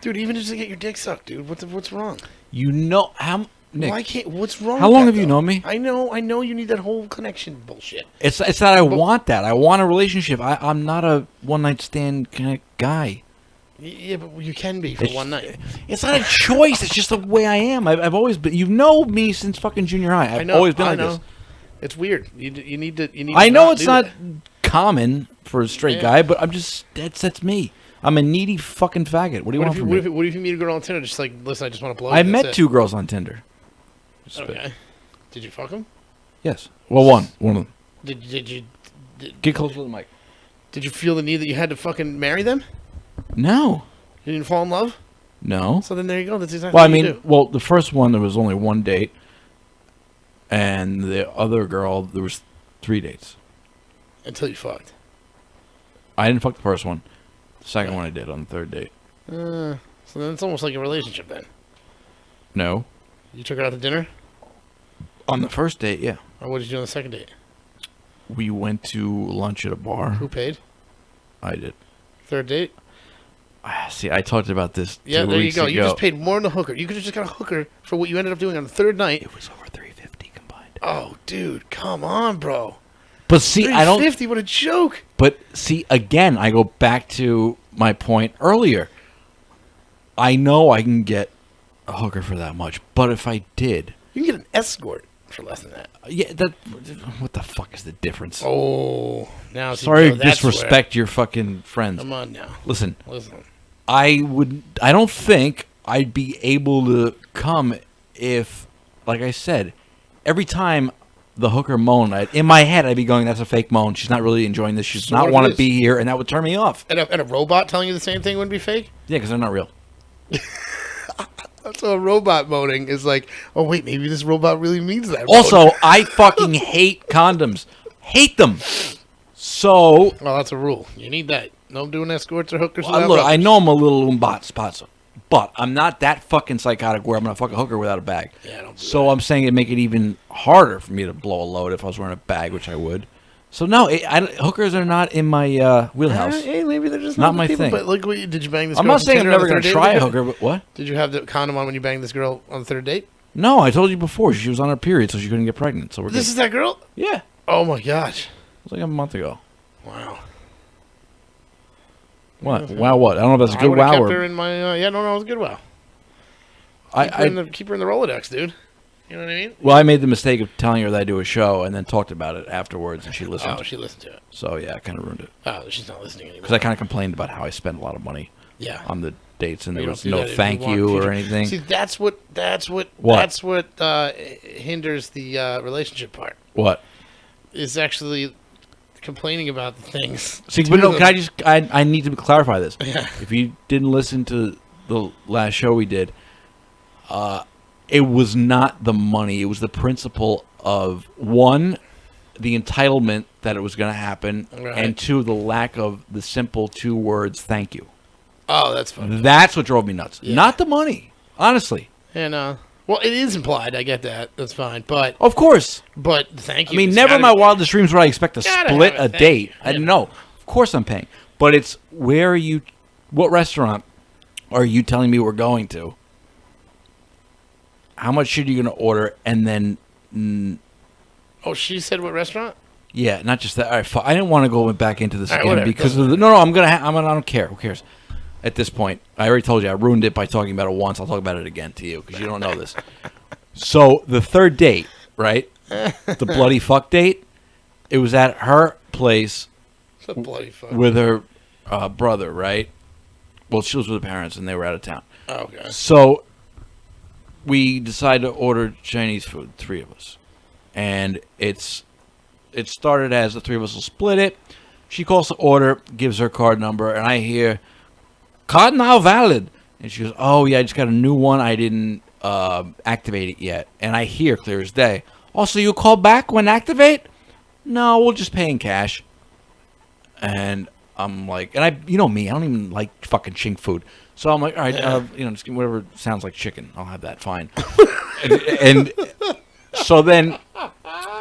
Dude, even just to get your dick sucked, dude. What's wrong? How Nick? Why can't? What's wrong? How with long that, have you though? known me? I know. You need that whole connection bullshit. It's that I want that. I want a relationship. I'm not a one night stand kind of guy. Yeah, but you can be for one night. It's not a choice. It's just the way I am. I've always been. You know me since fucking junior high. I've always been like this. It's weird. You need to. I to know not it's do not that. common for a straight guy, but I'm just that's me. I'm a needy fucking faggot. What do you want from me? What if you meet a girl on Tinder? Just like, listen, I just want to blow. I you, met that's 2 girls on Tinder. Okay. Did you fuck them? Yes. Well, one of them. Did you? Get closer to the mic. Did you feel the need that you had to fucking marry them? No. You didn't fall in love? No. So then there you go. That's exactly Well, I what you mean, do. the first one there was only 1 date, and the other girl there was 3 dates. Until you fucked. I didn't fuck the first one. The second one I did on the 3rd date. So then it's almost like a relationship then. No. You took her out to dinner? On the first date, yeah. Or what did you do on the second date? We went to lunch at a bar. Who paid? I did. Third date? See, I talked about this 2 Yeah, there you weeks go. ago. You just paid more than a hooker. You could have just got a hooker for what you ended up doing on the 3rd night. It was over $350 combined. Oh, dude, come on, bro. But see, I don't. $350, what a joke. But see, again, I go back to my point earlier. I know I can get a hooker for that much, but if I did, You can get an escort for less than that. Yeah, what the fuck is the difference? Oh, now sorry to disrespect your fucking friends. Come on now. Listen. I don't think I'd be able to come if, like I said, every time the hooker moan, in my head I'd be going, "That's a fake moan. She's not really enjoying this. She does not want to be here," and that would turn me off. And a robot telling you the same thing wouldn't be fake? Yeah, because they're not real. So a robot moaning is like, oh wait, maybe this robot really means that. Also, I fucking hate condoms. Hate them. So, well, that's a rule. You need that. No doing escorts or hookers. Look, I know I'm a little spotzo, but I'm not that fucking psychotic where I'm gonna fuck a hooker without a bag. Yeah, don't do so I'm saying it'd make it even harder for me to blow a load if I was wearing a bag, which I would. So no, hookers are not in my wheelhouse. Hey, maybe they're just not the my people, thing. But look, did you bang this? I'm girl not saying I'm Tinder on never the gonna third try date? a hooker, but what? Did you have the condom on when you banged this girl on the third date? No, I told you before. She was on her period, so she couldn't get pregnant. So This is that girl? Yeah. Oh my gosh. It was like a month ago. Wow. What? Wow, what? I don't know if that's a good I wow kept or... her in my, it was a good wow. Keep her in the Rolodex, dude. You know what I mean? Well, I made the mistake of telling her that I do a show and then talked about it afterwards, and she listened. Oh, she listened to it. So, yeah, I kind of ruined it. Oh, she's not listening anymore. Because I kind of complained about how I spent a lot of money on the dates, and there was no thank you or anything. See, that's what hinders the relationship part. What? Is actually complaining about the things. See, but no, I need to clarify this. Yeah. If you didn't listen to the last show we did, it was not the money. It was the principle of, one, the entitlement that it was going to happen, and two, the lack of the simple two words, thank you. Oh, that's fun. That's what drove me nuts. Yeah. Not the money, honestly. And, well, it is implied. I get that. That's fine. But of course. But thank you. I mean, never in my wildest dreams would I expect to split a date. I didn't know. Of course I'm paying. But it's, where are you, what restaurant are you telling me we're going to? How much shit are you going to order? And then... oh, she said what restaurant? Yeah, not just that. All right, I didn't want to go back into this again whatever. because of the... No, I'm going to... I don't care. Who cares? At this point, I already told you I ruined it by talking about it once. I'll talk about it again to you because you don't know this. So the third date, right? The bloody fuck date. It was at her place with her brother, right? Well, she was with her parents and they were out of town. Oh, okay. So we decided to order Chinese food, three of us, and it started as the three of us will split it. She calls the order, gives her card number, and I hear, "Card now valid." And she goes, "Oh yeah, I just got a new one. I didn't activate it yet." And I hear clear as day, "Oh, so you call back when activate?" "No, we'll just pay in cash." And I'm like, and you know me, I don't even like fucking chink food. So I'm like, all right, just give me whatever sounds like chicken. I'll have that, fine. and so then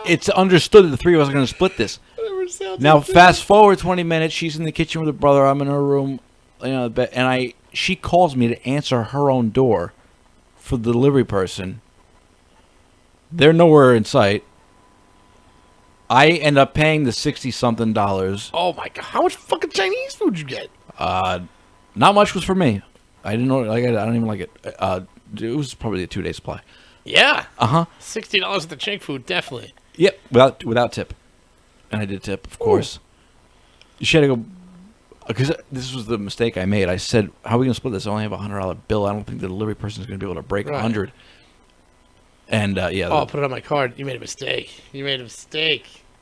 it's understood that the three of us are going to split this. Now, fast forward 20 minutes. She's in the kitchen with her brother. I'm in her room, and she calls me to answer her own door for the delivery person. They're nowhere in sight. I end up paying the $60-something. Oh my god! How much fucking Chinese food did you get? Not much was for me. I didn't know. I don't even like it. It was probably a 2-day supply. Yeah. $60 at the chink food, definitely. Yep, without tip, and I did tip, of course. She had to go because this was the mistake I made. I said, "How are we gonna split this? I only have $100 bill. I don't think the delivery person is gonna be able to break 100." And I'll put it on my card. You made a mistake.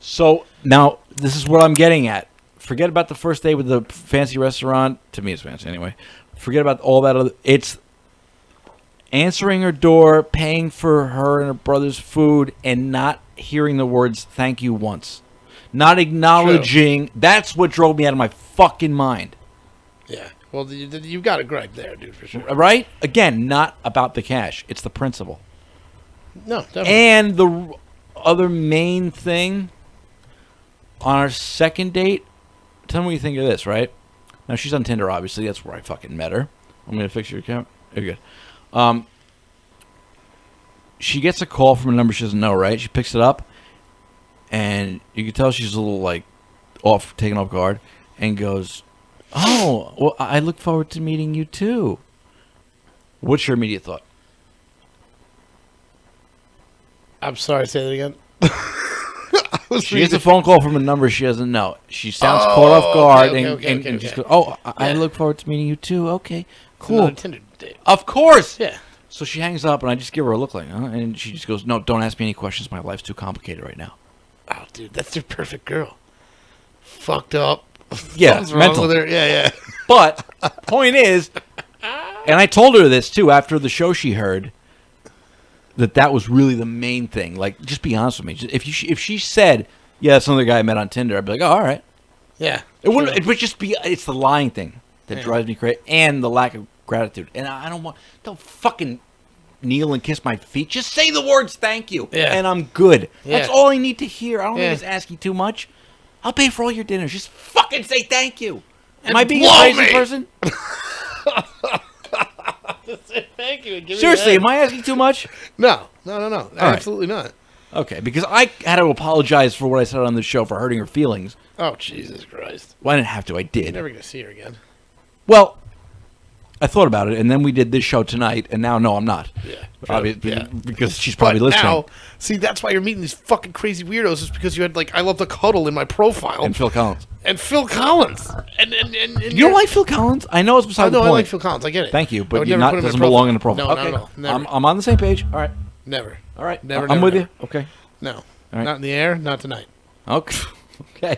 So now this is what I'm getting at. Forget about the first day with the fancy restaurant. To me, it's fancy anyway. Forget about all that other. It's answering her door, paying for her and her brother's food, and not hearing the words "thank you" once. Not acknowledging. True. That's what drove me out of my fucking mind. Yeah. Well, you got a gripe there, dude, for sure. Right? Again, not about the cash. It's the principle. No, definitely. And the other main thing on our second date, tell me what you think of this, right? Now, she's on Tinder, obviously. That's where I fucking met her. I'm going to fix your account. You're good. She gets a call from a number she doesn't know, right? She picks it up, and you can tell she's a little, taken off guard, and goes, "Oh, well, I look forward to meeting you, too." What's your immediate thought? I'm sorry. Say that again. She gets a phone call from a number she doesn't know. She sounds caught off guard and just goes, "Oh, I look forward to meeting you too." Okay, cool. Another Tinder date. Of course. Yeah. So she hangs up, and I just give her a look like, and she just goes, "No, don't ask me any questions. My life's too complicated right now." Oh, dude, that's your perfect girl. Fucked up. Yeah, Something's wrong mental. with her. Yeah. But point is, and I told her this too after the show she heard, that was really the main thing. Like, just be honest with me. If she said, "Yeah, that's another guy I met on Tinder," I'd be like, "Oh, all right." Yeah. It wouldn't. It would just be. It's the lying thing that Yeah. drives me crazy, and the lack of gratitude. And I don't fucking kneel and kiss my feet. Just say the words "thank you," and I'm good. Yeah. That's all I need to hear. I don't think it's asking too much. I'll pay for all your dinners. Just fucking say thank you. Am I being a crazy person? Thank you. Give Seriously, me am I asking too much? No. right. Absolutely not. Okay, because I had to apologize for what I said on the show for hurting her feelings. Oh, Jesus Christ. Well, I didn't have to. I did. You're never going to see her again. Well, I thought about it, and then we did this show tonight, and now, no, I'm not. Yeah. Because she's probably listening. Now, see, that's why you're meeting these fucking crazy weirdos, is because you had, like, I Love to Cuddle in my profile. And Phil Collins. And And you don't like Phil Collins? I know it's beside the point. I like Phil Collins. I get it. Thank you, I but would you're never not put him in doesn't a belong in the profile. No, okay. not at all. Never. I'm on the same page. All right. Never. All right. Never. I'm with never. you. Okay. No. All right. Not in the air. Not tonight. Okay. Okay.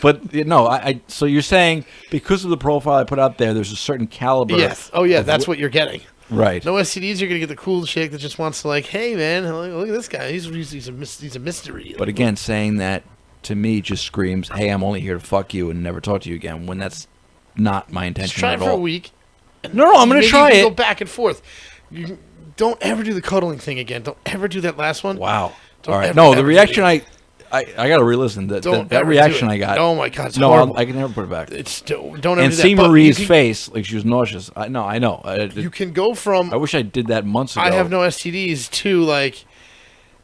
But no, so you're saying because of the profile I put out there, there's a certain caliber. Yes. Oh yeah, that's what you're getting. Right. No STDs. You're gonna get the cool chick that just wants to, like, hey man, look at this guy. He's a mystery. But again, saying that to me just screams, "Hey, I'm only here to fuck you and never talk to you again." When that's not my intention Just try at it for all. a week. No, I'm gonna try it. Go back and forth. You don't ever do the cuddling thing again. Don't ever do that last one. Wow. Don't All right. ever, No, the ever reaction do it. I got to re-listen. That ever reaction do it. I got. Oh my God, it's no, horrible. I can never put it back. Don't ever and do that. see But Marie's you can- face, like she was nauseous. I know. You can go from I wish I did that months ago. I have no STDs to, like,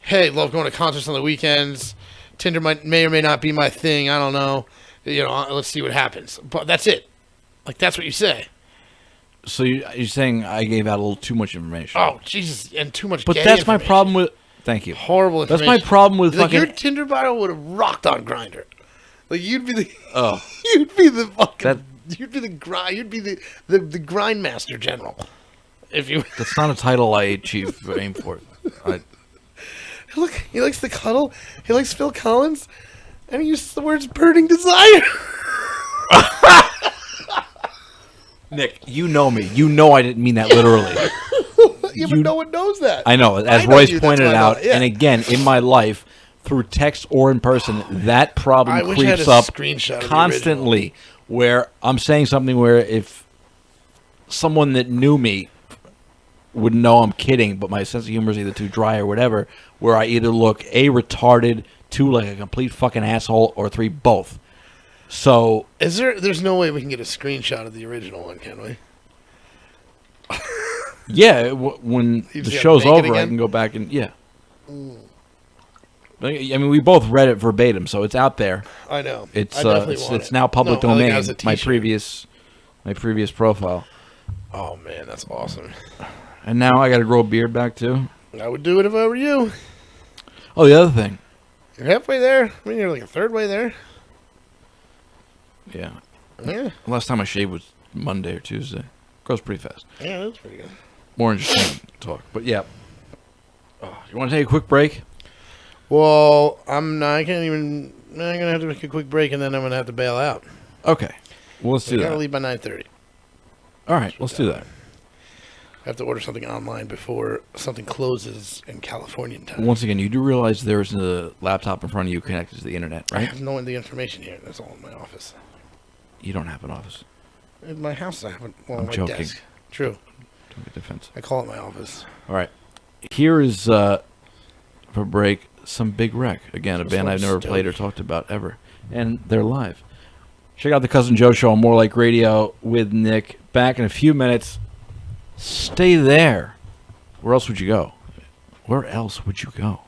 hey, love going to concerts on the weekends. Tinder may or may not be my thing. I don't know. Let's see what happens. But that's it. Like, that's what you say. So you're saying I gave out a little too much information? Oh, Jesus, and too much. But gay that's my information. problem with. Thank you. Horrible That's information. my problem with like, fucking. your Tinder bio would have rocked on Grindr. Like, you'd be the. Oh. You'd be the fucking. You'd be the grind. You'd be the grind master general. If you. That's not a title I aim for. Look, he likes the cuddle. He likes Phil Collins, and he uses the words "burning desire." Nick, you know me. You know I didn't mean that literally. Yeah, but no one knows that. I know. As know Royce you, that's pointed why I know out, it, yeah. and again, in my life, through text or in person, that problem I wish I had creeps a up screenshot of the constantly. Where I'm saying something where if someone that knew me would know I'm kidding, but my sense of humor is either too dry or whatever, where I either look A, retarded, 2, like a complete fucking asshole, or 3, both. So there's no way we can get a screenshot of the original one, can we? yeah, when You the just show's gotta make it over, I again? can go back and I mean, we both read it verbatim, so it's out there. I know. It's I definitely want it's it. now public No, I think domain. it has a My t-shirt. previous profile. Oh man, that's awesome. And now I got to grow a beard back too. I would do it if I were you. Oh, the other thing. You're halfway there. I mean, you're like a third way there. Yeah. Yeah. Last time I shaved was Monday or Tuesday. Grows pretty fast. Yeah, that's pretty good. More interesting talk, but yeah. You want to take a quick break? Well, I can't even. I'm gonna have to make a quick break, and then I'm gonna have to bail out. Okay. Well, let's do I gotta that. leave by 9:30. All right, let's do that. I have to order something online before something closes in Californian time. Once again, you do realize there's a laptop in front of you connected to the internet, I right? have no the information here. That's all in my office. You don't have an office. In my house, I have it. Well, I'm my joking. desk. True. Don't get defensive. I call it my office. All right. Here is, for break, some Big Wreck. Again, a This band I've one's never dope. played or talked about ever. And they're live. Check out the Cousin Joe Show on More Like Radio with Nick. Back in a few minutes. Stay there. Where else would you go? Where else would you go?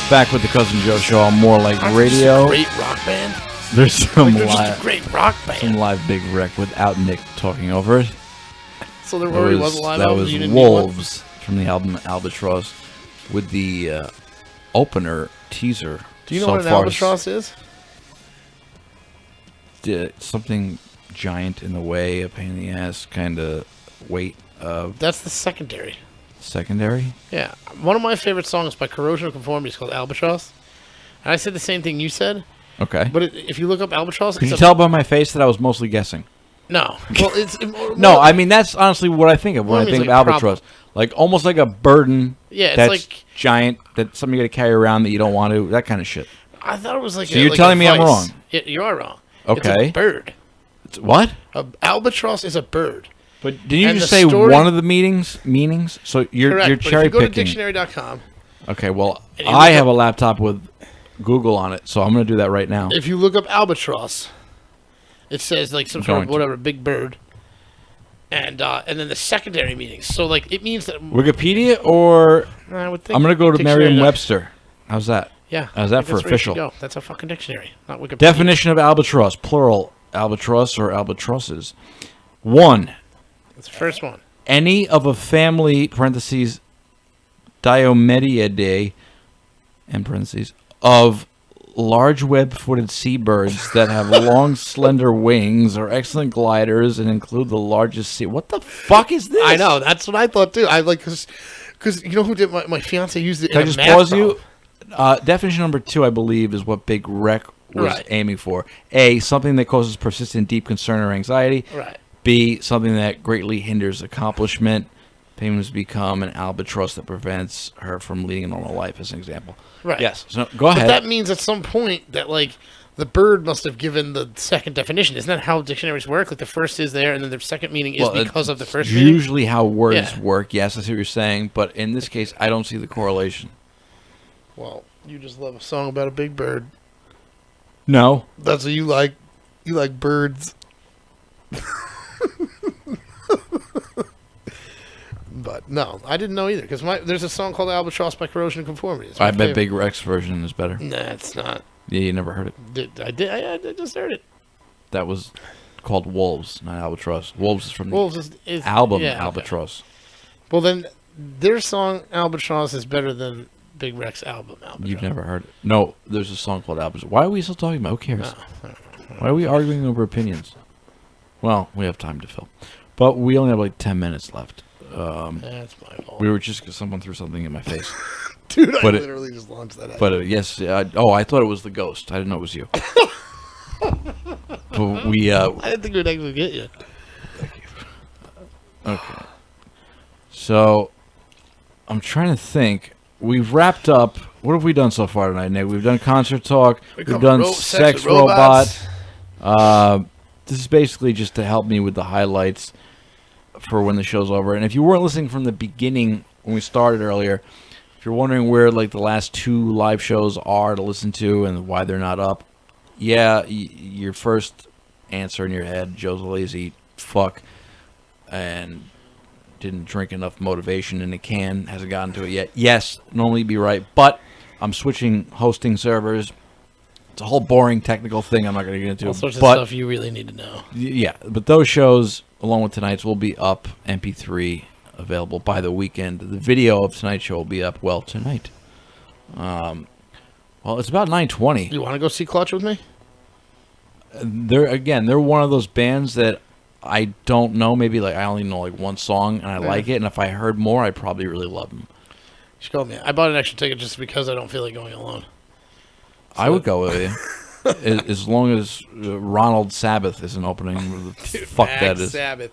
Back with the Cousin Joe Show on More Like Aren't they just Radio. a great rock band. There's some They're just live, a great rock band. some live Big Wreck without Nick talking over it. So there already was a live That album, was you didn't need one? Wolves from the album Albatross with the opener teaser. Do you know so what an far albatross is? Something giant in the way, a pain in the ass kind of weight of. That's the secondary. Secondary? Yeah. One of my favorite songs by Corrosion of Conformity is called Albatross. And I said the same thing you said. Okay. But if you look up Albatross... Could you tell by my face that I was mostly guessing? No. Well, it's... No, I mean, that's honestly what I think of when Well, I think like of albatross. Like, almost like a burden Yeah, it's that's like- giant, that's something you got to carry around that you don't want to, that kind of shit. I thought it was like So you're telling me I'm wrong? Yeah, you are wrong. Okay. It's a bird. It's what? Albatross is a bird. But didn't you And just the say story- one of the meanings? So you're Correct, but cherry if you go to picking. dictionary.com... Okay, well, and you I look have up- a laptop with Google on it, so I'm going to do that right now. If you look up albatross, it says like some sort going of to. whatever big bird, and then the secondary meanings. So like it means that Wikipedia or I would think I'm going to go to dictionary. Merriam-Webster. How's that? Yeah, How's I that think for that's where you should official? go. That's a fucking dictionary, not Wikipedia. Definition of albatross, plural, albatross or albatrosses. 1. That's the first one. Any of a family, parentheses, Diomediidae, and parentheses, of large web-footed seabirds that have long, slender wings, are excellent gliders, and include the largest sea. What the fuck is this? I know. That's what I thought too. I like because you know who did my fiance used it. Can in I just a math pause problem. you? Definition number 2, I believe, is what Big Wreck was Right. aiming for. A, something that causes persistent deep concern or anxiety. Right. B, something that greatly hinders accomplishment. Payment has become an albatross that prevents her from leading a normal life, as an example. Right. Yes. So go ahead. But that means at some point that like the bird must have given the second definition. Isn't that how dictionaries work? Like the first is there, and then the second meaning is because of the first. Meaning? Usually how words Yeah. work. Yes, I see what you're saying, but in this case, I don't see the correlation. Well, you just love a song about a big bird. No. That's what you like. You like birds. But no, I didn't know either because there's a song called "Albatross" by Corrosion of Conformity. It's my I bet favorite. Big Wreck's version is better. Nah, it's not. Yeah, you never heard it. I did. I just heard it. That was called Wolves, not Albatross. Wolves is from Wolves the is album yeah, okay. Albatross. Well, then their song "Albatross" is better than Big Wreck's album "Albatross." You've never heard it. No, there's a song called Albatross. Why are we still talking about? Who cares? Why are we arguing over opinions? Well, we have time to fill. But we only have like 10 minutes left. That's my fault. We were just because someone threw something in my face. Dude, But I literally just launched that at But you. yes, I thought it was the ghost. I didn't know it was you. But we I didn't think it would actually get you. Okay. So, I'm trying to think. We've wrapped up. What have we done so far tonight, Nick? We've done concert talk. We've done sex robot. This is basically just to help me with the highlights for when the show's over. And if you weren't listening from the beginning when we started earlier, if you're wondering where like the last 2 live shows are to listen to and why they're not up, yeah, your first answer in your head, Joe's a lazy fuck, and didn't drink enough motivation in a can, hasn't gotten to it yet. Yes, normally you'd be right, but I'm switching hosting servers. It's a whole boring technical thing I'm not going to get into. All sorts of but, stuff you really need to know. Yeah, but those shows, along with tonight's, will be up, MP3, available by the weekend. The video of tonight's show will be up, well, tonight. Well, it's about 9:20. You want to go see Clutch with me? They're one of those bands that I don't know. Maybe like I only know like one song, and I like it. And if I heard more, I'd probably really love them. She called me. I bought an extra ticket just because I don't feel like going alone. So. I would go with you, as long as Ronald Sabbath isn't opening. Dude, fuck Max that is. Sabbath.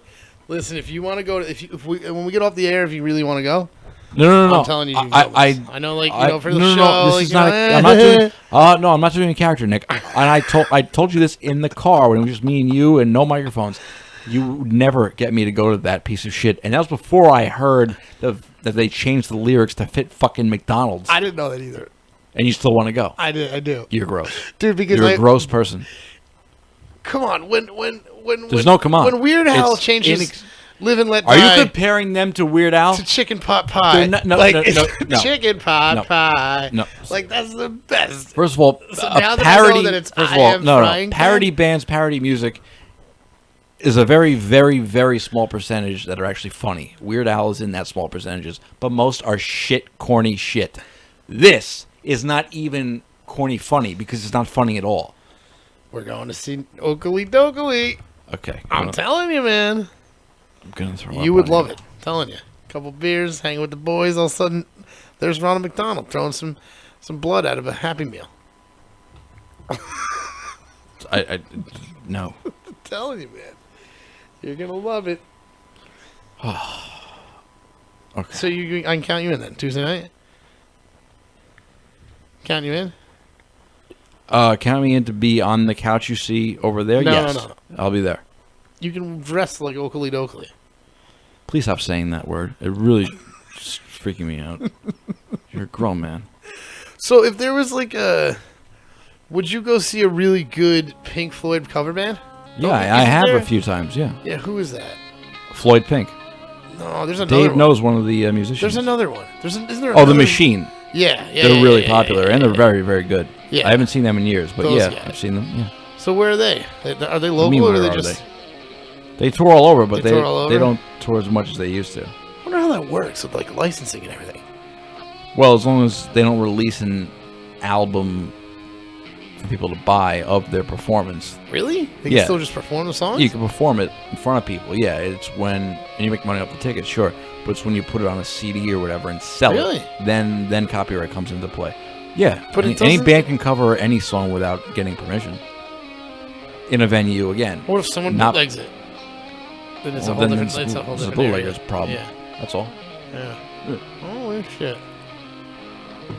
Listen, if you want to go, when we get off the air, if you really want to go, No. I'm telling you, I know, like you know, for the show. No, this like, is not. I'm not doing. No, I'm not doing a character, Nick. And I told you this in the car when it was just me and you and no microphones. You would never get me to go to that piece of shit, and that was before I heard that they changed the lyrics to fit fucking McDonald's. I didn't know that either. And you still want to go? I do. You're gross, dude. Because you're a gross person. Come on, when There's no come on. When Weird Al changes, Live and let Are die. you comparing them to Weird Al? To chicken pot pie. They're not- no, like, no, no. chicken pot pie. No. Like, that's the best. First of all, So a now that I know parody. that it's First I of all, Am no, Frying Pan? parody bands, parody music is a very, very, very small percentage that are actually funny. Weird Al is in that small percentages, but most are shit, corny shit. This is not even corny funny because it's not funny at all. We're going to see Oakley Dokley. Okay, I'm telling you, man. I'm gonna throw. You up would on love it. Telling you. Couple beers, hanging with the boys. All of a sudden, there's Ronald McDonald throwing some blood out of a Happy Meal. I no. I'm telling you, man. You're gonna love it. Okay. So I can count you in then. Tuesday night. Count you in. Count me in to be on the couch you see over there. No, yes, no. I'll be there. You can dress like Oakley Dokley. Please stop saying that word. It really is freaking me out. You're a grown man. So if there was like would you go see a really good Pink Floyd cover band? Yeah, Oh, I isn't have there? a few times. Yeah. Yeah, who is that? Floyd Pink. No, there's another Dave one. knows one of the musicians. There's another one. Isn't there Oh, another? The Machine. Yeah. They're really popular and they're very, very good. Yeah. I haven't seen them in years, but Those yeah, guys. I've seen them. Yeah. So where are they? Are they You local mean, or are where they are just? They tour all over, but They tour all they over? don't tour as much as they used to. I wonder how that works with like licensing and everything. Well, as long as they don't release an album for people to buy of their performance. Really? They Yeah. can still just perform the songs? You can perform it in front of people. Yeah, it's when and you make money off the tickets, sure. But it's when you put it on a CD or whatever and sell Really? it. Then copyright comes into play. Yeah, But it any doesn't- band can cover any song without getting permission. In a venue again. What if someone Not- bootlegs it? Then it's Well, a whole then different. It's a whole it's a different bootlegger's area. problem. Yeah. That's all. Yeah. Holy shit.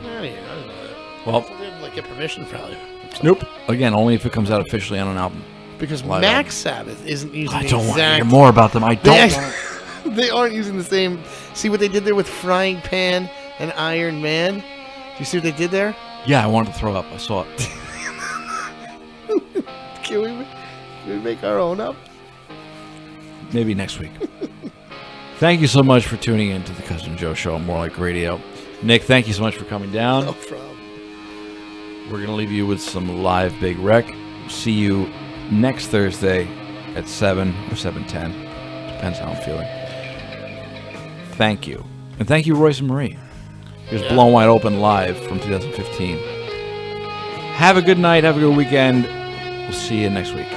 I didn't know that. Well- So they had to, like get permission probably. Nope. Again, only if it comes out officially on an album. Because Live Max album. Sabbath isn't using I the don't want to exact. hear more about them. I They don't act- want They aren't using the same. See what they did there with Frying Pan and Iron Man? Do you see what they did there? Yeah, I wanted to throw up. I saw it. Can we make our own up? Maybe next week. Thank you so much for tuning in to the Cousin Joe Show on More Like Radio. Nick, thank you so much for coming down. No problem. We're going to leave you with some live Big Rec. See you next Thursday at 7 or 7:10. Depends how I'm feeling. Thank you. And thank you, Royce and Marie. Here's Blown Wide Open live from 2015. Have a good night. Have a good weekend. We'll see you next week.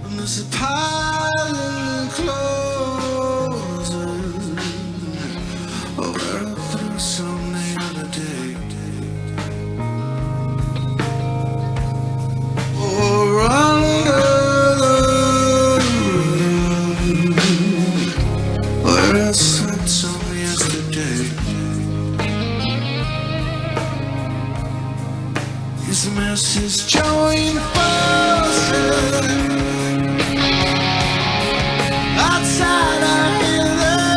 There's a pile in the closet where I threw some the other day. Or under the rug where I slept some yesterday. Is the message join forces? Outside I hear them.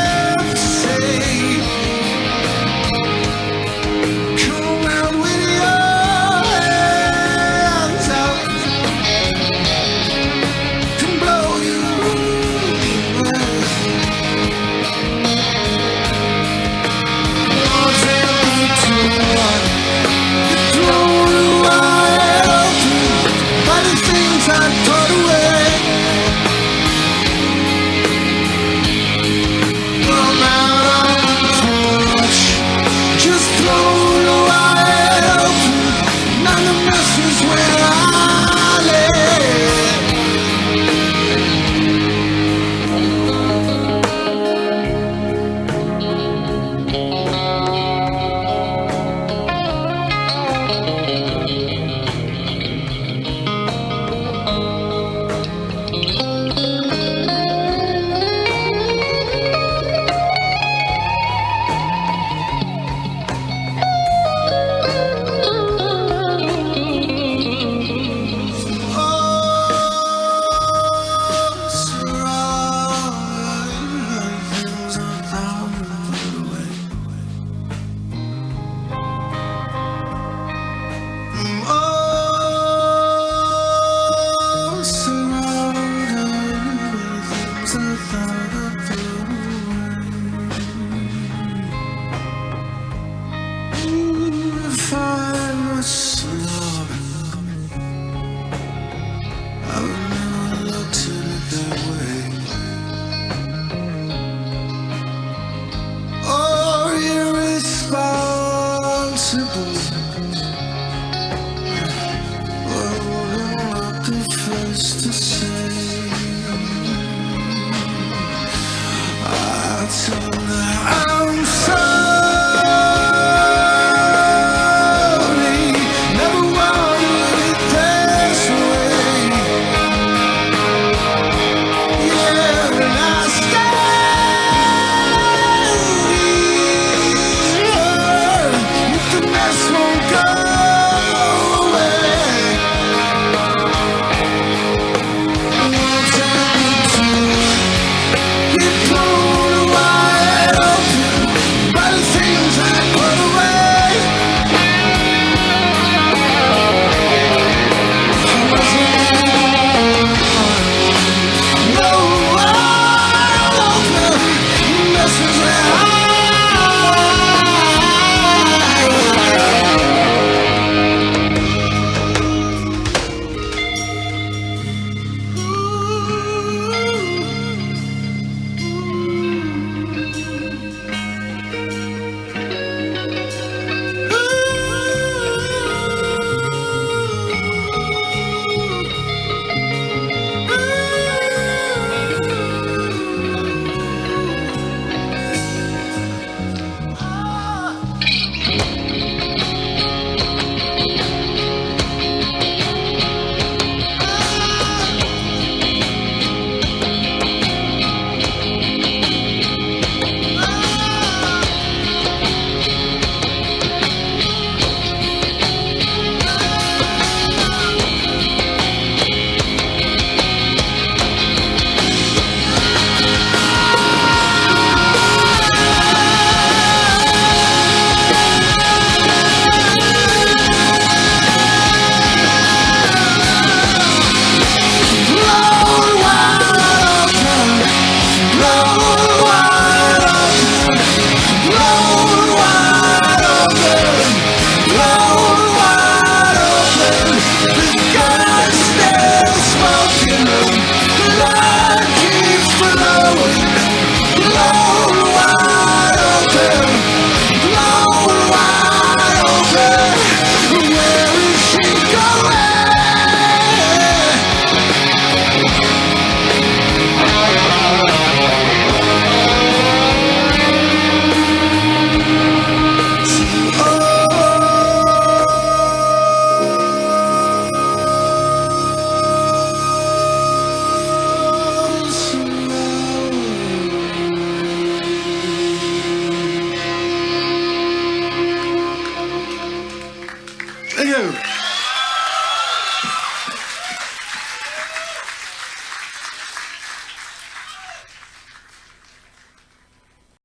2.